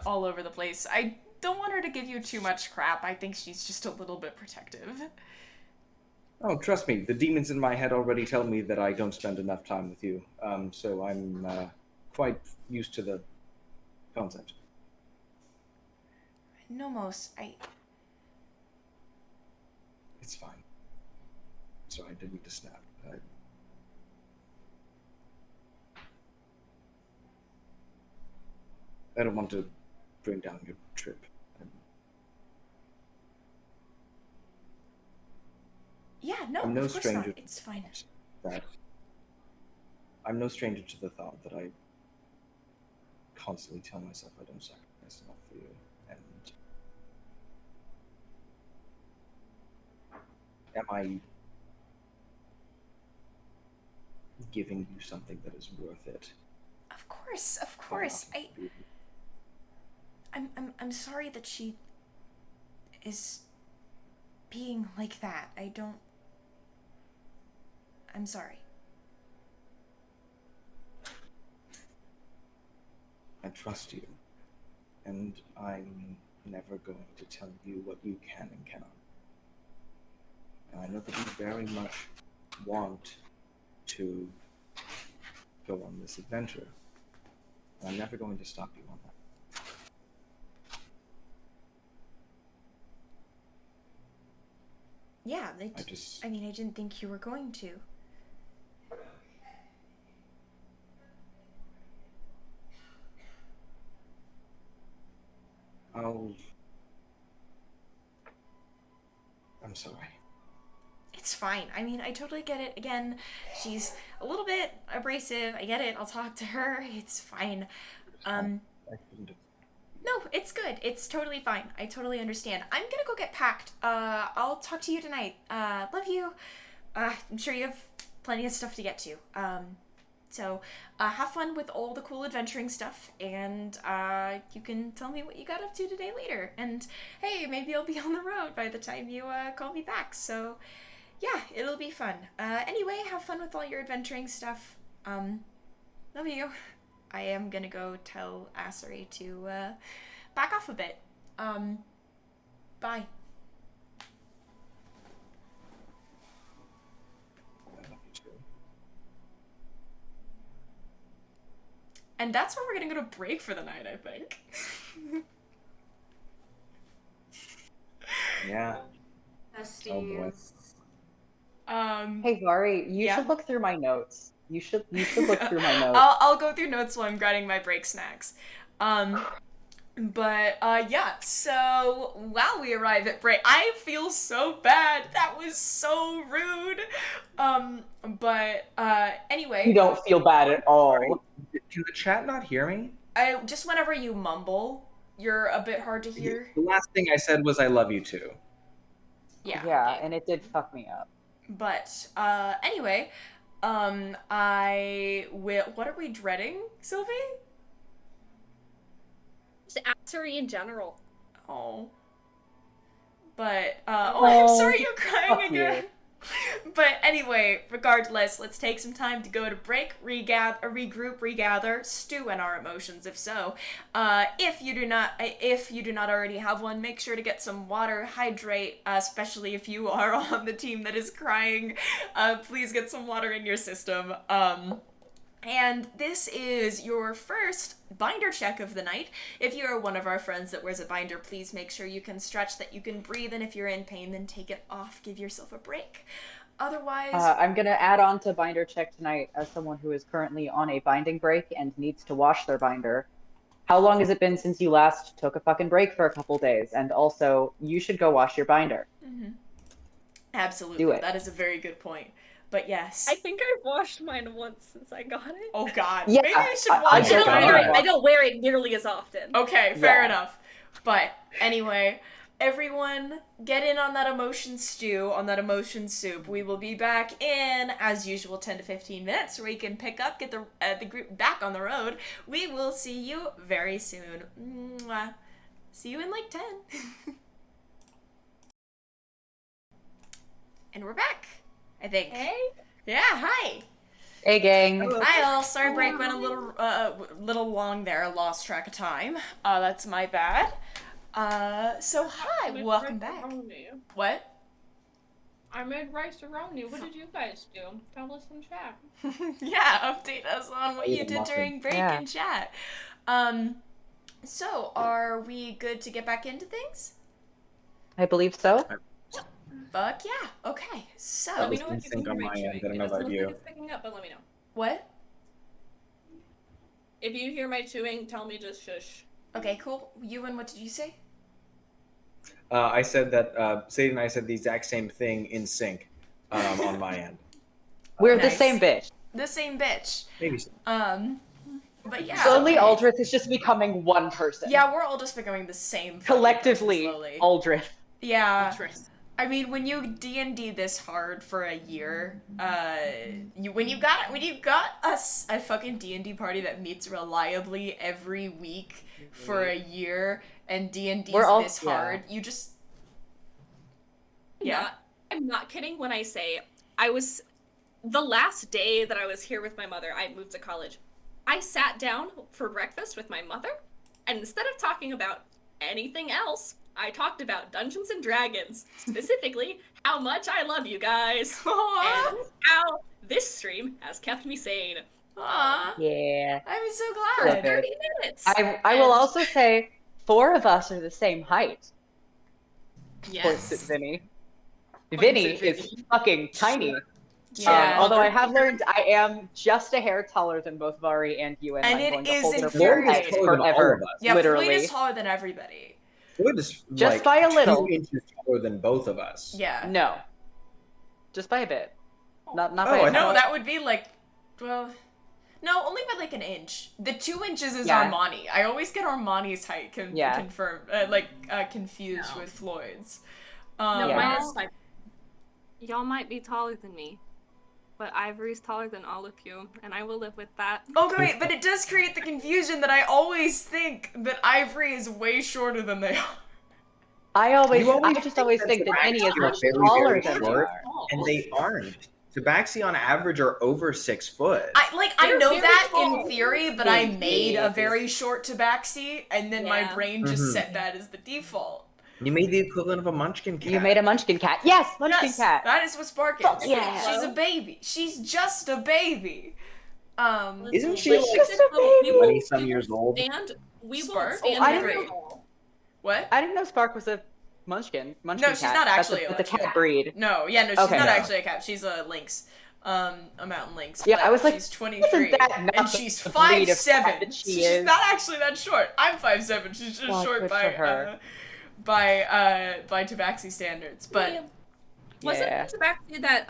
all over the place. I don't want her to give you too much crap. I think she's just a little bit protective. Oh, trust me, the demons in my head already tell me that I don't spend enough time with you. So I'm quite used to the concept. Nomos, It's fine. Sorry, I didn't mean to snap. I don't want to bring down your trip. Yeah, no, I'm no of course stranger. not. It's fine. I'm no stranger to the thought that I constantly tell myself I don't sacrifice enough for you, and am I giving you something that is worth it? Of course. I'm sorry that she is being like that. I'm sorry. I trust you, and I'm never going to tell you what you can and cannot. And I know that you very much want to go on this adventure, and I'm never going to stop you on that. Yeah, I mean, I didn't think you were going to. I'm sorry. It's fine. I mean, I totally get it. Again, she's a little bit abrasive. I get it. I'll talk to her. It's fine. No, it's good. It's totally fine. I totally understand. I'm gonna go get packed. I'll talk to you tonight. Love you. I'm sure you have plenty of stuff to get to. So have fun with all the cool adventuring stuff, and you can tell me what you got up to today later. And hey, maybe I'll be on the road by the time you call me back. So yeah, it'll be fun. Anyway, have fun with all your adventuring stuff. Love you. I am gonna go tell Asari to back off a bit. Bye. And that's where we're gonna go to break for the night, I think. Yeah. Besties. Hey, Mhairi, you yeah? should look through my notes. You should look through my notes. I'll go through notes while I'm grabbing my break snacks. But yeah, so while we arrive at break, I feel so bad. That was so rude. But anyway. You don't feel bad at all. Can the chat not hear me? Just whenever you mumble, you're a bit hard to hear. The last thing I said was I love you too. Yeah. Yeah, okay. and it did fuck me up. But anyway, what are we dreading, Silvi? Just Asari in general. Oh. But I'm sorry you're crying again. But anyway, regardless, let's take some time to go to break, regroup, regather, stew in our emotions. If so, if you do not already have one, make sure to get some water, hydrate, especially if you are on the team that is crying. Please get some water in your system. And this is your first binder check of the night. If you are one of our friends that wears a binder, please make sure you can stretch, that you can breathe, and if you're in pain, then take it off. Give yourself a break. Otherwise... I'm going to add on to binder check tonight as someone who is currently on a binding break and needs to wash their binder. How long has it been since you last took a fucking break for a couple days? And also, you should go wash your binder. Mm-hmm. Absolutely. Do it. That is a very good point. But yes. I think I've washed mine once since I got it. Oh god. Yeah, Maybe I should wash your binder. I don't wear it nearly as often. Okay, fair enough. But anyway, everyone get in on that emotion stew, on that emotion soup. We will be back in, as usual, 10 to 15 minutes, where we can pick up, get the group back on the road. We will see you very soon. Mwah. See you in like 10. And we're back, I think. Hey? Yeah, hi. Hey, gang. Hi all. Sorry break went a little long there. I lost track of time. That's my bad. So hi, welcome back. What? I made rice-a-roni. What did you guys do? Tell us in chat. Yeah, update us on what you did during break in chat. So, are we good to get back into things? I believe so. Fuck yeah. Okay, so... Let me know if you can on hear my my end. chewing. I don't It know doesn't about look you. like it's picking up, but let me know. What? If you hear my chewing, tell me just shush. Okay, cool. Ewan, what did you say? I said that Sadie and I said the exact same thing in sync on my end. We're Nice. the same bitch. The same bitch. Maybe so. But yeah. Slowly, okay. Aldrithe is just becoming one person. Yeah, we're all just becoming the same fucking Collectively, person slowly. Aldrithe. Yeah. Tris. I mean, when you D&D this hard for a year, when you got a fucking D&D party that meets reliably every week for a year, and D&D's this hard, you just... Yeah. I'm not kidding when I say the last day that I was here with my mother, I moved to college. I sat down for breakfast with my mother, and instead of talking about anything else, I talked about Dungeons and Dragons, specifically how much I love you guys, and how this stream has kept me sane. Aww. Yeah. I'm so glad. 30 minutes. I will also say 4 of us are the same height. Points at Yes. Vinny. Points Vinny at Vinny. is fucking tiny. Yeah. Although I have learned I am just a hair taller than both Mhairi and Ewan. And I'm it going to is hold their infuriating. height forever. Yeah, literally. Floyd is taller than everybody. Floyd is Just like by a little. 2 inches taller than both of us. Yeah. No. Just by a bit. Not by Oh, a No, lot. that would be like, well, no, only by like an inch. The 2 inches is Yeah. Armani. I always get Armani's height confused No. with Floyd's. No, Yeah. mine is 5. Y'all might be taller than me, but Ivory's taller than all of you, and I will live with that. Oh, great, but it does create the confusion that I always think that Ivory is way shorter than they are. I just think always that think that Vinny is Tabaxi are much very, taller very than short, you. and they aren't. Tabaxi on average are over 6 foot. I They're know very that tall. in theory, but I made a very short tabaxi, and then my Yeah. brain just set that as the default. You made the equivalent of a munchkin cat. You made a munchkin cat. Yes, munchkin Yes, cat. that is what Spark is. Fuck yeah. She's a baby. She's just a baby. Isn't she She's like just a baby. 20-some years old? And we Spark? won't stand Oh, I in didn't the know. hall. What? I didn't know Spark was a munchkin. Munchkin No, she's cat. not actually That's a the cat munchkin. breed. No, yeah, no, she's Okay. not No. actually a cat. She's a lynx. A mountain lynx. Yeah, but I was like, she's 23, isn't that not and the she's breed of 5'7". cat that she She's is? not actually that short. I'm 5'7". She's just Well, short good by for her. by Tabaxi standards. But Wasn't Yeah. it back to that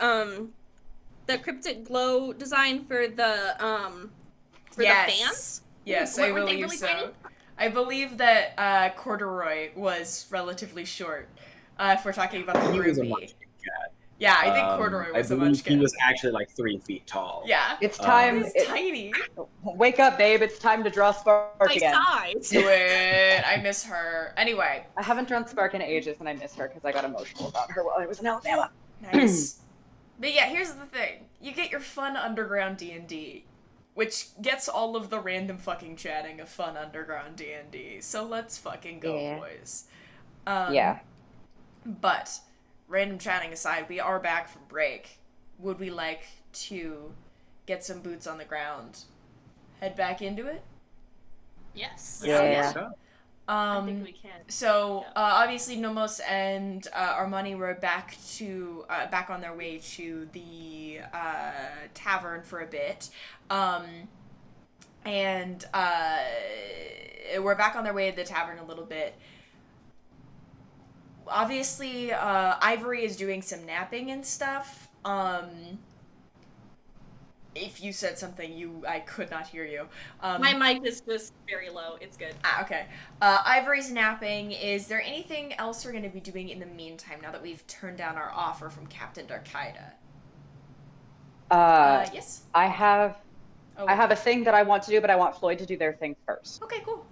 the cryptic glow design for the yes. the fans? Yes, Were I they believe really so. tiny? I believe that Corduroy was relatively short. If we're talking about the He was a Ruby. munchkin cat. Yeah, I think Corduroy was I a believe munchkin. he was actually like 3 feet tall. Yeah. It's time. He's tiny. Wake up, babe. It's time to draw Spark My again. size. Do it. I miss her. Anyway, I haven't drawn Spark in ages, and I miss her because I got emotional about her while I was in Alabama. nice. But yeah, here's the thing. You get your fun underground D&D, which gets all of the random fucking chatting of fun underground D&D. So let's fucking go, Yeah. boys. Yeah. But, random chatting aside, we are back from break. Would we like to get some boots on the ground? Head back into it? Yes. Yeah. So, I think we can. So obviously Nomos and Armani were back on their way to the tavern for a bit, and we're back on their way to the tavern a little bit. Obviously, Ivory is doing some napping and stuff. If you said something, I could not hear you. My mic is just very low. It's good. Okay. Ivory's napping. Is there anything else we're going to be doing in the meantime now that we've turned down our offer from Captain Darkida? Yes? I have Oh, a thing that I want to do, but I want Floyd to do their thing first. Okay, cool.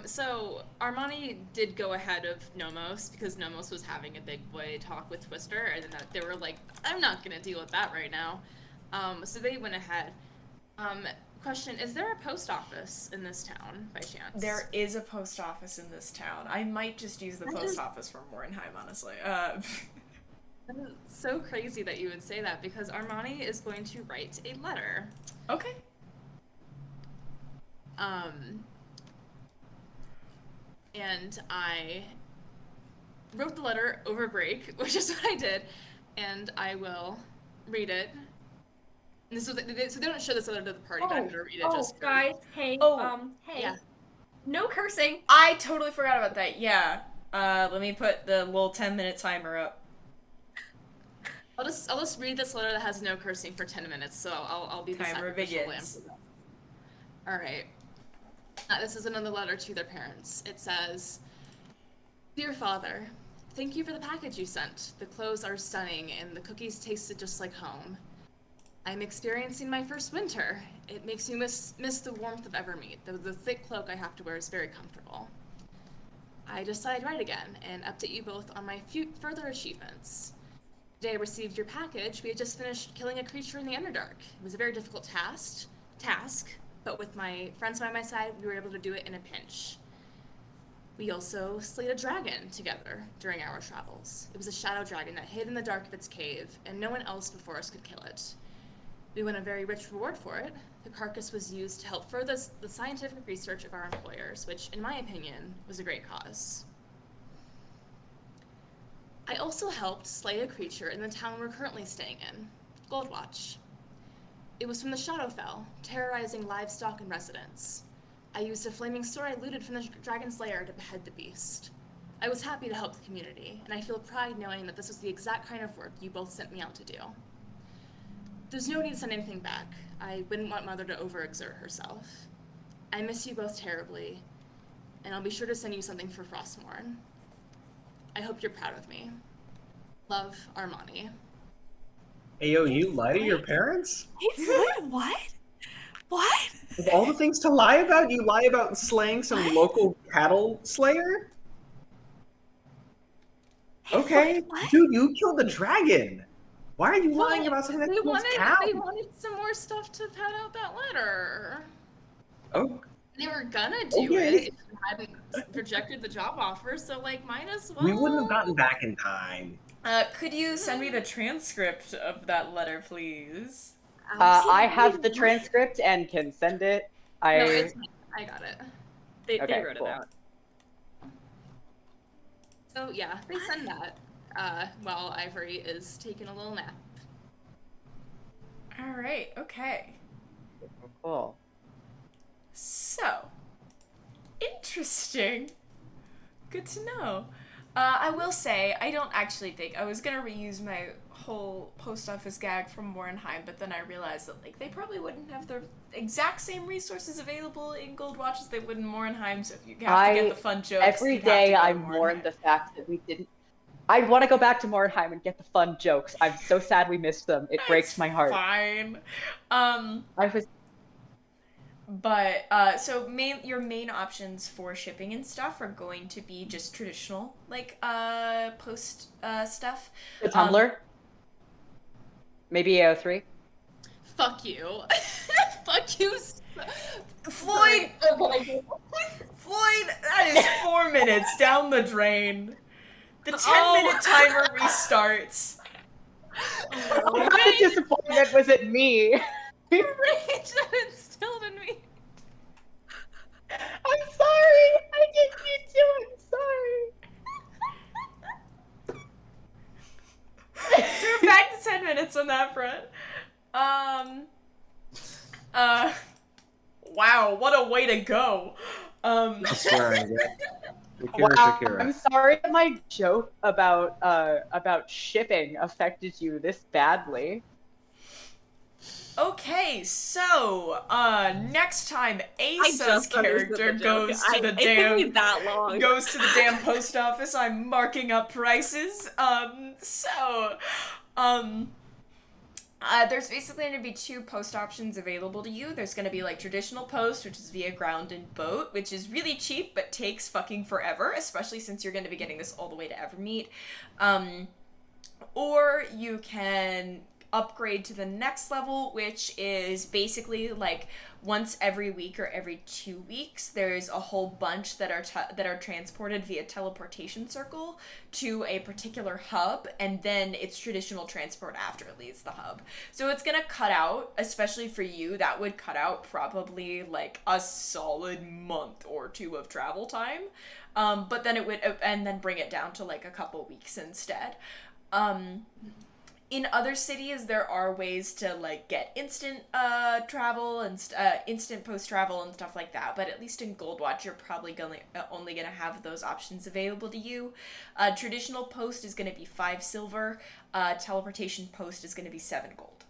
So Armani did go ahead of Nomos because Nomos was having a big boy talk with Twister, and then they were like, "I'm not gonna deal with that right now." So they went ahead. Question: is there a post office in this town by chance? There is a post office in this town. I might just use the post office for Morenheim, honestly. That is so crazy that you would say that because Armani is going to write a letter. Okay. And I wrote the letter over break, which is what I did, and I will read it. And so they don't show this letter to the party, but I'm gonna read it just for... guys, hey, hey. Yeah. No cursing. I totally forgot about that. Yeah. Let me put the little 10-minute timer up. I'll just read this letter that has no cursing for 10 minutes, so I'll be the Timer sacrificial lamb begins. for that. All right. This is another letter to their parents. It says, "Dear Father, thank you for the package you sent. The clothes are stunning, and the cookies tasted just like home. I'm experiencing my first winter. It makes me miss the warmth of Evermeet, though the thick cloak I have to wear is very comfortable. I decided to write again and update you both on my further achievements. Today I received your package. We had just finished killing a creature in the Underdark. It was a very difficult task, but with my friends by my side, we were able to do it in a pinch. We also slayed a dragon together during our travels. It was a shadow dragon that hid in the dark of its cave, and no one else before us could kill it. We won a very rich reward for it. The carcass was used to help further the scientific research of our employers, which, in my opinion, was a great cause. I also helped slay a creature in the town we're currently staying in, Goldwatch. It was from the Shadowfell, terrorizing livestock and residents. I used a flaming sword I looted from the dragon's lair to behead the beast. I was happy to help the community, and I feel pride knowing that this was the exact kind of work you both sent me out to do. There's no need to send anything back. I wouldn't want Mother to overexert herself. I miss you both terribly, and I'll be sure to send you something for Frostmourne. I hope you're proud of me. Love, Armani." Hey, yo, you lie to your parents? Hey, Floyd, what? What? Of all the things to lie about, you lie about slaying some local cattle slayer? Hey, Okay. Floyd, what? Dude, you killed the dragon. Why are you lying about something that They kills cows? wanted some more stuff to pad out that letter. Oh, They were gonna do Okay. it if you hadn't rejected the job offer, so like might as well. we wouldn't have gotten back in time. Could you send me the transcript of that letter, please? I have the transcript and can send it. No, I got it. They Okay, wrote cool. it out. So yeah, they send that while Ivory is taking a little nap. Alright, okay. Cool. So, interesting. Good to know. I will say, I don't actually think, I was gonna reuse my whole post office gag from Morinheim, but then I realized that, like, they probably wouldn't have the exact same resources available in Goldwatch as they would in Morinheim, so if you have to get the fun jokes, Every you'd have to day go to I mourn Morinheim. the fact that we didn't. I want to go back to Morinheim and get the fun jokes. I'm so sad we missed them. It breaks my heart. Fine. I was. But, so your main options for shipping and stuff are going to be just traditional, like, post, stuff. The Tumblr? Maybe AO3? Fuck you. Fuck you. Floyd! Floyd, that is 4 minutes down the drain. The 10-minute timer restarts. The disappointment was at me. Rage that instilled in me. I'm sorry. I didn't mean to. I'm sorry. So we're back to 10 minutes on that front. Wow, what a way to go. I'm swearing. Wow, I'm sorry that my joke about shipping affected you this badly. Okay, so, next time Asa's just understood character the joke. goes to the It took me damn that long. goes to the damn post office, I'm marking up prices. There's basically going to be 2 post options available to you. There's going to be, like, traditional post, which is via ground and boat, which is really cheap, but takes fucking forever, especially since you're going to be getting this all the way to Evermeet. Or you can upgrade to the next level, which is basically like once every week or every 2 weeks, there's a whole bunch that are transported via teleportation circle to a particular hub, and then it's traditional transport after it leaves the hub. So it's gonna cut out, especially for you, that would cut out probably like a solid month or two of travel time. But then it would, and then bring it down to like a couple weeks instead. In other cities, there are ways to like get instant travel and instant post travel and stuff like that. But at least in Goldwatch, you're probably only gonna have those options available to you. Traditional post is gonna be 5 silver. Teleportation post is gonna be 7 gold.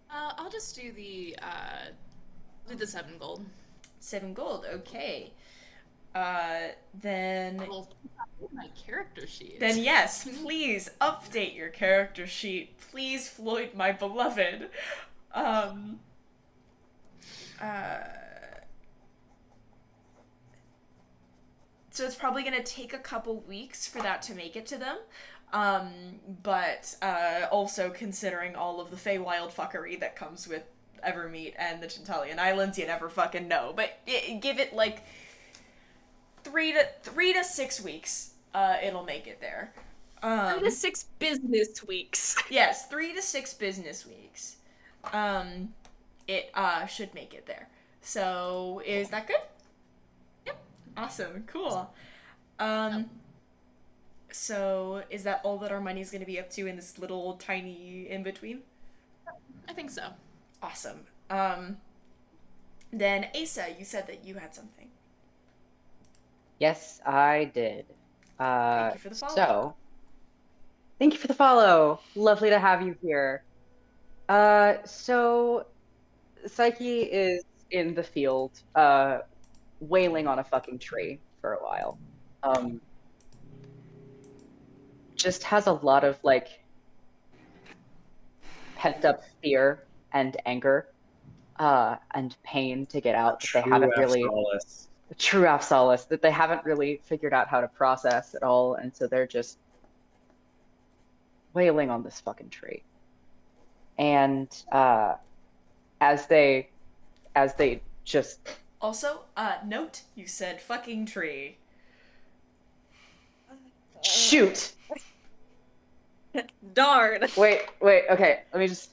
I'll just do the 7 gold. 7 gold. Okay. Then Well, my character sheet. Then yes, please update your character sheet. Please, Floyd, my beloved. So it's probably gonna take a couple weeks for that to make it to them. But also considering all of the Feywild fuckery that comes with Evermeet and the Tantalian Islands, you never fucking know. But give it like 3 to 6 weeks. It'll make it there. 3 to 6 business weeks. Yes, 3 to 6 business weeks. It should make it there. So is that good? Yep. Awesome. Cool. So is that all that Armani's going to be up to in this little tiny in between? I think so. Awesome. Then Asa, you said that you had something. Yes, I did. Thank you for the follow. So, thank you for the follow. Lovely to have you here. So, Psyche is in the field, wailing on a fucking tree for a while. Just has a lot of, like, pent up fear and anger, and pain to get out that they haven't really... True solace that they haven't really figured out how to process at all, and so they're just wailing on this fucking tree. And as they just also note you said fucking tree. Shoot. Darn. Wait, okay, let me just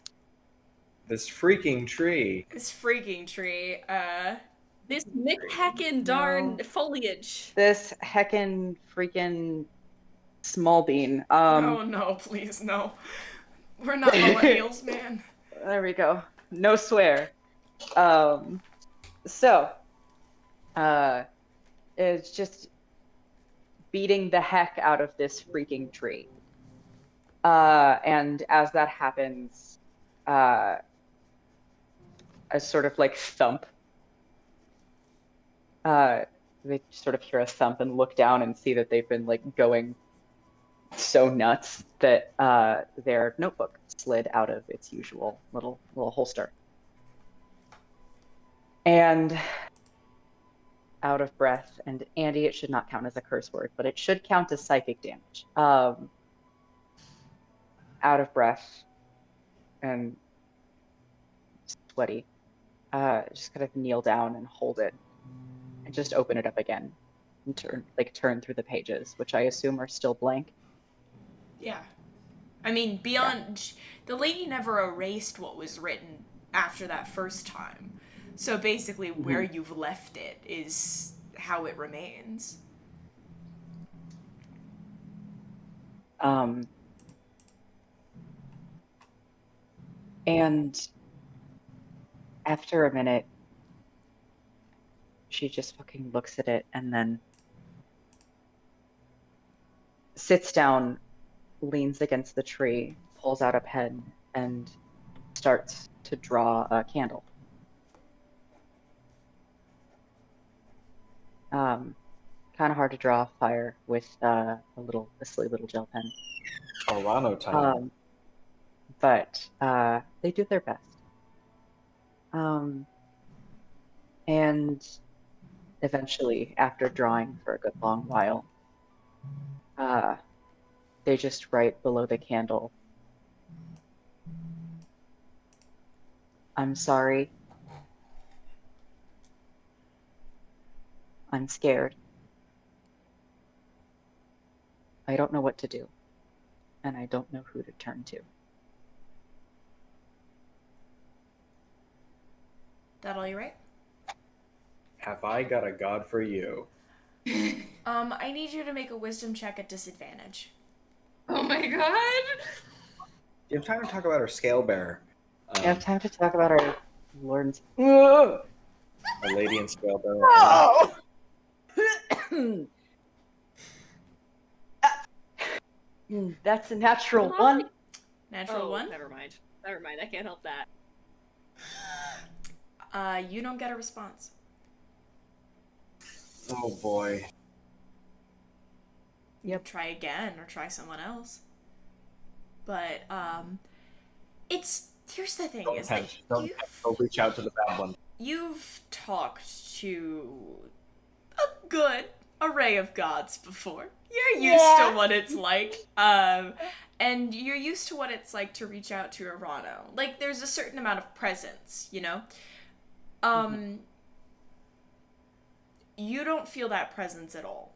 This freaking tree. This freaking tree. This McHeckin darn foliage. This heckin' freaking small bean. No, please, no. We're not millennials, man. There we go. No swear. It's just beating the heck out of this freaking tree. And as that happens, a sort of like thump. They sort of hear a thump and look down and see that they've been like going so nuts that their notebook slid out of its usual little holster. And out of breath, and Andy, it should not count as a curse word, but it should count as psychic damage. Out of breath and sweaty, just kind of kneel down and hold it, and just open it up again, and turn through the pages, which I assume are still blank. Yeah. I mean, beyond... Yeah. The lady never erased what was written after that first time. So basically, where you've left it is how it remains. And after a minute, she just fucking looks at it and then sits down, leans against the tree, pulls out a pen, and starts to draw a candle. Kind of hard to draw fire with a silly little gel pen. Toronto time. But they do their best. And eventually, after drawing for a good long while, they just write below the candle, I'm sorry. I'm scared. I don't know what to do, and I don't know who to turn to. That all you right? Have I got a god for you? I need you to make a wisdom check at disadvantage. Oh my god! You have time to talk about our scale bearer. We have time to talk about our Lord. Our lady in scale bearer. Oh! That's a natural one. Natural one? Never mind. Never mind. I can't help that. You don't get a response. Oh boy. Yep. Try again or try someone else. But, here's the thing, is that Don't reach out to the bad one. you've talked to a good array of gods before. You're used to what it's like. And you're used to what it's like to reach out to Arano. Like, there's a certain amount of presence, you know? You don't feel that presence at all.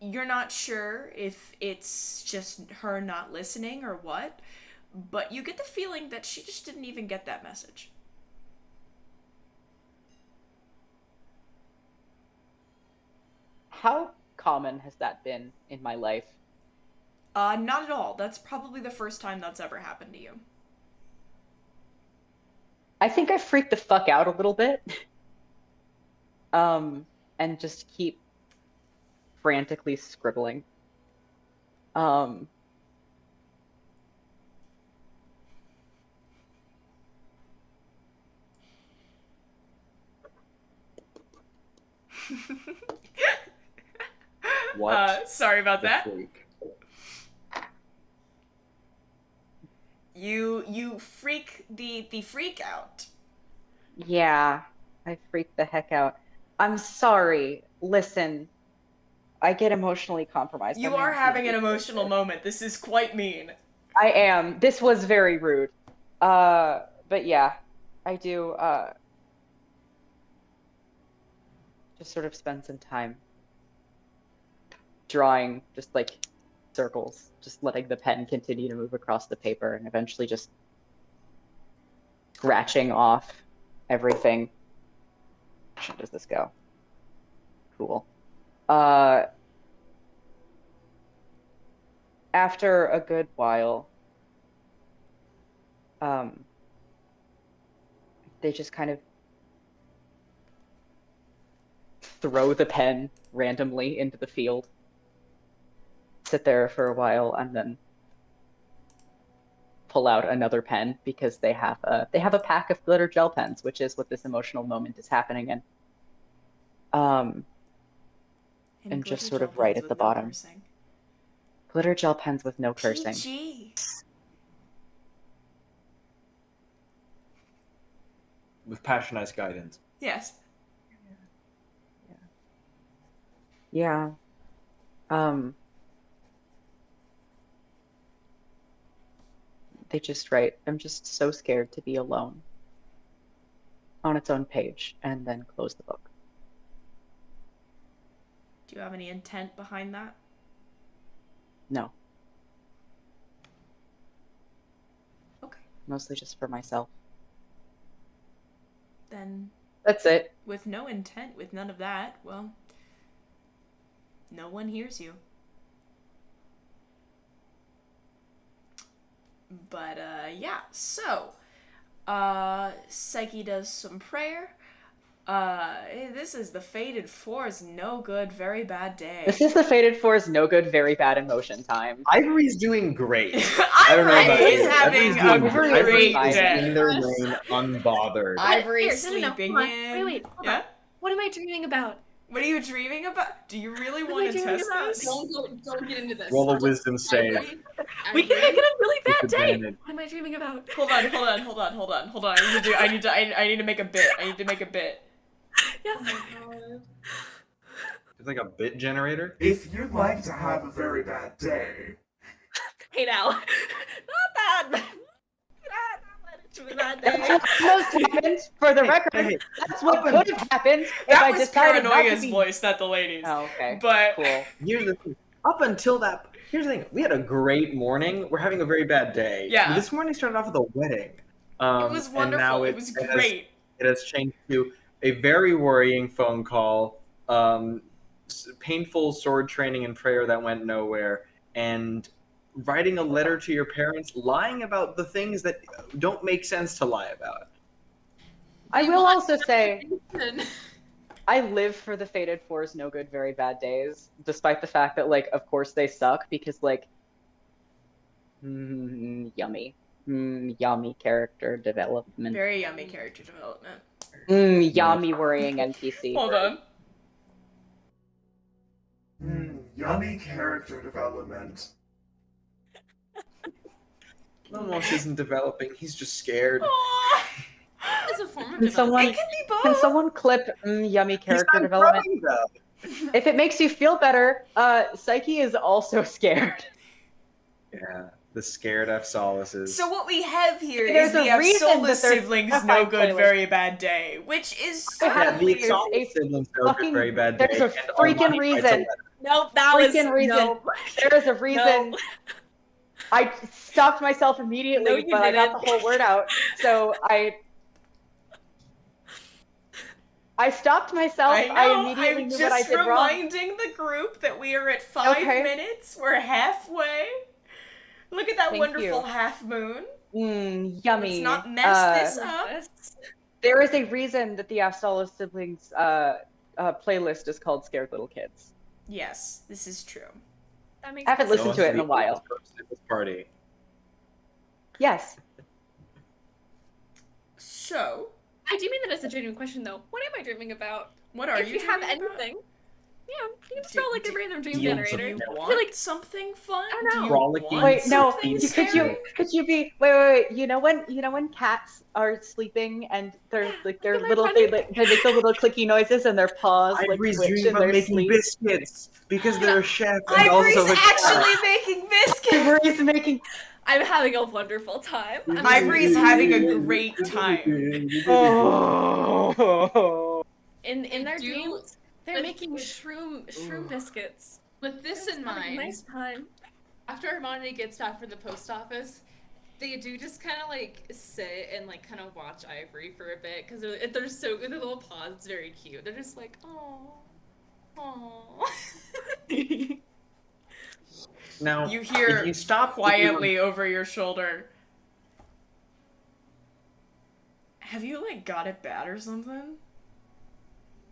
You're not sure if it's just her not listening or what, but you get the feeling that she just didn't even get that message. How common has that been in my life? Not at all. That's probably the first time that's ever happened to you. I think I freaked the fuck out a little bit. And just keep frantically scribbling. What? Sorry about that. Freak? You freak the freak out. Yeah, I freaked the heck out. I'm sorry. Listen, I get emotionally compromised. You are having an emotional moment. This is quite mean. I am. This was very rude. But yeah, I do, just sort of spend some time drawing just like circles, just letting the pen continue to move across the paper and eventually just scratching off everything. How does this go? Cool. After a good while, they just kind of throw the pen randomly into the field, sit there for a while, and then pull out another pen because they have a pack of glitter gel pens, which is what this emotional moment is happening in. And just sort of right at the bottom. Cursing. Glitter gel pens with no cursing. PG. With passionized guidance. Yes. Yeah. They just write, I'm just so scared to be alone, on its own page, and then close the book. Do you have any intent behind that? No. Okay. Mostly just for myself. Then, That's it. with no intent, with none of that, well, no one hears you. But, yeah, so, Psyche does some prayer. This is the Fated Four's no good, very bad day. This is the Fated Four's no good, very bad emotion time. Ivory's doing great. I don't know about Ivory's you. having Ivory's doing a great. great Ivory's day. in their lane, unbothered. Ivory's Here, no, sleeping hold on. in. Wait, hold yeah? on. What am I dreaming about? What are you dreaming about? Do you really What am want I to dreaming test about? this? Don't get into this. Roll a wisdom save. We can make it a really bad day. Disadvantage. What am I dreaming about? Hold on. I need to make a bit. Yeah. Oh my god. It's like a bit generator. If you'd like to have a very bad day, Hey now. Not bad. That day. That's what almost happened, for the record. Hey, That's what could have happened if That I was decided not to Paranoia's be... voice, not the lady's. Oh, okay. But Cool. Here's the thing. Up until that, here's the thing. We had a great morning. We're having a very bad day. Yeah. This morning started off with a wedding. it was wonderful. And now It was has- great. It has changed to a very worrying phone call, painful sword training and prayer that went nowhere, and writing a letter to your parents, lying about the things that don't make sense to lie about. I will also say, I live for the Fated Four's no good, very bad days, despite the fact that, like, of course they suck, because, like, yummy. Yummy character development. Very yummy character development. Yummy worrying NPC. Hold on. Yummy character development. Nomos isn't developing. He's just scared. It's a form of Can someone, It can be both. can someone clip yummy character He's not development? growing, though. If it makes you feel better, Psyche is also scared. Yeah, the scared F solaces. So what we have here There's is a we have reason Soulless that there's Siblings a No fight Good playlist. Very Bad Day, which is yeah, There's the Soulless siblings no fucking- good, very bad day. there's a and freaking Armani writes a reason. letter. Nope, that was Freaking reason. no. There is a reason. No. I stopped myself immediately, No, you but I got didn't. the whole word out. So I stopped myself. I know. I immediately I'm knew what I just did wrong. reminding the group that we are at 5 Okay. minutes. We're halfway. Look at that Thank wonderful you. half moon. Yummy. Let's not mess this up. There is a reason that the Absolus Siblings playlist is called Scared Little Kids. Yes, this is true. That makes I haven't sense. listened to it in a while. This party. Yes. So, I do mean that as a genuine question, though. What am I dreaming about? what are if you have dreaming about? anything, yeah, you can just Do- throw like a do- random dream do you generator. Do you I want feel like- something fun? I don't know. Do you Frolicking. want Wait, no. something Could scary? you be? Wait. You know when cats are sleeping and they're like their Am I little running? they make the little clicky noises and their paws like Ivory's twitch dreaming in about their making sleep. biscuits because they're a chef and Ivory's also a cat. actually making biscuits! Ivory's making. I'm having a wonderful time. I'm Ivory's having a great time. Oh. in their Do- dreams. They're with- making with- shroom biscuits. With this in Having a mind, nice time. after Armani gets back from the post office, they do just kind of like sit and like kind of watch Ivory for a bit because they're so their little paws. It's very cute. They're just like, oh. Now, You hear if you stop quietly over your shoulder. Have you, like, got it bad or something?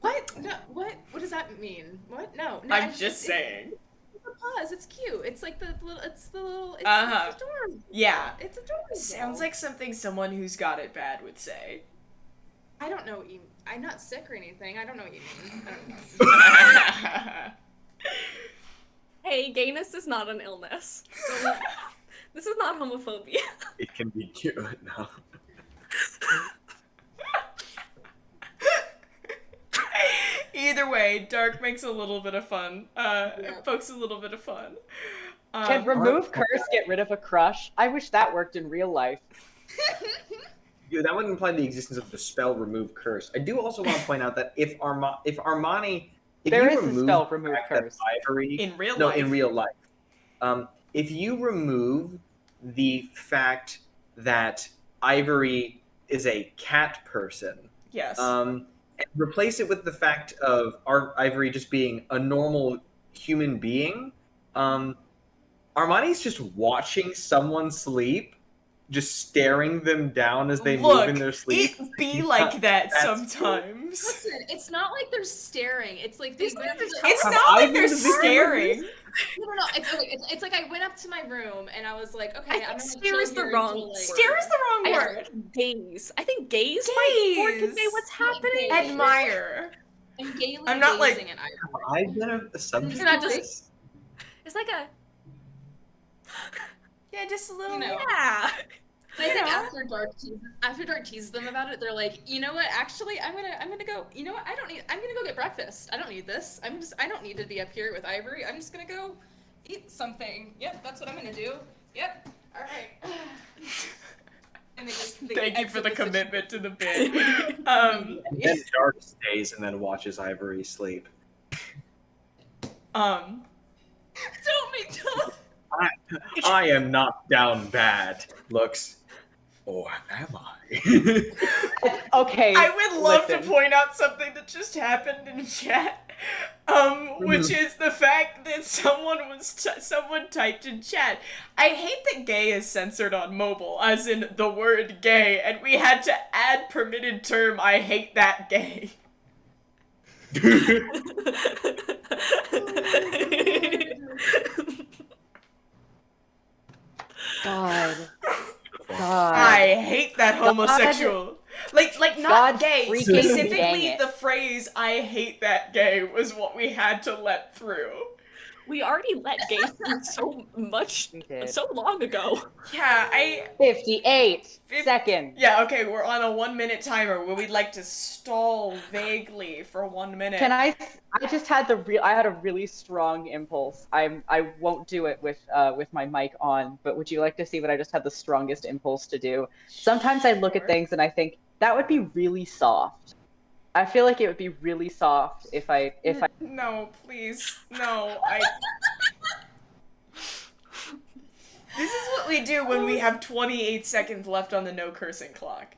What? No. What? What does that mean? What? No. I'm just saying. It's the paws. It's cute. It's like the little. It's the little. It's, Uh-huh. it's adorable. Yeah. It's adorable. Sounds like something someone who's got it bad would say. I don't know what you. I'm not sick or anything. I don't know what you mean. I don't know. Hey, gayness is not an illness. This is not homophobia. It can be cute now. Either way, dark makes a little bit of fun. Pokes a little bit of fun. Can remove curse get rid of a crush? I wish that worked in real life. Yeah, that would imply the existence of the spell remove curse. I do also want to point out that if Armani, if There you is a remove spell the remove fact that curse. Ivory, in real no, life. in real life, if you remove the fact that Ivory is a cat person, Yes. and replace it with the fact of Ivory just being a normal human being, Armani's just watching someone sleep, just staring them down as they move in their sleep. It be like that That's- sometimes. Listen, it's not like they're staring. It's like they. It's Have not like I they're been to the staring. No. It's like I went up to my room and I was like, okay, I I'm think gonna stare chill is the here wrong until, like, Stare is the wrong word. Gaze. I think gaze might more convey Gaze. what's happening. Gaze. Admire. I'm gaily I'm not, like- gazing at Ivory. I've been a subject not of just- this. It's like a Yeah, just a little. You know. yeah. I think after Dark teases them about it, they're like, you know what? Actually, I'm gonna go. You know what? I'm gonna go get breakfast. I don't need this. I don't need to be up here with Ivory. I'm just gonna go eat something. Yep, that's what I'm gonna do. Yep. Alright. And Thank you for the commitment to the bit. And then Dark stays and then watches Ivory sleep. Don't make Tom. I am not down bad. Looks, or am I? Okay. I would love listen. to point out something that just happened in chat, which is the fact that someone typed in chat, "I hate that gay is censored on mobile," as in the word gay, and we had to add permitted term, "I hate that gay." God. I hate that homosexual. Like not God gay. freaking Specifically, dang it. the phrase "I hate that gay" was what we had to let through. We already let gay through so much, We did. so long ago. Yeah, 58 seconds. Yeah, okay, we're on a 1 minute timer where we'd like to stall vaguely for 1 minute. Can I just had I had a really strong impulse. I won't do it with my mic on, but would you like to see what I just had the strongest impulse to do? Sometimes I look at things and I think that would be really soft. I feel like it would be really soft if I No, please. No, This is what we do when we have 28 seconds left on the no cursing clock.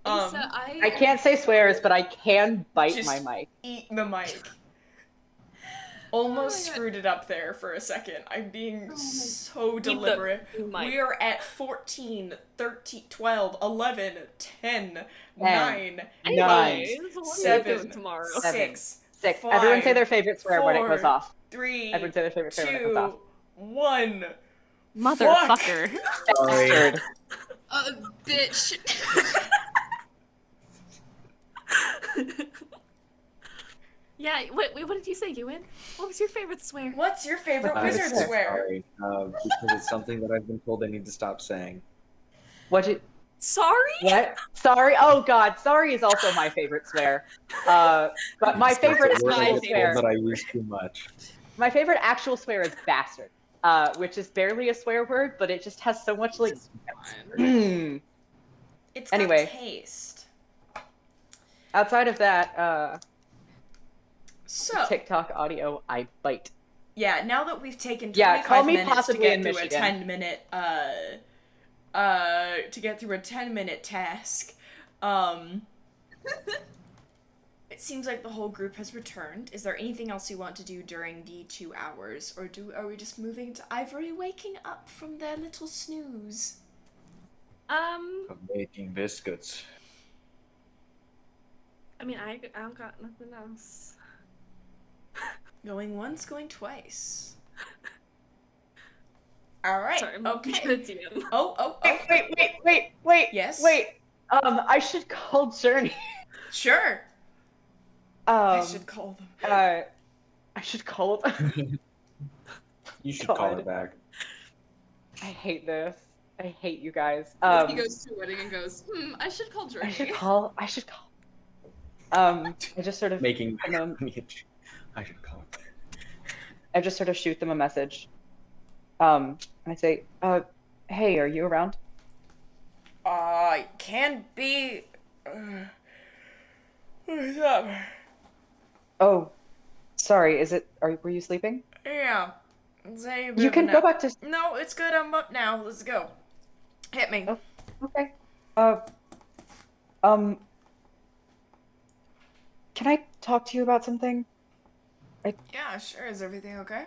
Lisa, I can't say swears, but I can bite Just my mic. Eat the mic. Almost screwed it up there for a second. I'm being so deliberate. We are at 14, 13, 12, 11, 10, 9, 7, tomorrow. 6, 6. 5, Everyone say their favorite swear when it goes 4, off. 3, Everyone say their favorite swear when it goes off. 2, 1. Motherfucker. Bastard. Bitch. Yeah, what did you say, Ewan? What was your favorite swear? What's your favorite wizard so swear? Sorry, because it's something that I've been told I need to stop saying. Sorry? What? Sorry? Oh God, sorry is also my favorite swear. But my favorite It's a word I actual get swear. told that I use too much. My favorite actual swear is bastard, which is barely a swear word, but it just has so much like. It's Anyway. got taste. Outside of that, So TikTok audio, I bite. yeah, now that we've taken 25 Yeah, call me minutes to possibly get in through Michigan. a 10-minute to get through a 10-minute task, it seems like the whole group has returned. Is there anything else you want to do during the 2 hours, or are we just moving to Ivory waking up from their little snooze? Of making biscuits. I mean, I don't got nothing else. Going once, going twice. All right. Sorry, I'm okay. gonna DM. Oh. Wait. Yes? Wait. I should call Journey. Sure. I should call them. I should call them. You should God. call it back. I hate this. I hate you guys. He goes to a wedding and goes, I should call Journey. I should call. I just sort of Making send them, I should call it back. I just sort of shoot them a message. And I say, hey, are you around? Can be. What's up? Oh, sorry. Were you sleeping? Yeah. You can go back to. No, it's good. I'm up now. Let's go. Hit me. Oh, okay. Can I talk to you about something? Yeah, sure. Is everything okay?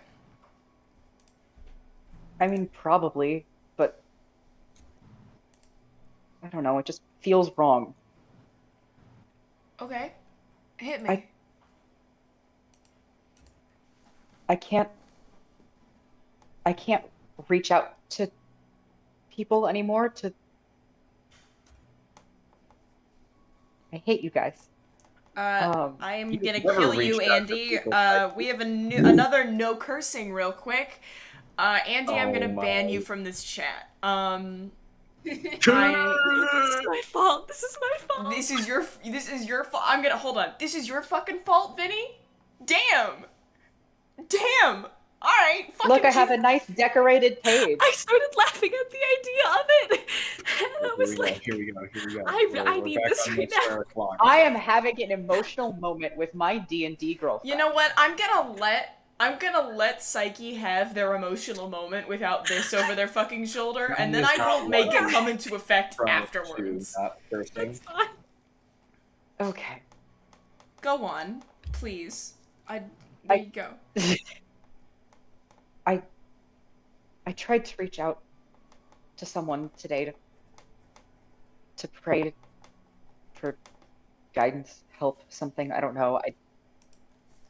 I mean, probably, but I don't know. It just feels wrong. Okay. Hit me. I can't reach out to people anymore I hate you guys. I am you gonna never kill you, reached out to Andy. people, right? We have another no cursing real quick. Andy, I'm gonna Oh ban my. you from this chat. This is my fault. This is my fault. This is your fault. Hold on. This is your fucking fault, Vinny? Damn! Alright, fucking Look, I have a nice decorated page. I started laughing at the idea of it. And I was like, here we go. I need back this on right the now. square clock. I am having an emotional moment with my D&D girlfriend. You know what? I'm gonna let Psyche have their emotional moment without this over their fucking shoulder, and then I will make it come into effect afterwards. Not cursing. It's fine. Okay. Go on, please. There you go. I tried to reach out to someone today to pray for guidance, help, something. I don't know.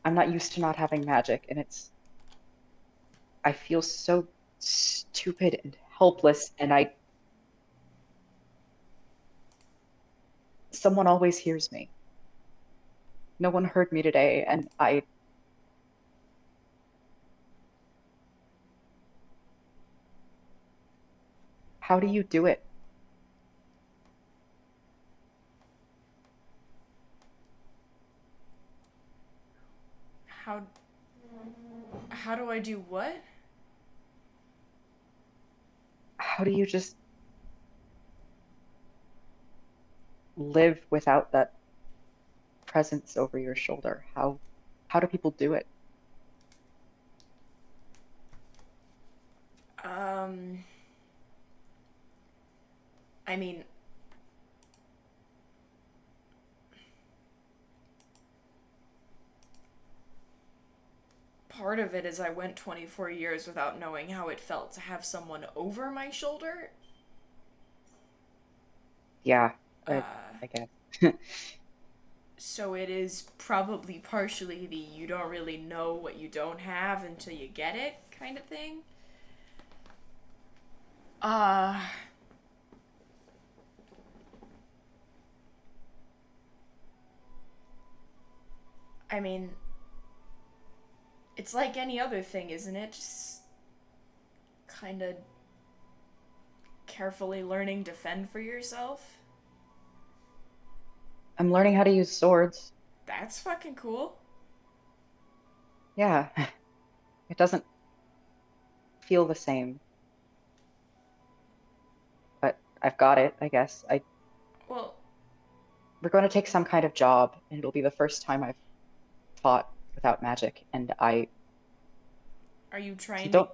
I'm not used to not having magic, and I feel so stupid and helpless, and someone always hears me. No one heard me today, and how do you do it? How do I do what? How do you just live without that presence over your shoulder? How do people do it? I mean, part of it is I went 24 years without knowing how it felt to have someone over my shoulder. Yeah, I guess. So it is probably partially the you don't really know what you don't have until you get it kind of thing. I mean, it's like any other thing, isn't it? Just kind of carefully learning to fend for yourself. I'm learning how to use swords. That's fucking cool. Yeah. It doesn't feel the same. But I've got it, I guess. Well, we're going to take some kind of job, and it'll be the first time I've fought without magic, and are you trying don't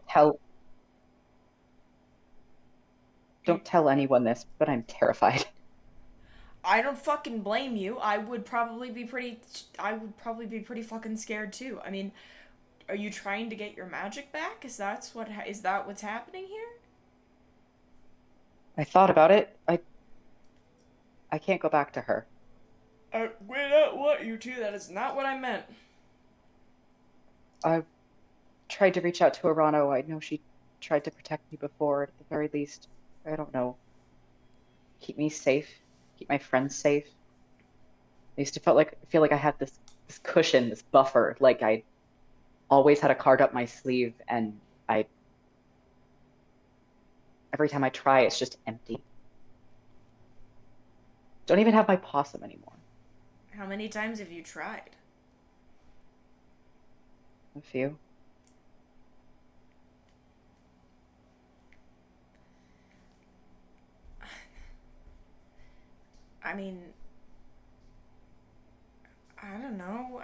tell anyone this, but I'm terrified. I don't fucking blame you. I would probably be pretty fucking scared too. I mean, are you trying to get your magic back? Is that what's happening here? I thought about it. I can't go back to her. Wait, what? You two? That is not what I meant. I tried to reach out to Arano. I know she tried to protect me before, at the very least. I don't know. Keep me safe. Keep my friends safe. I used to feel like I had this cushion, this buffer. Like I always had a card up my sleeve, and every time I try, it's just empty. Don't even have my possum anymore. How many times have you tried? A few. I mean, I don't know.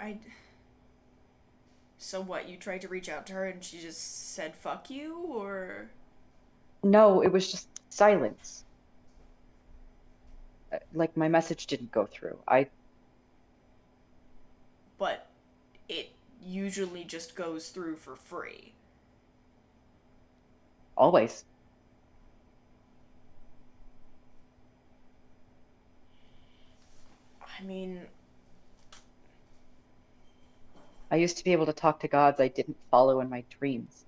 So what, you tried to reach out to her and she just said fuck you, or? No, it was just silence. Like my message didn't go through. But it usually just goes through for free. Always. I mean, I used to be able to talk to gods I didn't follow in my dreams.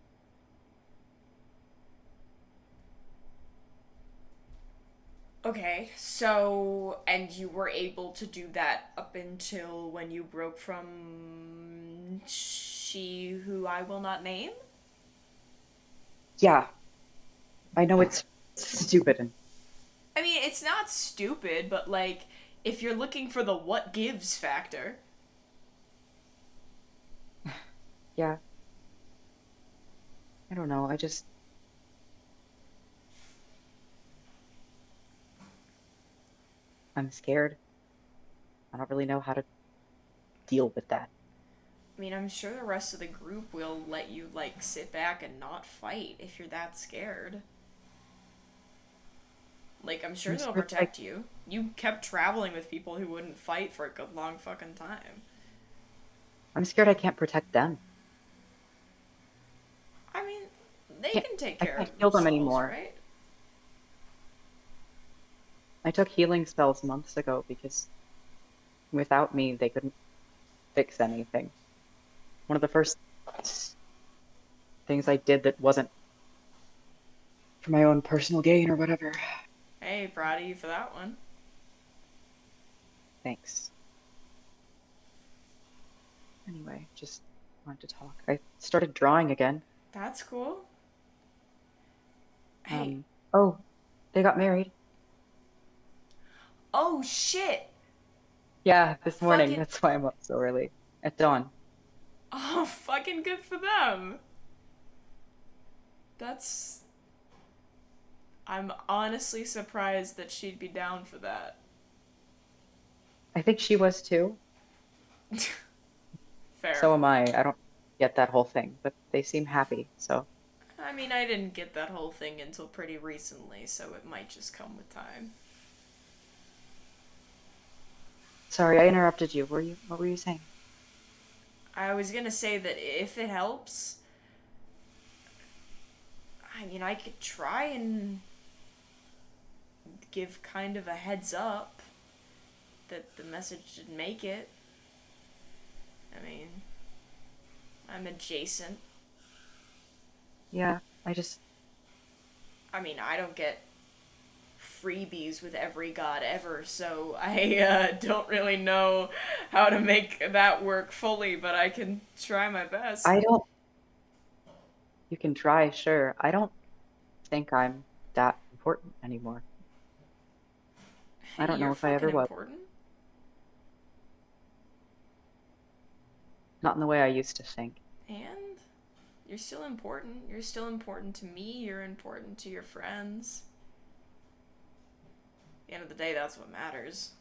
okay, so, and you were able to do that up until when you broke from she who I will not name? Yeah. I know it's stupid and I mean, it's not stupid, but like, if you're looking for the what gives factor. yeah. I don't know. I'm scared. I don't really know how to deal with that. I mean, I'm sure the rest of the group will let you, like, sit back and not fight if you're that scared. Like, I'm sure they'll protect you. You kept traveling with people who wouldn't fight for a good long fucking time. I'm scared I can't protect them. I mean, they can take care of I can't heal them themselves, anymore. right? I took healing spells months ago because without me, they couldn't fix anything. One of the first things I did that wasn't for my own personal gain or whatever. Hey, proud of you for that one. Thanks. Anyway, just wanted to talk. I started drawing again. That's cool. Hey. Oh, they got married. Oh, shit! Yeah, this morning. Fucking... That's why I'm up so early. At dawn. Oh, fucking good for them. I'm honestly surprised that she'd be down for that. I think she was too. Fair. So am I. I don't get that whole thing, but they seem happy, so. I mean, I didn't get that whole thing until pretty recently, so it might just come with time. Sorry, I interrupted you. What were you saying? I was gonna say that if it helps, I mean, I could try and give kind of a heads up that the message didn't make it. I mean, I'm adjacent. Yeah, I mean, I don't get freebies with every god ever, so I don't really know how to make that work fully, but I can try my best. You can try, sure. I don't think I'm that important anymore. I don't know if I ever was. Important? Not in the way I used to think. And you're still important. You're still important to me. You're important to your friends. At the end of the day, that's what matters.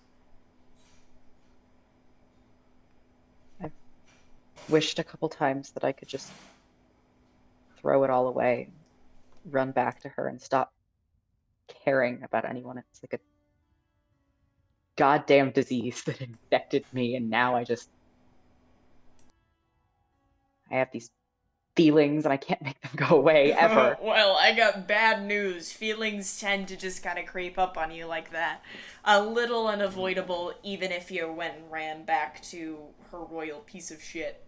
I've wished a couple times that I could just throw it all away, run back to her, and stop caring about anyone. It's like a goddamn disease that infected me, and now I have these feelings and I can't make them go away ever. Well, I got bad news. Feelings tend to just kind of creep up on you like that. A little unavoidable, even if you went and ran back to her royal piece of shit.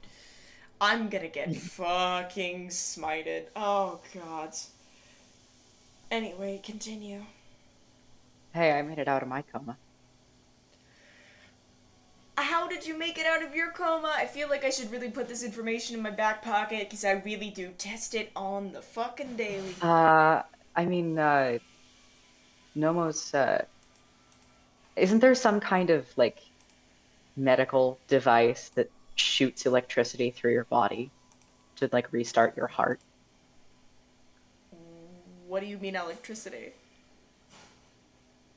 I'm gonna get fucking smited. Oh, God. Anyway, continue. Hey, I made it out of my coma. How did you make it out of your coma? I feel like I should really put this information in my back pocket, because I really do test it on the fucking daily. I mean, Nomos, isn't there some kind of, like, medical device that shoots electricity through your body to, like, restart your heart? What do you mean electricity?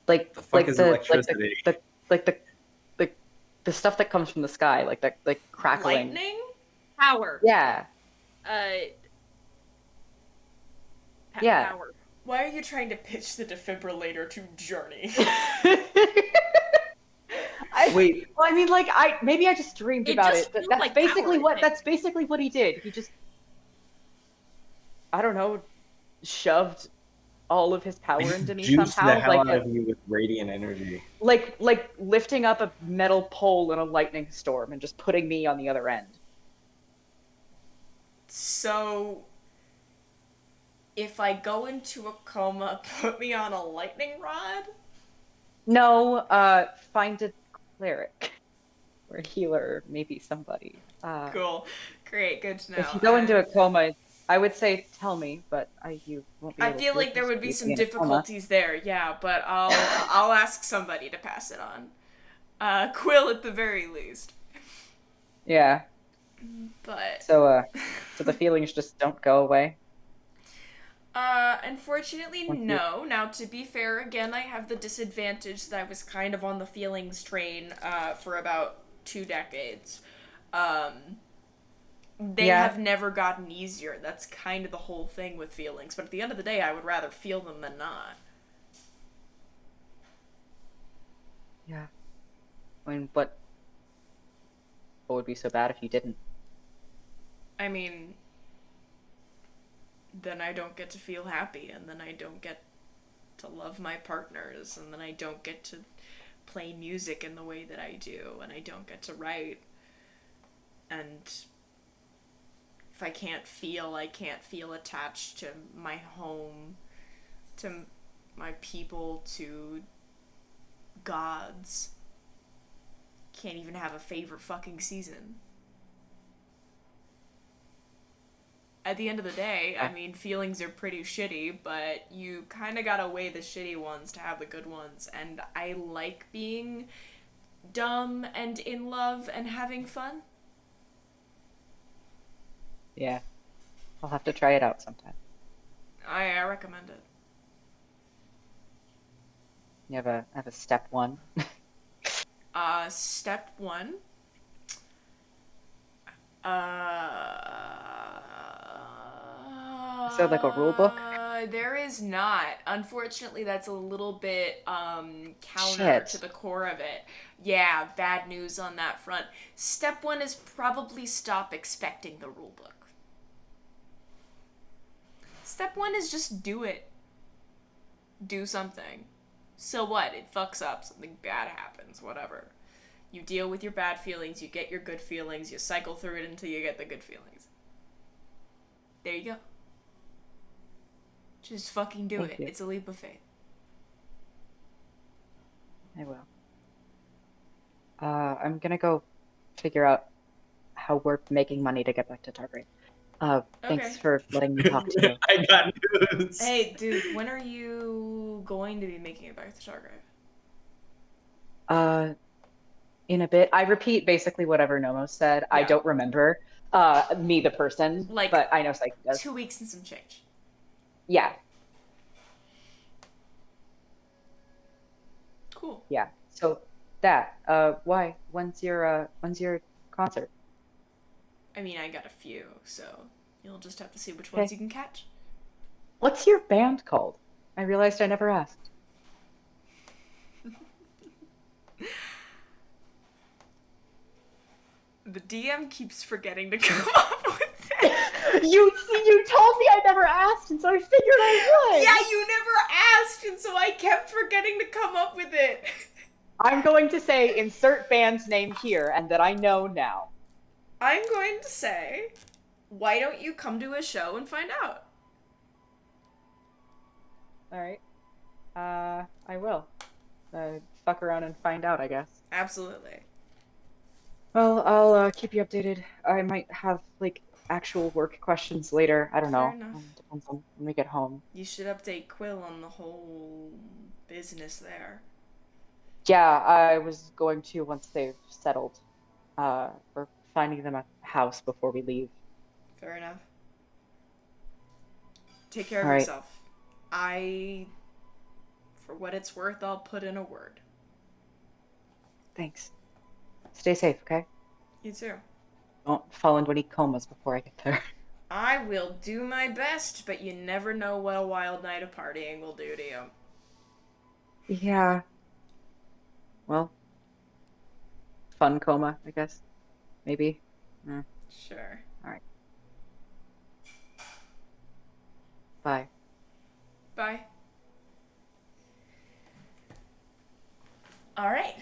Like, The fuck is electricity? The stuff that comes from the sky, like that, like crackling. Lightning? Power. Yeah. Yeah. Power. Why are you trying to pitch the defibrillator to Journey? Wait. Well, I mean, like, maybe I just dreamed about it, but that's like basically power, that's basically what he did. He just, I don't know, shoved all of his power into me Juice somehow, the hell like out of you with radiant energy. like lifting up a metal pole in a lightning storm and just putting me on the other end. So, if I go into a coma, put me on a lightning rod? No, find a cleric or a healer, maybe somebody. Cool. Great, good to know. If you go into a coma, I would say tell me, but you won't be able I feel to like there would be because some you'll in a coma. difficulties there, yeah, but I'll ask somebody to pass it on. Quill at the very least. Yeah. But So the feelings just don't go away. Unfortunately, no. Now, to be fair, again, I have the disadvantage that I was kind of on the feelings train, for about 2 decades. They have never gotten easier. That's kind of the whole thing with feelings. But at the end of the day, I would rather feel them than not. Yeah. I mean, what would be so bad if you didn't? I mean, then I don't get to feel happy, and then I don't get to love my partners, and then I don't get to play music in the way that I do, and I don't get to write. And if I can't feel attached to my home, to my people, to gods. Can't even have a favorite fucking season. At the end of the day, I mean, feelings are pretty shitty, but you kind of gotta weigh the shitty ones to have the good ones, and I like being dumb and in love and having fun. Yeah. I'll have to try it out sometime. I recommend it. You have a step 1? Step 1. Is there like a rule book? There is not. Unfortunately, that's a little bit counter to the core of it. Yeah, bad news on that front. Step 1 is probably stop expecting the rule book. Step 1 is just do it. Do something. So what? It fucks up. Something bad happens. Whatever. You deal with your bad feelings. You get your good feelings. You cycle through it until you get the good feelings. There you go. Just fucking do it. It's a leap of faith. I will. I'm gonna go figure out how we're making money to get back to Targrave. Thanks for letting me talk to you. I got news. Hey, dude, when are you going to be making it back to Targrave? In a bit. I repeat basically whatever Nomos said. Yeah. I don't remember me, the person, but I know Psyche does. 2 weeks and some change. Yeah. Cool. Yeah. So that. Why? When's your concert? I mean, I got a few, so you'll just have to see which ones you can catch. What's your band called? I realized I never asked. The DM keeps forgetting to come up with it. You told me I never asked, and so I figured I would. Yeah, you never asked, and so I kept forgetting to come up with it. I'm going to say insert band's name here, and that I know now. I'm going to say, why don't you come to a show and find out? Alright. I will. Fuck around and find out, I guess. Absolutely. Well, I'll keep you updated. I might have, like, actual work questions later. I don't know. Depends on when we get home. You should update Quill on the whole business there. Yeah, I was going to once they've settled. We're finding them a house before we leave. Fair enough. Take care of yourself. For what it's worth, I'll put in a word. Thanks. Stay safe, okay? You too. Don't fall into any comas before I get there. I will do my best, but you never know what a wild night of partying will do to you. Yeah. Well, fun coma, I guess. Maybe. Sure. Alright. Bye. Bye. Alright.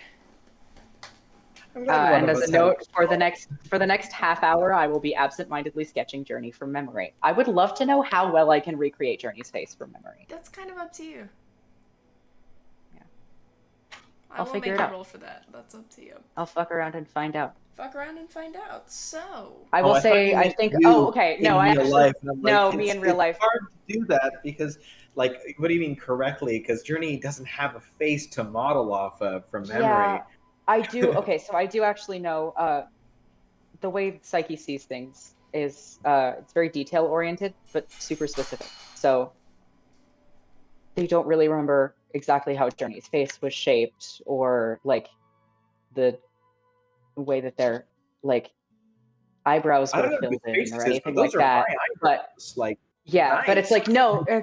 And as a note, for the next half hour, I will be absent-mindedly sketching Journey from memory. I would love to know how well I can recreate Journey's face from memory. That's kind of up to you. Yeah. I'll figure it out. Roll for that. That's up to you. I'll fuck around and find out. Fuck around and find out. So. I will say, I think. Oh, okay. No, I actually. Life, no, me in real life. It's hard to do that because, like, what do you mean correctly? Because Journey doesn't have a face to model off of from memory. Yeah. I do. Okay, so I do actually know the way Psyche sees things is it's very detail oriented, but super specific. So they don't really remember exactly how Journey's face was shaped, or like the way that their like eyebrows I were don't know filled whose in or face it is, anything but like those are my that. But eyebrows. Like, yeah, but it's nice.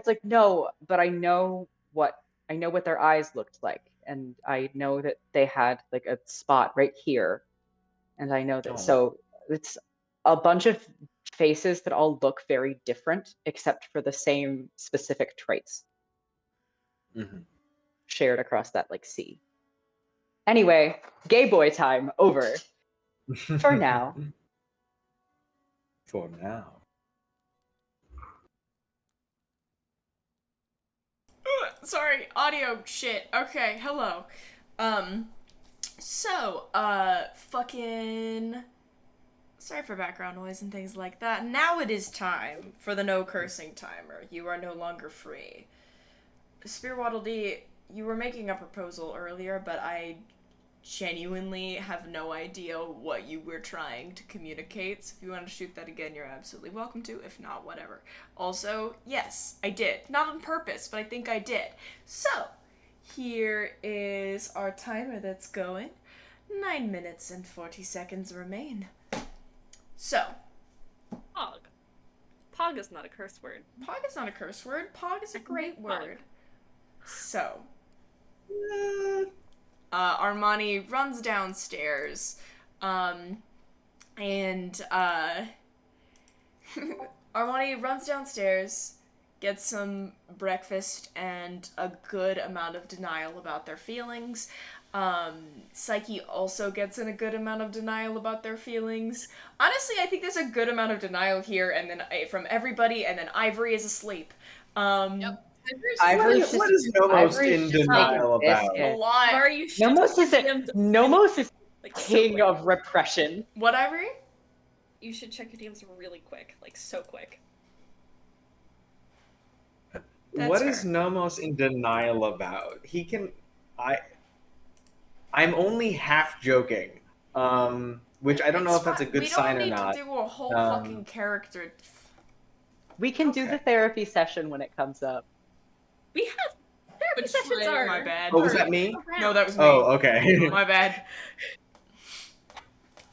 like no, but I know what their eyes looked like, and I know that they had like a spot right here, and I know that. Oh. So it's a bunch of faces that all look very different, except for the same specific traits shared across that like sea. Anyway, gay boy time over for now. For now. Sorry, audio shit. Okay, hello. Fucking... Sorry for background noise and things like that. Now it is time for the no cursing timer. You are no longer free. Spearwaddle D, you were making a proposal earlier, but I genuinely have no idea what you were trying to communicate. So if you want to shoot that again, you're absolutely welcome to. If not, whatever. Also, yes, I did. Not on purpose, but I think I did. So, here is our timer that's going. 9 minutes and 40 seconds remain. So. Pog. Pog is not a curse word. Pog is not a curse word. Pog is a great word. So. Armani runs downstairs, Armani runs downstairs, gets some breakfast and a good amount of denial about their feelings. Psyche also gets in a good amount of denial about their feelings. Honestly, I think there's a good amount of denial here, and then from everybody, and then Ivory is asleep. Yep. What is Nomos in denial about? A lot. Nomos is like, king so of repression. What, Ivory? You should check your DMs really quick, like so quick. What is Nomos in denial about? He can... I'm only half joking. Which I don't know if that's a good sign or not. We don't need to do a whole fucking character. We can do the therapy session when it comes up. We have therapy sessions are... My bad. Oh, was that me? No, that was me. Oh, okay. My bad.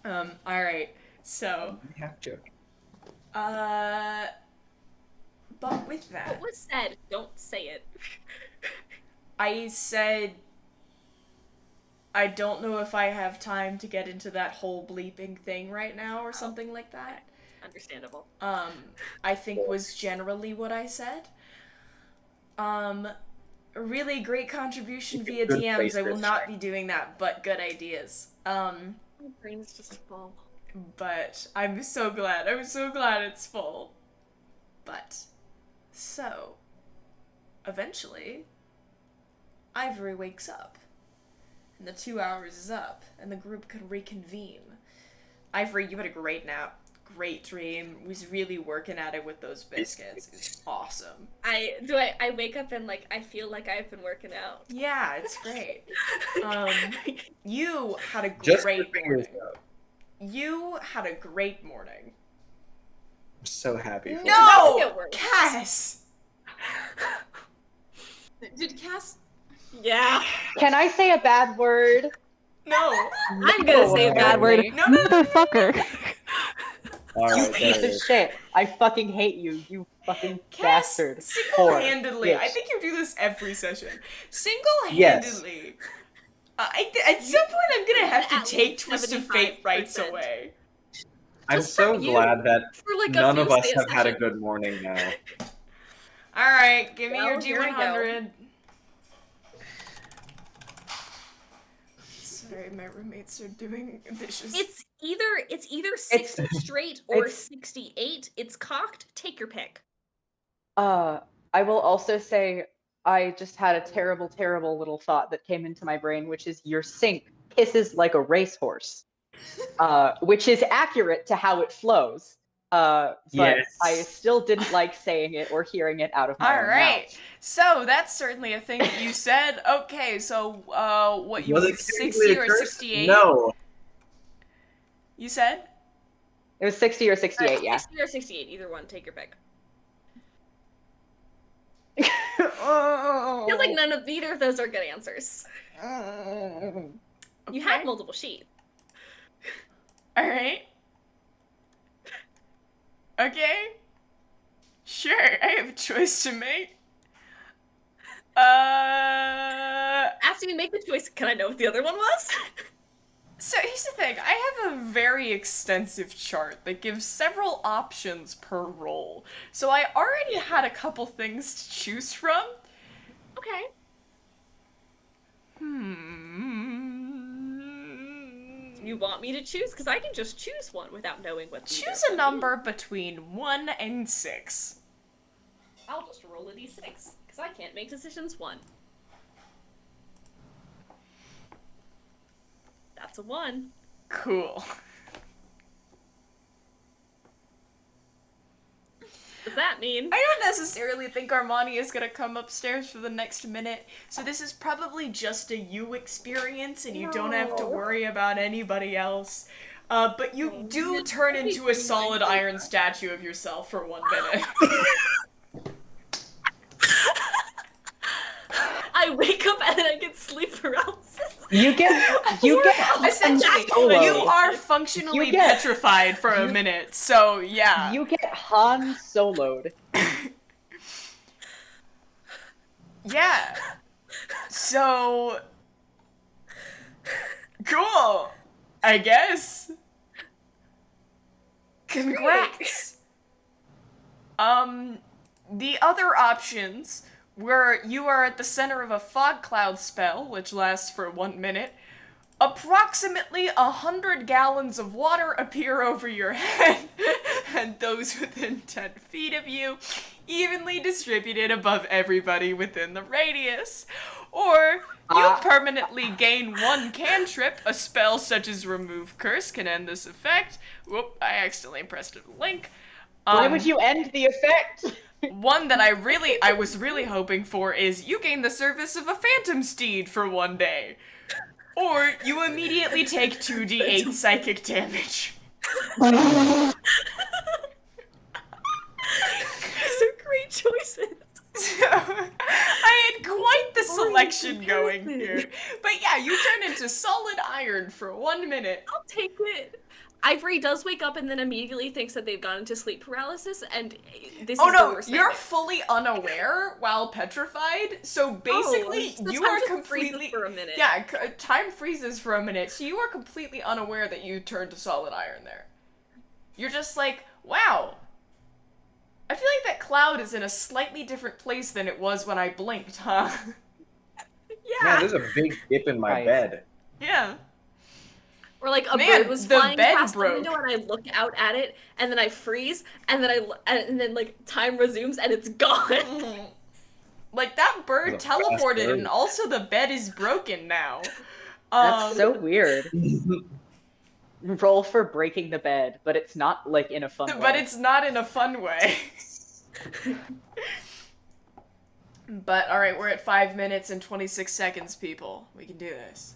Alright. So. Half joking. But with that. What was said? Don't say it. I said... I don't know if I have time to get into that whole bleeping thing right now or something like that. Understandable. I think was generally what I said. Really great contribution via DMs. I will not be doing that, but good ideas. My brain's just full. But I'm so glad. I'm so glad it's full. But, so, eventually, Ivory wakes up. And the 2 hours is up, and the group can reconvene. Ivory, you had a great nap. Great dream. Was really working at it with those biscuits. It's awesome. I wake up and like I feel like I've been working out. Yeah, it's great. You had a Just great for morning. yourself. You had a great morning. I'm so happy for you. No, Cass. Did Cass? Yeah. Can I say a bad word? No. I'm gonna say a bad word. No. Motherfucker. You piece of shit. I fucking hate you, you fucking Cass, bastard. single-handedly, I Bitch. think you do this every session. Single-handedly. At some point, I'm gonna have to take Twist of Fate rights away. I'm so glad that like none of us have had a good morning now. Alright, give me your Well, here we D100. Sorry, my roommates are doing dishes. It's either 60 straight or 68. It's cocked. Take your pick. I will also say I just had a terrible, terrible little thought that came into my brain, which is your sink pisses like a racehorse, which is accurate to how it flows. But Yes. I still didn't like saying it or hearing it out of my own Alright, mouth. so that's certainly a thing that you said. Okay, so, what, you Was were it 60 technically a or curse? 68? No. You said? It was 60 or 68, yeah. 60 or 68, either one. Take your pick. I feel like neither of those are good answers. You had multiple sheets. Alright. Okay. Sure, I have a choice to make. After you make the choice, can I know what the other one was? So here's the thing, I have a very extensive chart that gives several options per role. So I already had a couple things to choose from. Okay. You want me to choose? Because I can just choose one without knowing what. Choose a number between 1 and 6. I'll just roll a d6, because I can't make decisions 1. That's a 1. Cool. What does that mean? I don't necessarily think Armani is gonna come upstairs for the next minute, so this is probably just a you experience, and you don't have to worry about anybody else. But you do turn into a solid iron statue of yourself for 1 minute. I wake up and then I get sleep paralysis. You get essentially, you are functionally petrified for a minute, so yeah. You get Han Solo'd. Yeah. So cool, I guess. Congrats. The other options where you are at the center of a fog cloud spell, which lasts for 1 minute. Approximately 100 gallons of water appear over your head, and those within 10 feet of you, evenly distributed above everybody within the radius. Or you permanently gain 1 cantrip. A spell such as Remove Curse can end this effect. Whoop, I accidentally pressed a link. Why would you end the effect? One that I was really hoping for is you gain the service of a phantom steed for 1 day. Or you immediately take 2d8 psychic damage. These are great choices. So, I had quite the selection going here. But yeah, you turn into solid iron for 1 minute. I'll take it. Ivory does wake up and then immediately thinks that they've gone into sleep paralysis, and this is the worst you're nightmare. fully unaware while petrified, so basically you are completely for a minute. Yeah, time freezes for a minute, so you are completely unaware that you turned to solid iron there. You're just like, wow, I feel like that cloud is in a slightly different place than it was when I blinked, huh? Yeah, there's a big dip in my bed. Yeah. Or like a bird was flying past the window and I look out at it and then I freeze and then like time resumes and it's gone. Like that bird teleported and also the bed is broken now. That's so weird. Roll for breaking the bed, but it's not like in a fun way. But it's not in a fun way. But alright, we're at 5 minutes and 26 seconds, people. We can do this.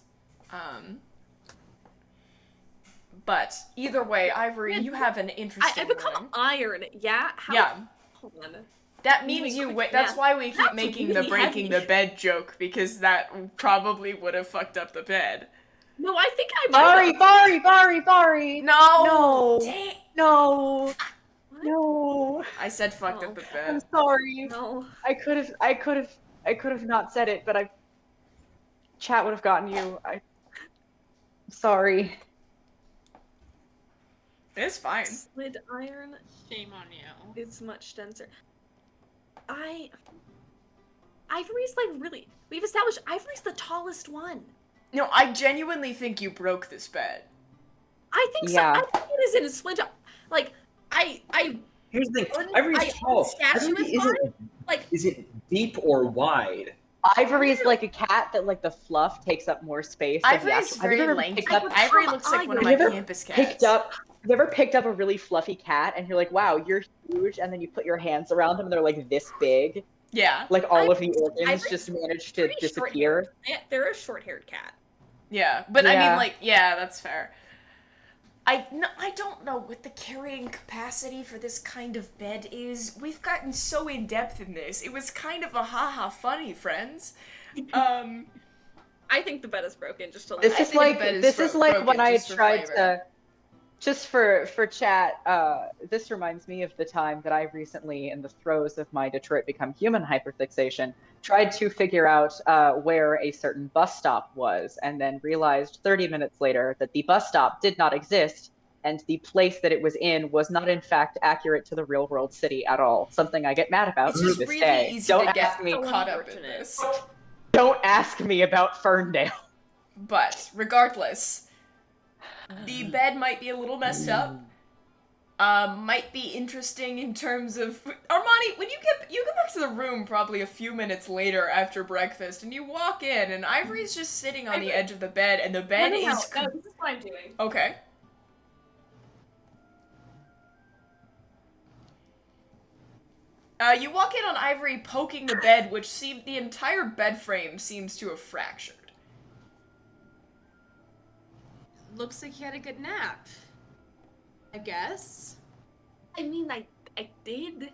But either way, Ivory, you have an interesting I become iron, yeah? Yeah. Hold on. That means you that's why we keep making the breaking the bed joke, because that probably would have fucked up the bed. No, I think I might Bari! No! No! No! I said fucked up the bed. I'm sorry. No. I could have not said it, but chat would have gotten you. I'm sorry. It's fine. Slid iron. Shame on you. It's much denser. Ivory's like really. We've established Ivory's the tallest one. No, I genuinely think you broke this bed. I think so. I think it is in a splint. Like Here's the thing. Ivory's tall. Ivory is it deep or wide? Ivory's like a cat that like the fluff takes up more space. Ivory's very lanky. Ivory looks like one of my campus cats. Have you ever picked up a really fluffy cat and you're like, wow, you're huge, and then you put your hands around them and they're like this big? Yeah. Like all of the organs just managed to disappear. They're a short-haired cat. Yeah, but I mean, like, yeah, that's fair. I don't know what the carrying capacity for this kind of bed is. We've gotten so in-depth in this. It was kind of a haha funny, friends. I think the bed is broken, just to This is like when I tried to, just for chat, this reminds me of the time that I recently, in the throes of my Detroit Become Human hyperfixation, tried to figure out where a certain bus stop was, and then realized 30 minutes later that the bus stop did not exist, and the place that it was in was not in fact accurate to the real world city at all. Something I get mad about It's to just this really day. easy Don't to get ask me. caught up in this. Don't ask me about Ferndale. But regardless, the bed might be a little messed up. Might be interesting in terms of Armani. When you get back to the room probably a few minutes later after breakfast, and you walk in, and Ivory's just sitting on the edge of the bed, and the bed No, is this is what I'm doing. okay. You walk in on Ivory poking the bed, which the entire bed frame seems to have fractured. Looks like he had a good nap. I guess. I mean, I did.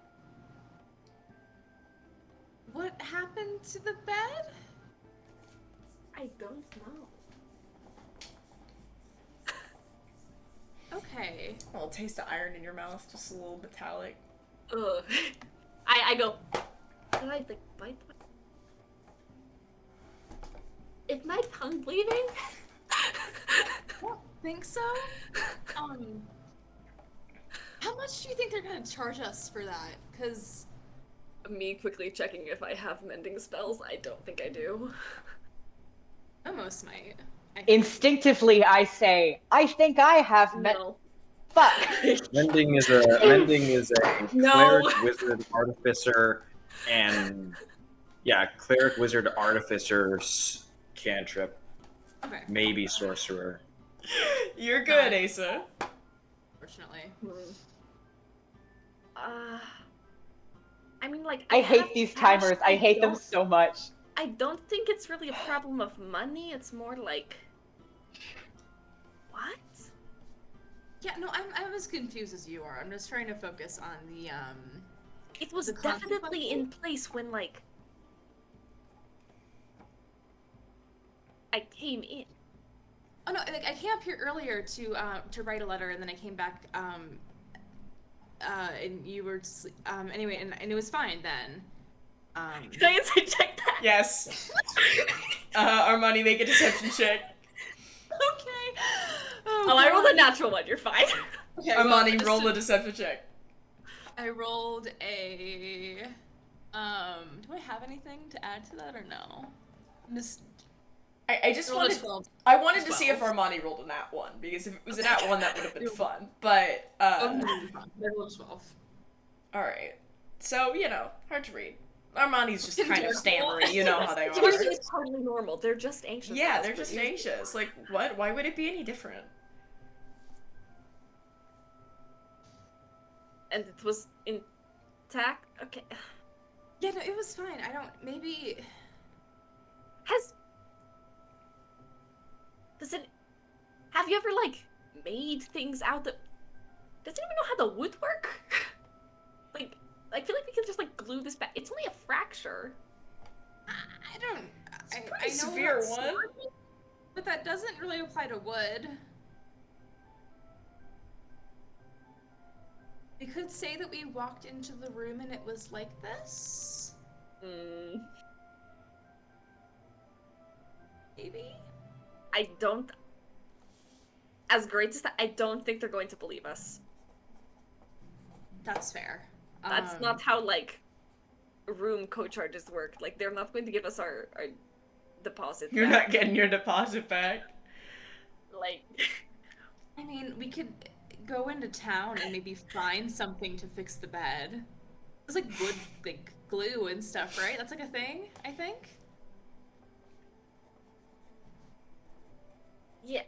What happened to the bed? I don't know. Okay. A little taste of iron in your mouth, just a little metallic. Ugh. I go. Did I like bite? Is my tongue bleeding? I don't think so. How much do you think they're gonna charge us for that? Cause Me quickly checking if I have mending spells. I don't think I do. Nomos might. Instinctively, I say, I think I have No. Fuck. Mending is a cleric, wizard, artificer, and cleric, wizard, artificer, cantrip, maybe sorcerer. You're good, Asa. Fortunately. I mean, like, I hate these timers. I hate them so much. I don't think it's really a problem of money. It's more like, what? Yeah, no, I'm as confused as you are. I'm just trying to focus on the It was the definitely in place when, like, I came in. Oh no, like I came up here earlier to write a letter, and then I came back and you were anyway, and it was fine then. Can I insight check that? Yes. Armani, make a deception check. Okay. Oh, I rolled a natural one. You're fine. Okay, Armani, roll a deception check. I rolled a. Do I have anything to add to that or no? I'm just. I just Roll a wanted. 12. I wanted to see if Armani rolled a nat 1, because if it was a nat 1, that would have been fun. But I rolled a 12. all right. So hard to read. Armani's just kind of stammery. You know how they are. It's totally normal. They're just anxious. Yeah, they're just anxious. Like, what? Why would it be any different? And it was intact? Okay. Yeah, no, it was fine. I don't. Maybe. Have you ever, like, made things out that... Does anyone know how the wood work? Like, I feel like we can just, like, glue this back. It's only a fracture. I don't. It's a I pretty know severe that's one. But that doesn't really apply to wood. We could say that we walked into the room and it was like this. Maybe? I don't... As great as that, I don't think they're going to believe us. That's fair. That's not how, like, room co-charges work. Like, they're not going to give us our deposit You're back. not getting your deposit back. Like... I mean, we could go into town and maybe find something to fix the bed. It's like wood, like glue and stuff, right? That's like a thing, I think. Yeah.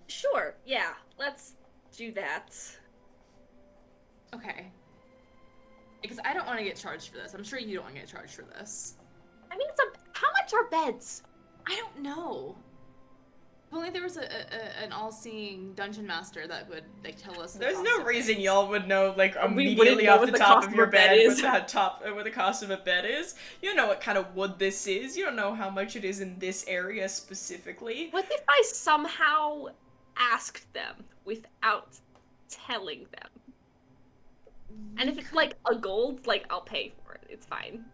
Sure, yeah. Let's do that. Okay. Because I don't want to get charged for this. I'm sure you don't want to get charged for this. I mean, how much are beds? I don't know. only there was an all-seeing dungeon master that would like tell us. There's no reason y'all would know like We immediately wouldn't know off what the the top cost of of your a bed bed is. what the cost of a bed is. You don't know what kind of wood this is. You don't know how much it is in this area specifically. What if I somehow asked them without telling them? And if it's like a gold, like I'll pay for it. It's fine.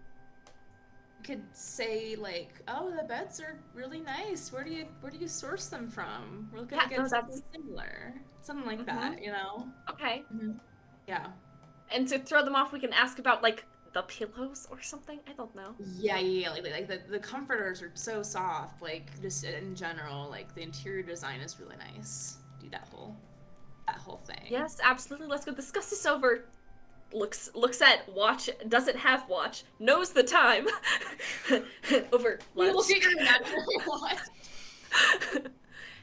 Could say like, oh, the beds are really nice. Where do you source them from? We're gonna get something similar, something like that, you know? Okay. Yeah. And to throw them off, we can ask about like the pillows or something. I don't know. Yeah. Like the comforters are so soft. Like just in general, like the interior design is really nice. Do that whole thing. Yes, absolutely. Let's go discuss this over. Looks at watch, doesn't have watch, knows the time. Over lunch. Look at your imaginary watch.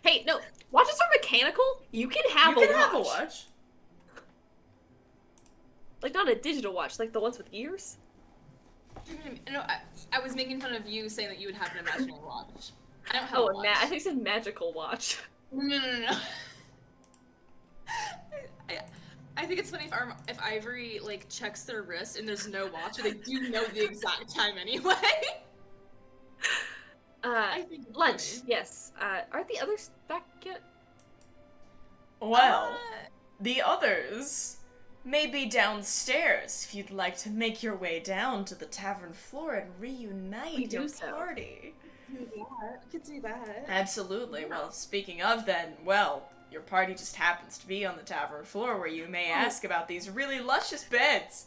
Hey, no, watches are mechanical. You can have a watch. Like not a digital watch, like the ones with ears. No, I was making fun of you saying that you would have an imaginary watch. I don't have Oh, a watch. I think it said magical watch. No. I think it's funny if Ivory like checks their wrist and there's no watch, but they do know the exact time anyway. I think it's lunch. funny. Yes. Aren't the others back yet? Well, the others may be downstairs if you'd like to make your way down to the tavern floor and reunite your party. We could do that. Absolutely. Well, speaking of then, well, your party just happens to be on the tavern floor where you may ask about these really luscious beds.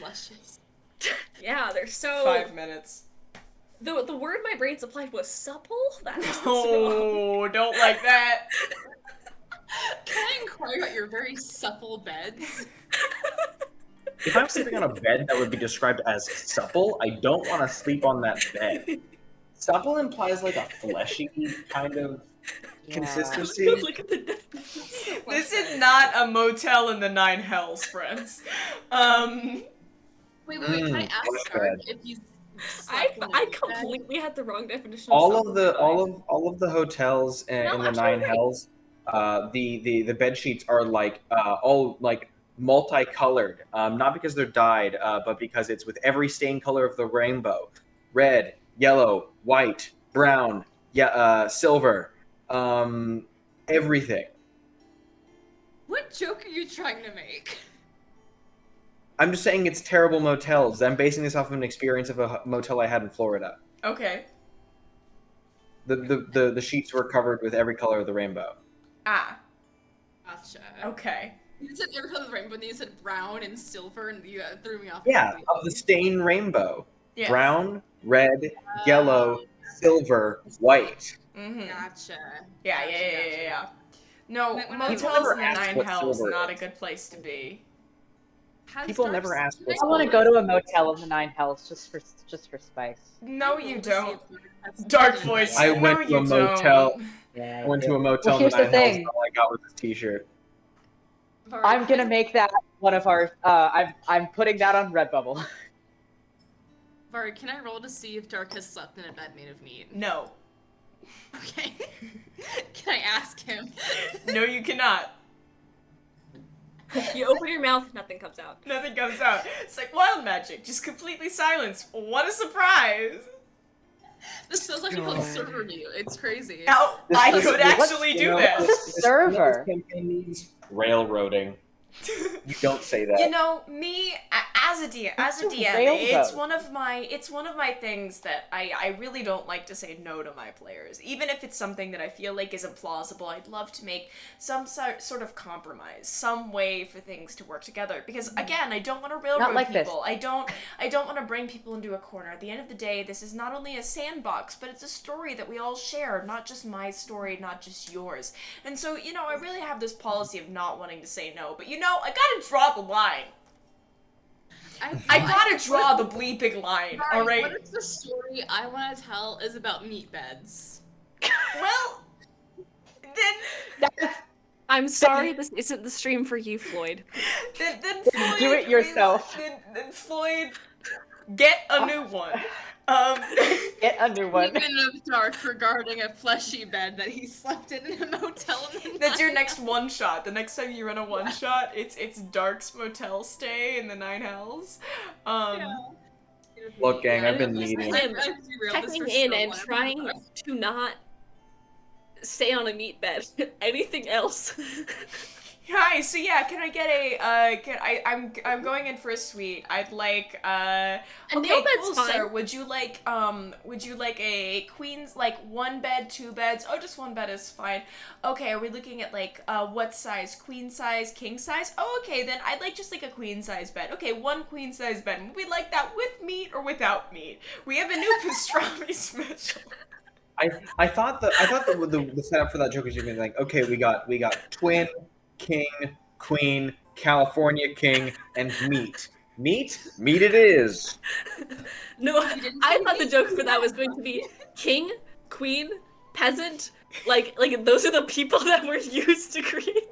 Luscious. Yeah, they're so... 5 minutes. The word my brain supplied was supple? Oh, don't like that. Can I inquire about your very supple beds? If I'm sleeping on a bed that would be described as supple, I don't want to sleep on that bed. Supple implies like a fleshy kind of consistency. Look at the This is not a motel in the 9 hells, friends. Wait, can I ask Dark if he's I completely had the wrong definition. All of the hotels in the 9 hells, the bed sheets are like all like multicolored, not because they're dyed, but because it's with every stain color of the rainbow: red, yellow, white, brown, silver, everything. What joke are you trying to make? I'm just saying it's terrible motels. I'm basing this off of an experience of a motel I had in Florida. Okay. The sheets were covered with every color of the rainbow. Ah. Gotcha. Okay. You said every color of the rainbow, and then you said brown and silver, and you threw me off. Yeah, of the stain rainbow. Yeah. Brown, red, yellow, silver, white. Mm-hmm. Gotcha. Yeah. No, When motels in the ask 9 what hells silver not a is. good place to be. People never ask what I want to go to a motel in the 9 hells just for spice. No, you don't. Dark voice. I went to a motel. Yeah, I went to a motel in here's the the 9 hells, thing. and all I got was this t-shirt. I'm gonna make that one of our. I'm putting that on Redbubble. Vari, can I roll to see if Dark has slept in a bed made of meat? No. Okay. Can I ask him? No, you cannot. You open your mouth, nothing comes out. Nothing comes out. It's like wild magic, just completely silence. What a surprise! This feels like a public server to you. It's crazy. Now, I could actually do that. Server. Railroading. You don't say that. You know, me as a DM, it's one of my things that I really don't like to say no to my players. Even if it's something that I feel like is implausible, I'd love to make some sort of compromise, some way for things to work together. Because again, I don't want to railroad like people. I don't want to bring people into a corner. At the end of the day, this is not only a sandbox, but it's a story that we all share, not just my story, not just yours. And so, you know, I really have this policy of not wanting to say no, but you know, I gotta draw the line. I gotta draw the bleeping line, alright? What if the story I want to tell is about meat beds? Well, then... I'm sorry, this isn't the stream for you, Floyd. Then Floyd... Do it yourself. Then Floyd Get a new one. Get a new one. Even of dark regarding a fleshy bed that he slept in a motel. That's your next one shot. The next time you run a one shot, it's Dark's motel stay in the Nine Hells. Look, gang, I've been needing. Checking in and trying to not stay on a meat bed. Anything else? Hi. So yeah, can I get a? I'm going in for a suite. I'd like A okay, nail bed's cool, fine. sir. Would you like a queen's, like one bed, two beds? Oh, just one bed is fine. Okay, are we looking at like what size? Queen size, king size? Oh, okay, then I'd like just like a queen size bed. Okay, one queen size bed. Would we like that with meat or without meat? We have a new pastrami special. I thought the setup for that joke was you're gonna be like, okay, we got twin, king, queen, California king, and meat. Meat it is. No, I thought the joke for that was going to be king, queen, peasant. Like those are the people that were used to create.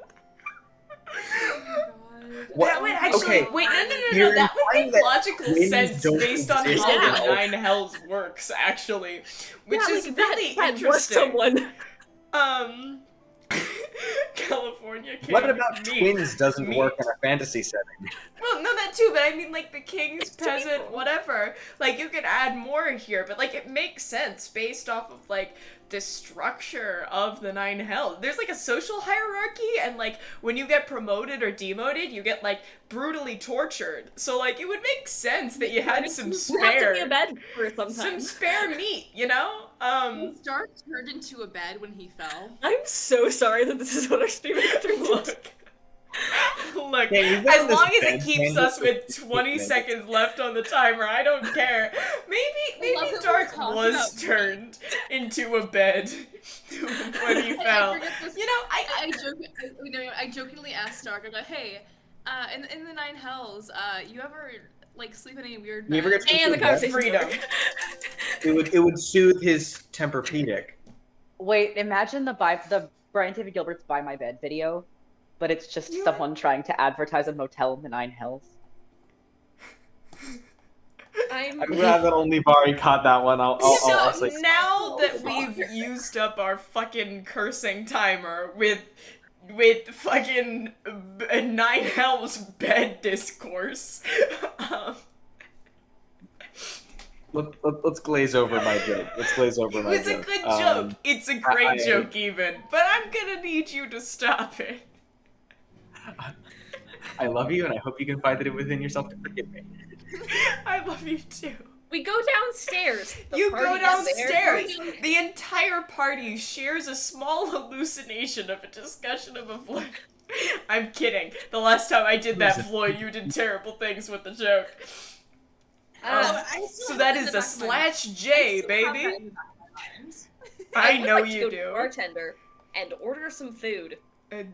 That would actually wait. No. That would make logical sense based on how the Nine Hells works, actually, which is like really that interesting. Someone. California king. What about meat. twins doesn't work in a fantasy setting? Well, no, that too, but I mean, like, the king's peasant, whatever. Like, you could add more here, but, like, it makes sense based off of, like, the structure of the Nine Hells. There's, like, a social hierarchy, and, like, when you get promoted or demoted, you get, like, brutally tortured. So, like, it would make sense that you had some You have to spare... be a bed for some Some time. spare meat, you know? Stark turned into a bed when he fell. I'm so sorry that this is what our stream is through. Look, Yeah, as long as it keeps us with 20 seconds left on the timer, I don't care. Maybe Dark was turned into a bed when he fell. You know, I jokingly asked Stark, I go, hey, in the Nine Hells, you ever like sleep in any weird bed? You ever get to And the conversation freedom. It would soothe his Tempur-Pedic. Wait, imagine the Brian David Gilbert's Buy My Bed video, but it's just someone trying to advertise a motel in the Nine Hells. I'm glad that only Bari caught that one. I'll say. Now that we've used up our fucking cursing timer with fucking Nine Hells bed discourse, Let's glaze over my joke. Let's glaze over my joke. It's a good joke. It's a great joke, even. But I'm gonna need you to stop it. I love you, and I hope you can find it within yourself to forgive me. I love you too. We go downstairs. You go downstairs. The entire party shares a small hallucination of a discussion of a Floyd. I'm kidding. The last time I did that, Floyd, you did terrible things with the joke. So that is a /J, baby. I know would like to you go to do. the bartender and order some food. My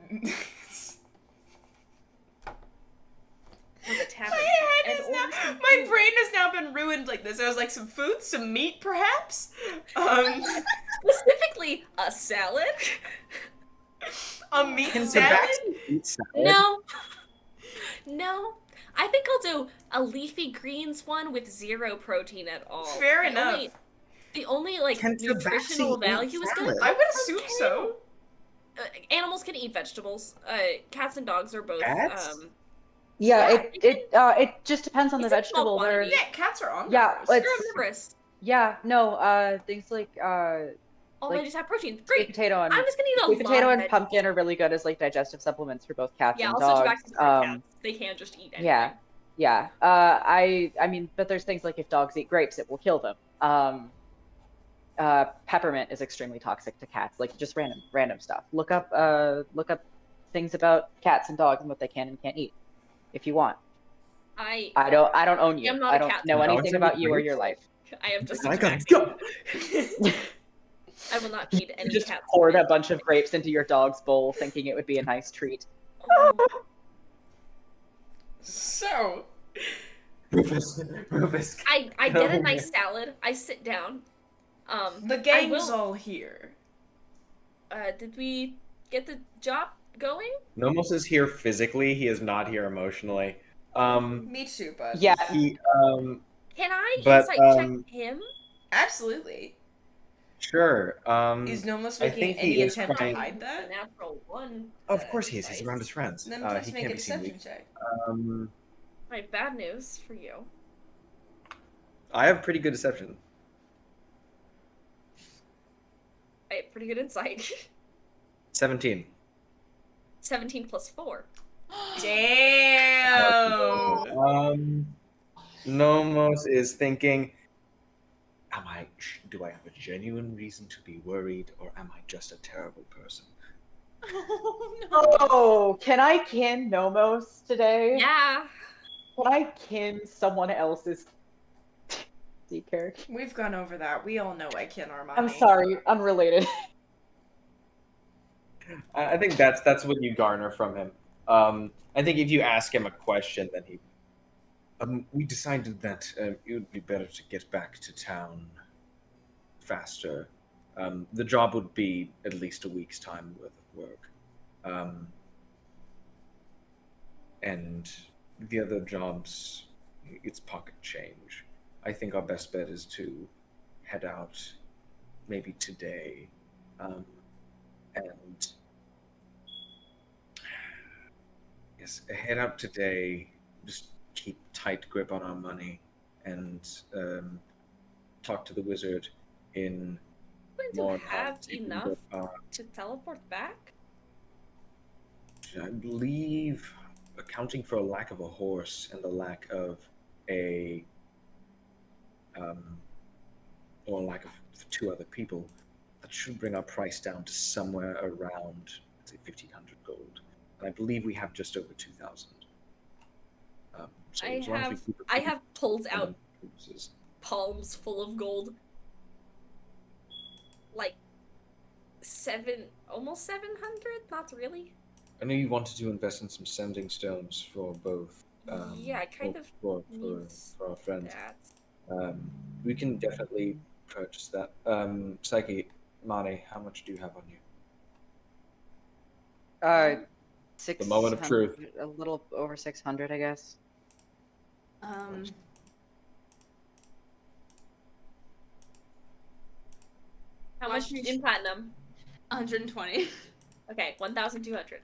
brain has now been ruined like this. I was like, some food, some meat, perhaps? Specifically, a salad? A meat salad? No. No. I think I'll do a leafy greens one with 0 protein at all. Fair enough. The only like nutritional value is good. I would assume so. Animals can eat vegetables. Cats and dogs are both. Cats? Yeah, it just depends on the vegetable. Yeah, cats are omnivorous. Yeah, They're omnivorous. Yeah, no, things like all like veggies have protein. sweet Great. potato and I'm just gonna eat a sweet potato lot and of pumpkin are really good as like digestive supplements for both cats Yeah, and I'll dogs. switch back to cats. They can't just eat anything. Yeah. I mean, but there's things like if dogs eat grapes, it will kill them. Peppermint is extremely toxic to cats. Like just random stuff. Look up things about cats and dogs and what they can and can't eat, if you want. I don't own you. I don't know anything about you or your life. I am just. I will not feed any just cats. poured a bunch of grapes into your dog's bowl, thinking it would be a nice treat. So, Rufus. I get a nice salad. I sit down. The gang's all here. Did we get the job going? Nomos is here physically. He is not here emotionally. Me too, bud. Yeah. Can I But, insight check him? Absolutely. Sure. Is Nomos I making think he any is attempt trying- to hide that? A natural 1. Of course he is. He's around his friends. Then He please make can't a be seen deception weak. check. My bad news for you. I have pretty good deception. I have pretty good insight. 17. 17 plus 4. Damn. Nomos is thinking, do I have a genuine reason to be worried, or am I just a terrible person? Oh no. Oh, can I kin Nomos today? Yeah. Can I kin someone else's D character? We've gone over that. We all know I kin Armani. I'm sorry, unrelated. I think that's what you garner from him. I think if you ask him a question, then he. We decided that it would be better to get back to town faster. The job would be at least a week's time worth of work. And the other jobs, it's pocket change. I think our best bet is to head out maybe today. And yes, head out today, just keep tight grip on our money, and talk to the wizard in Going to have enough to teleport back? I believe, accounting for a lack of a horse and the lack of or lack of 2 other people, that should bring our price down to somewhere around, let's say, 1,500 gold. And I believe we have just over 2,000. So as long as we keep I have pulled out purposes. palms full of gold. Like almost 700? Not really. I know you wanted to invest in some sending stones for both. Yeah, I kind of for need our friends. that. We can definitely purchase that. Psyche, Mhairi, how much do you have on you? 600, The moment of truth. A little over 600, I guess. How much in platinum? 120. Okay, 1,200.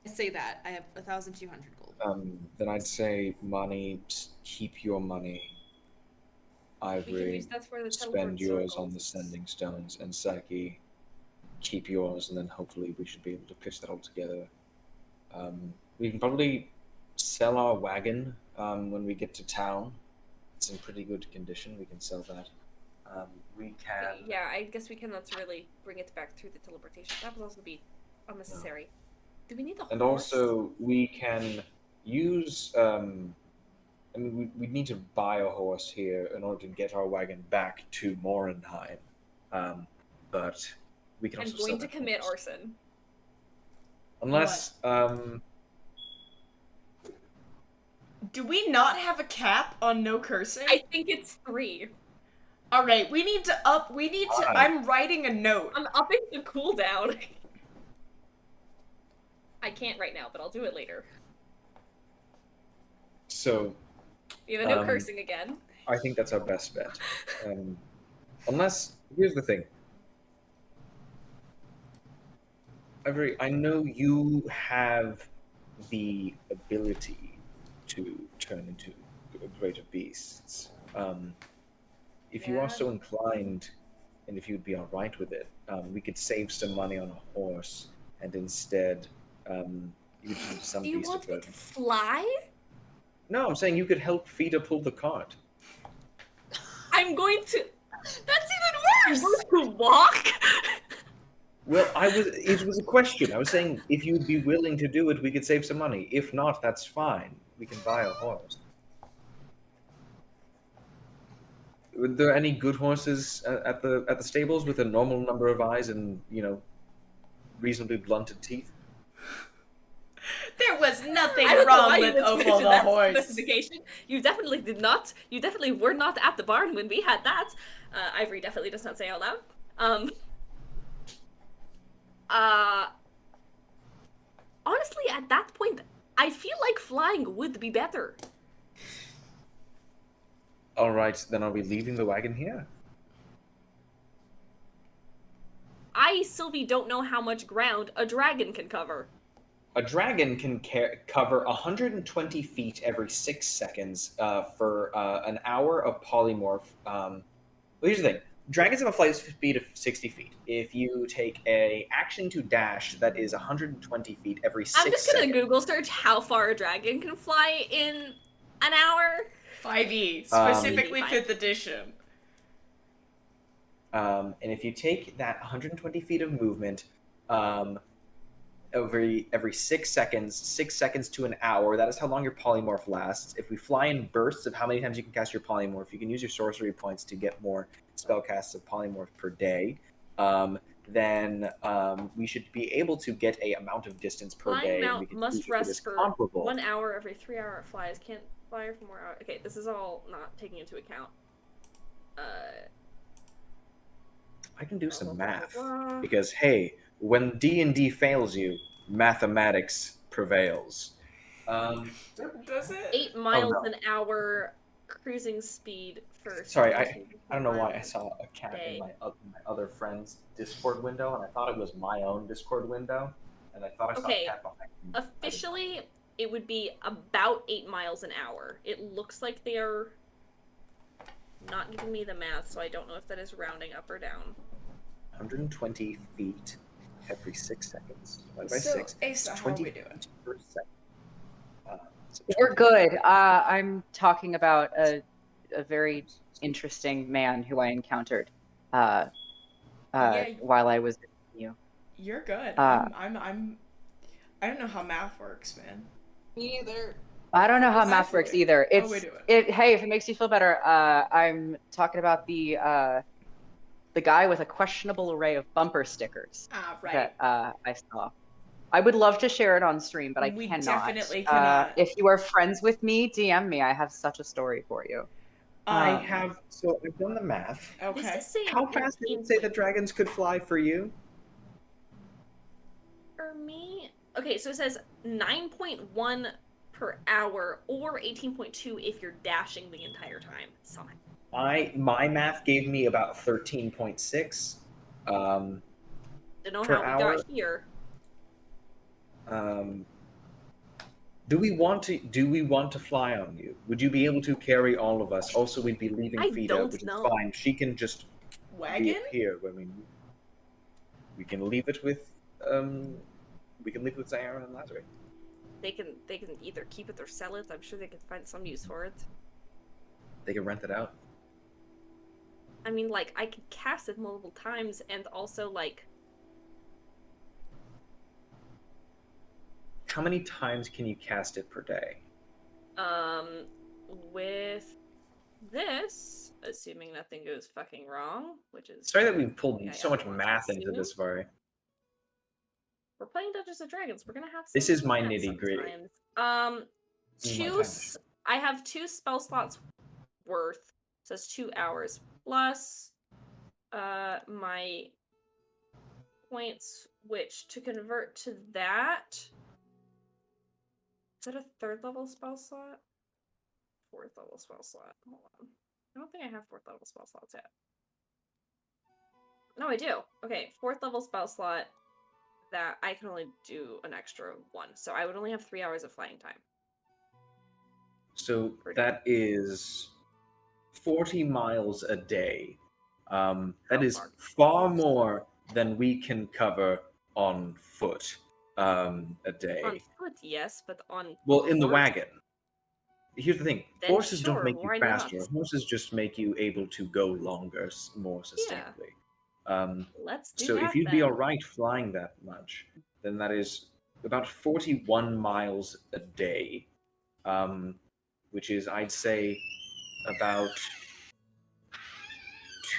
I say that. I have 1,200 gold. Then I'd say, Mani, keep your money. We can Ivory, use that for the spend teleport yours circles. on the sending stones, and Psyche, keep yours, and then hopefully we should be able to pitch that all together. We can probably sell our wagon when we get to town. It's in pretty good condition. We can sell that. We can. Yeah, I guess we cannot really bring it back through the teleportation. That would also be unnecessary. Do we need a horse? And also, we can use. I mean, we need to buy a horse here in order to get our wagon back to Morenheim. But we can I'm also. going to commit arson. Unless. Do we not have a cap on no cursing? I think it's 3. Alright, we need to up. We need to. I'm writing a note. I'm upping the cooldown. I can't right now, but I'll do it later. So. We have a no cursing again. I think that's our best bet. Unless, here's the thing. Ivory, I know you have the ability to turn into greater beasts. If you are so inclined, and if you'd be all right with it, we could save some money on a horse, and instead, you could use some Do you beast want of me burden. to fly? No, I'm saying you could help Fida pull the cart. I'm going to. That's even worse! I'm going to walk? Well, it was a question. I was saying if you'd be willing to do it, we could save some money. If not, that's fine. We can buy a horse. Were there any good horses at the stables with a normal number of eyes and, reasonably blunted teeth? There was nothing I don't know wrong why with you went Opal to the that horse. specification. You definitely did not. You definitely were not at the barn when we had that. Ivory definitely does not say out loud. Honestly, at that point, I feel like flying would be better. All right, then are we leaving the wagon here? I, Silvi, don't know how much ground a dragon can cover. A dragon can cover 120 feet every 6 seconds for an hour of polymorph. Well, here's the thing. Dragons have a flight speed of 60 feet. If you take a action to dash, that is 120 feet every 6 seconds. I'm just gonna Google search how far a dragon can fly in an hour. 5e, specifically 5e. 5th edition. And if you take that 120 feet of movement every 6 seconds to an hour, that is how long your polymorph lasts. If we fly in bursts of how many times you can cast your polymorph, you can use your sorcery points to get more spell casts of polymorph per day. Then we should be able to get a amount of distance per Flying day. mount We can must see if it is rest for comparable. 1 hour every 3 hour it flies. Can't fly for more hours. Okay, this is all not taking into account. I can do some math blah. because hey, when D&D fails you, mathematics prevails. Does it? 8 miles no. an hour cruising speed for. Sorry, I don't know why I miles saw a cat day. in my other friend's Discord window, and I thought it was my own Discord window, and I thought I saw Okay, a cat behind me. Officially, it would be about 8 miles an hour. It looks like they are not giving me the math, so I don't know if that is rounding up or down. 120 feet every 6 seconds. Divided by So, 6. Asa, how are 20 we doing? feet per second. So We're good. I'm talking about a very interesting man who I encountered Yeah. while I was with you. You're good. I don't know how math works, man. Me either. I don't know how Exactly. math works either. How we doing? Hey, if it makes you feel better, I'm talking about the guy with a questionable array of bumper stickers Ah, right. that I saw. I would love to share it on stream, but I We cannot. definitely cannot. If you are friends with me, DM me. I have such a story for you. I've done the math. Okay. This is saying How fast did it say the dragons could fly for you? For me, okay, so it says 9.1 per hour or 18.2 if you're dashing the entire time. Somehow. My math gave me about 13.6. Don't know Per how we hour? got here. Do we want to fly on you? Would you be able to carry all of us? Also, we'd be leaving I Fida, don't which know. is fine. She can just Wagon? reappear when we can leave it with Zayara and Lazarus. They can either keep it or sell it. I'm sure they can find some use for it. They can rent it out. I mean, like, I could cast it multiple times and also, like... How many times can you cast it per day? With this, assuming nothing goes fucking wrong, which is... Sorry that we pulled Yeah, so yeah, much math into this, Vari. We're playing Dungeons and Dragons. We're gonna have some This is my math nitty-gritty. sometimes. This is my Two... time. I have 2 spell slots worth. It says 2 hours plus my points, which to convert to that... Is that a 3rd level spell slot? 4th level spell slot. Hold on. I don't think I have 4th level spell slots yet. No, I do. Okay, 4th level spell slot that I can only do an extra 1. So I would only have 3 hours of flying time. So that is 40 miles a day. That is far more than we can cover on foot a day. On foot, yes, but on... Well, in the horse? wagon. Here's the thing. Then Horses sure, don't make why you not? faster. Horses just make you able to go longer, more sustainably. Let's do So that, if you'd be then. all right flying that much, then that is about 41 miles a day, which is, I'd say, about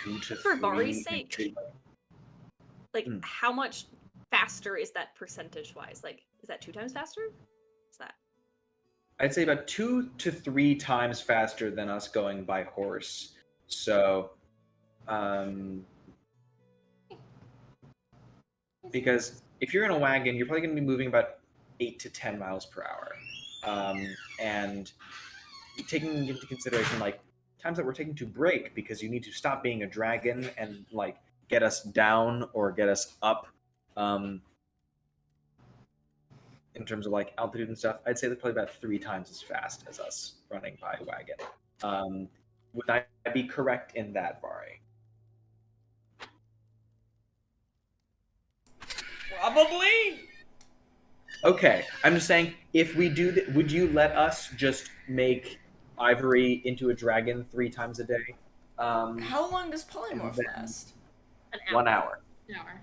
2 to 3. For Vari's sake, like, how much faster is that percentage-wise? Like, is that 2 times faster? Is that... I'd say about 2 to 3 times faster than us going by horse. So, because if you're in a wagon, you're probably going to be moving about 8 to 10 miles per hour. And taking into consideration, like, times that we're taking to break because you need to stop being a dragon and like get us down or get us up. In terms of like altitude and stuff, I'd say they're probably about 3 times as fast as us running by wagon. Would I be correct in that, Vari? Probably. Okay, I'm just saying, if we do that, would you let us just make Ivory into a dragon 3 times a day? How long does polymorph then- last? An hour. 1 hour. An hour.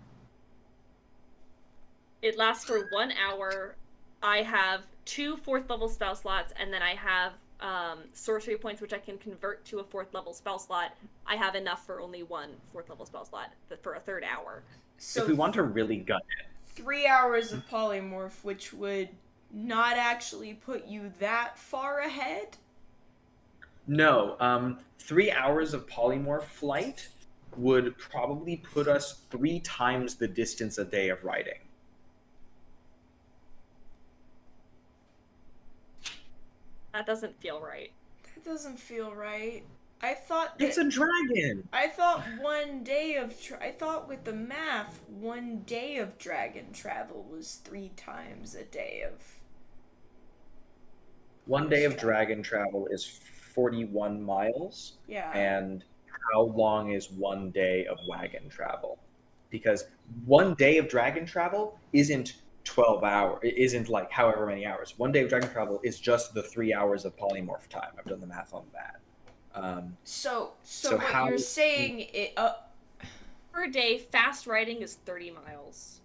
It lasts for 1 hour. I have 2 4th level spell slots, and then I have sorcery points, which I can convert to a 4th level spell slot. I have enough for only 1 4th level spell slot for a 3rd hour. So If we want to really gut it. 3 hours of polymorph, which would not actually put you that far ahead. No, 3 hours of polymorph flight would probably put us 3 times the distance a day of riding. That doesn't feel right. That doesn't feel right. I thought It's a dragon! I thought 1 day of I thought with the math, 1 day of dragon travel was 3 times a day of. 1 day of dragon travel is 41 miles. Yeah. And how long is 1 day of wagon travel? Because 1 day of dragon travel isn't 12 hours. It isn't like however many hours. 1 day of dragon travel is just the 3 hours of polymorph time. I've done the math on that. So what how- you're saying Per day, fast riding is 30 miles.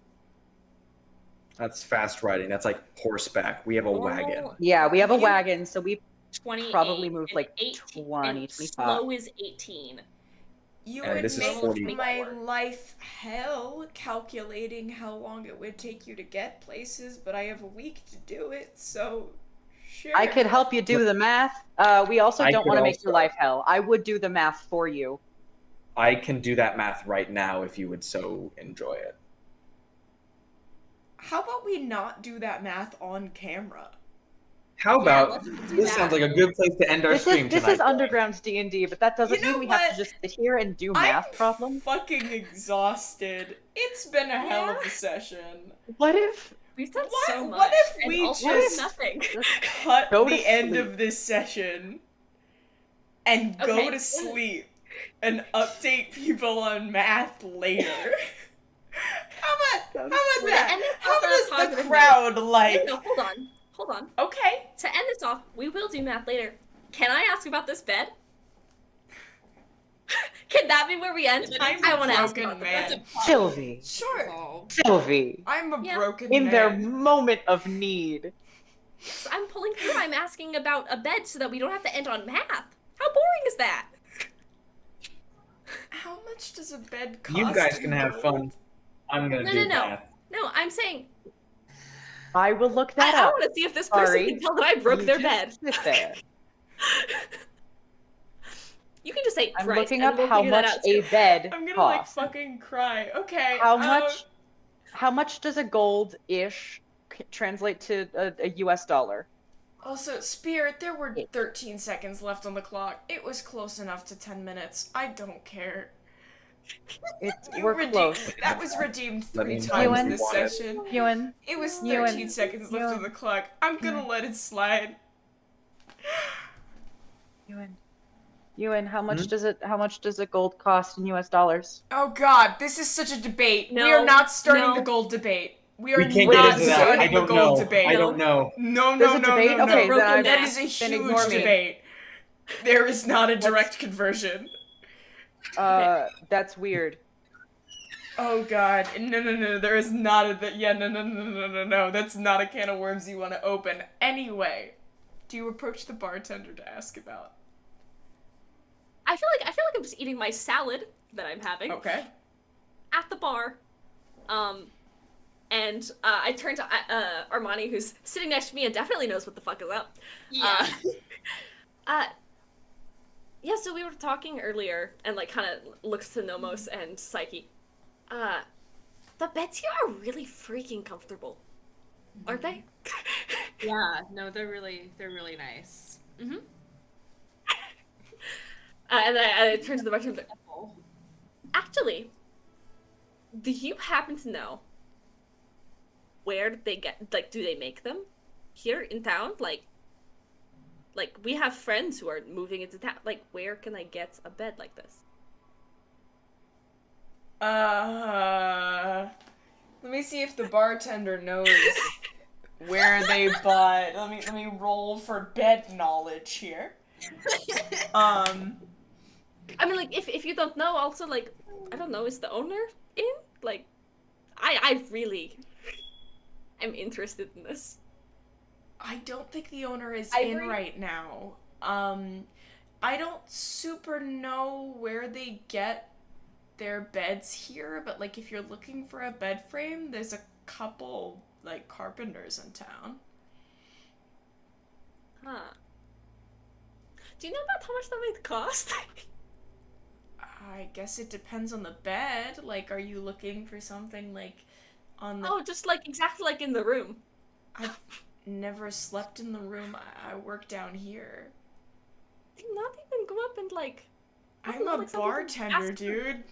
That's fast riding. That's like horseback. We have a wagon. Normal, Yeah, we have a You- wagon, so we 28, probably moved and like 18, 20, and 25. slow is 18. you And would this is make 40. my life hell calculating how long it would take you to get places, but I have a week to do it, so sure. I could help you do the math. We also I don't could want to make your also- life hell. I would do the math for you. I can do that math right now if you would so enjoy it. How about we not do that math on camera? How about let's do this? that. Sounds like a good place to end our This stream is this tonight. is underground D&D, but that doesn't You know mean we have what? to just sit here and do math I'm problems. fucking exhausted. It's been a hell of a session. What if We've done What- so much. what if and we also just- nothing? Cut Go to the end sleep. of this session and go Okay. to sleep and update people on math later. How about We're that? ending How off on a does the positive crowd like? No, hold on. Okay. To end this off, we will do math later. Can I ask about this bed? Can that be where we end? I'm I a want to ask broken about the man. bed. Sylvie, Sure. Sylvie, I'm a Yeah. broken in man. their moment of need? So I'm pulling through. I'm asking about a bed so that we don't have to end on math. How boring is that? How much does a bed cost? You guys in can have gold? fun. I'm gonna No, do no, no. math. No, I'm saying I will look that I up. want to see if this person Sorry. can tell that I broke You their just bed. sit there. You can just say I'm price, looking and up we'll how figure that much out a too. bed I'm gonna like costs. fucking cry. Okay. How much does a gold-ish translate to a US dollar? Also, Spirit, there were 13 seconds left on the clock. It was close enough to 10 minutes. I don't care. We're close. That was redeemed Let 3 me times Ewan. this session. Ewan, It was Ewan. 13 seconds left on Ewan. the clock. I'm gonna let it slide. Ewan, how much Hmm? how much does a gold cost in US dollars? Oh god, this is such a debate. we No, are not starting no. the gold debate. We are We can't not get into that. starting I the don't gold know. debate. I don't know. No, There's no, a no, debate? no, Okay, no. then I- That is a then huge ignore me. debate. There is not a direct conversion. That's weird. Oh god, no, there is not a, no, that's not a can of worms you want to open. Anyway, do you approach the bartender to ask about? I feel like I'm just eating my salad that I'm having Okay. at the bar. And I turn to Armani, who's sitting next to me and definitely knows what the fuck is up. Yeah. Yeah, so we were talking earlier, and like kind of looks to Nomos and Psyche. The beds here are really freaking comfortable, aren't they? Yeah. No, they're really nice. Mm-hmm. And then I turn to the bartender. Actually, do you happen to know where they get, like, do they make them here in town? Like we have friends who are moving into town. Like, where can I get a bed like this? Let me see if the bartender knows where they bought. Let me roll for bed knowledge here. I mean, like, if you don't know, also, like, I don't know, is the owner in? Like, I really am interested in this. I don't think the owner is Ivory? in right now. I don't super know where they get their beds here, but, like, if you're looking for a bed frame, there's a couple, like, carpenters in town. Huh. Do you know about how much that might cost? I guess it depends on the bed. Like, are you looking for something, like, on the... Oh, just, like, exactly like in the room. I've never slept in the room. I work down here. Do you not even go up and, like... I'm a bartender, dude.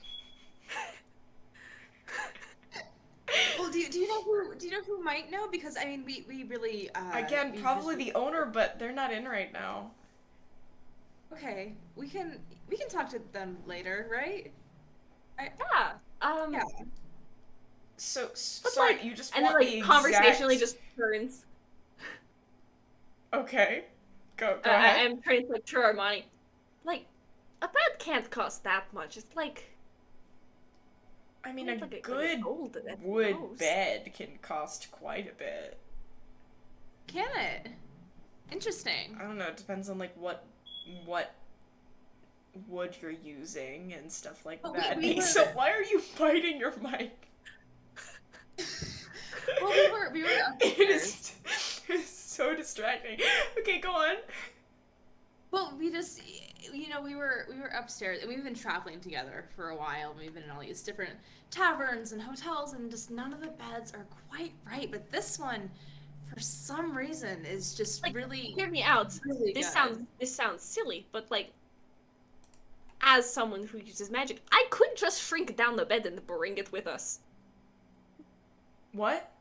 Well, do you know who might know? Because I mean, we really Again, probably the owner, but they're not in right now. Okay, we can talk to them later, right? Yeah. Yeah. So But, sorry, like, you just and want then, the like, exact... conversationally just turns. Okay. Go ahead. I'm turning to, like, Armani. Like, a bed can't cost that much. It's like... I mean, it's a like a good gold at wood most. bed can cost quite a bit. Can it? Interesting. I don't know, it depends on, like, what wood you're using and stuff like But that. we were- So why are you biting your mic? Well, we were upstairs. It's so distracting. Okay, go on. Well, we just, we were upstairs, and we've been traveling together for a while. We've been in all these different taverns and hotels, and just none of the beds are quite right. But this one, for some reason, is just Like, really, hear me out. really This good. sounds silly, but, like, as someone who uses magic, I could just shrink down the bed and bring it with us. What?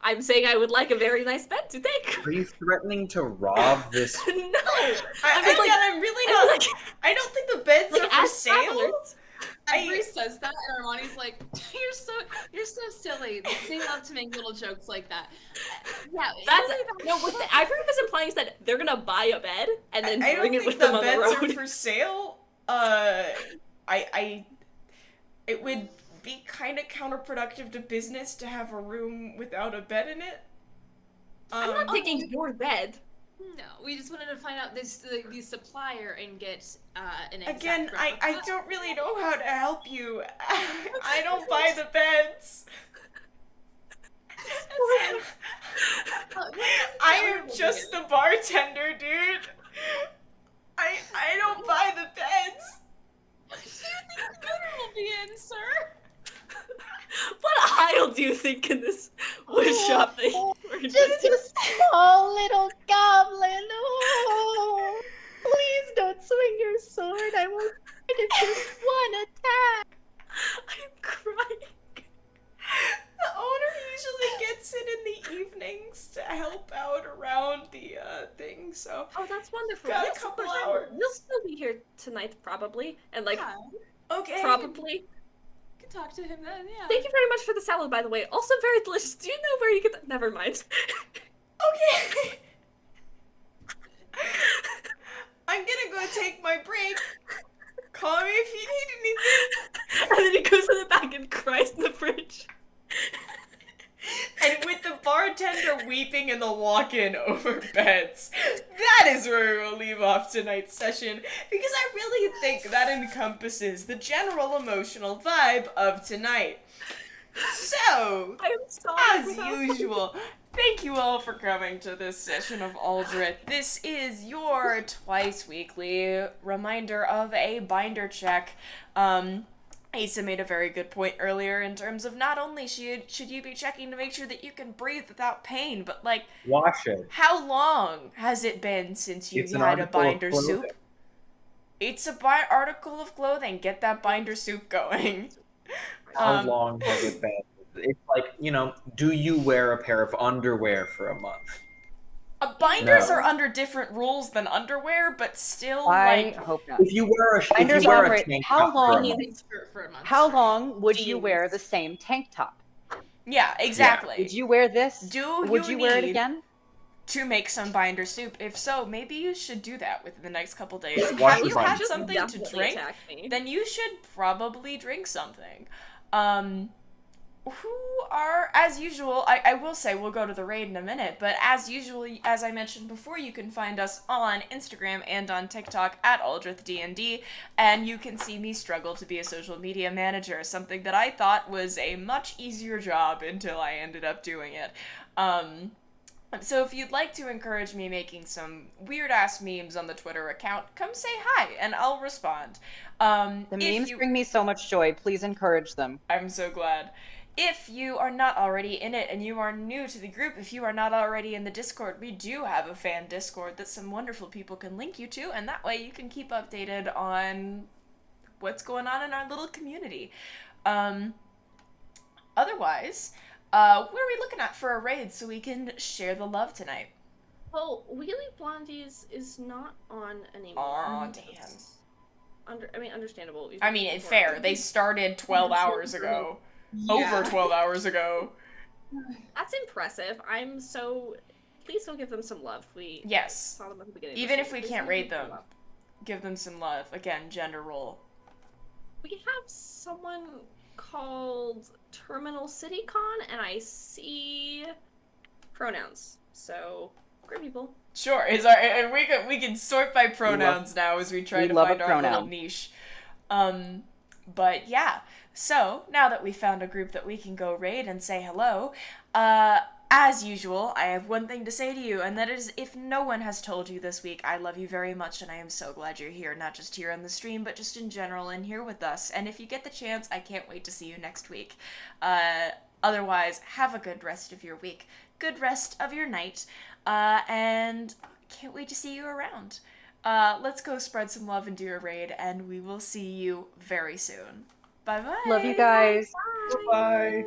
I'm saying I would like a very nice bed to take. Are you threatening to rob this? No! I'm really not. like- I don't think the beds Like, are for as sale. travelers- Ivory says that, and Armani's like, "You're so silly." They love to make little jokes like that. Yeah, That's no. What the Ivory was implying is that they're gonna buy a bed and then I bring don't it think with the them on the beds road. are for sale. It would be kind of counterproductive to business to have a room without a bed in it. I'm not taking your bed. No, we just wanted to find out the supplier and get an exact Again, I replica. don't really know how to help you. I don't buy the beds. I am just the bartender, dude. I don't buy the beds. What do you think the owner will be in, sir? What aisle do you think in this wood shop that we're Just a small little goblin. Oh, please don't swing your sword. I will fight it just one attack. I'm crying. The owner usually gets it in the evenings to help out around the thing, so... Oh, that's wonderful. Got a Yes, of couple course, hours. You'll still be here tonight, probably. And, like, Yeah, Okay. probably. we can talk to him then. Yeah. Thank you very much for the salad, by the way. Also very delicious. Do you know where you get that? Never mind. Okay. I'm gonna go take my break. Call me if you need anything. And then he goes to the back and cries in the fridge. And with the bartender weeping in the walk-in over beds, that is where we will leave off tonight's session, because I really think that encompasses the general emotional vibe of tonight. So, I am sorry. as usual, thank you all for coming to this session of Aldrithe. This is your twice weekly reminder of a binder check. Asa made a very good point earlier in terms of not only should you be checking to make sure that you can breathe without pain, but like Wash it. how long has it been since you It's an had a article of binder clothing. soup? It's a article of clothing. Get that binder soup going. How long has it been? It's like, you know, do you wear a pair of underwear for a month? Binders No. are under different rules than underwear, but still, I like, hope not. If you wear a Binders tank operate. top for a Need month, it for a month. How long would you Jeans. wear the same tank top? yeah, exactly. Would you wear this? Do Would you you wear it need again? to make some binder soup? If so, maybe you should do that within the next couple days. Wash Have your you had binders. something to Definitely drink? attack me. Then you should probably drink something. Who are, as usual, I will say we'll go to the raid in a minute, but as usual, as I mentioned before, you can find us on Instagram and on TikTok at Aldrithe D&D, and you can see me struggle to be a social media manager, something that I thought was a much easier job until I ended up doing it. So if you'd like to encourage me making some weird-ass memes on the Twitter account, come say hi, and I'll respond. The memes bring me so much joy. Please encourage them. I'm so glad. If you are not already in it and you are new to the group, if you are not already in the Discord, we do have a fan Discord that some wonderful people can link you to, and that way you can keep updated on what's going on in our little community. Otherwise, what are we looking at for a raid so we can share the love tonight? Well, Wheelie Blondies is not on anymore. Aw, damn. Understandable. I mean, it's fair. They started 12 hours ago. Over 12 hours ago. That's impressive. Please go give them some love. We Yes. saw them at the beginning. Even of if the we season. can't Please raid give them, give them some love. Again, gender role. We have someone called Terminal CityCon, and I see pronouns. So, great people. Sure, and we can sort by pronouns now as we try to find our little niche. But yeah, so now that we found a group that we can go raid and say hello, as usual, I have one thing to say to you, and that is, if no one has told you this week, I love you very much, and I am so glad you're here, not just here on the stream, but just in general and here with us. And if you get the chance, I can't wait to see you next week. Otherwise, have a good rest of your week, good rest of your night, and can't wait to see you around. Let's go spread some love and do a raid, and we will see you very soon. Bye-bye. Love you guys. Bye.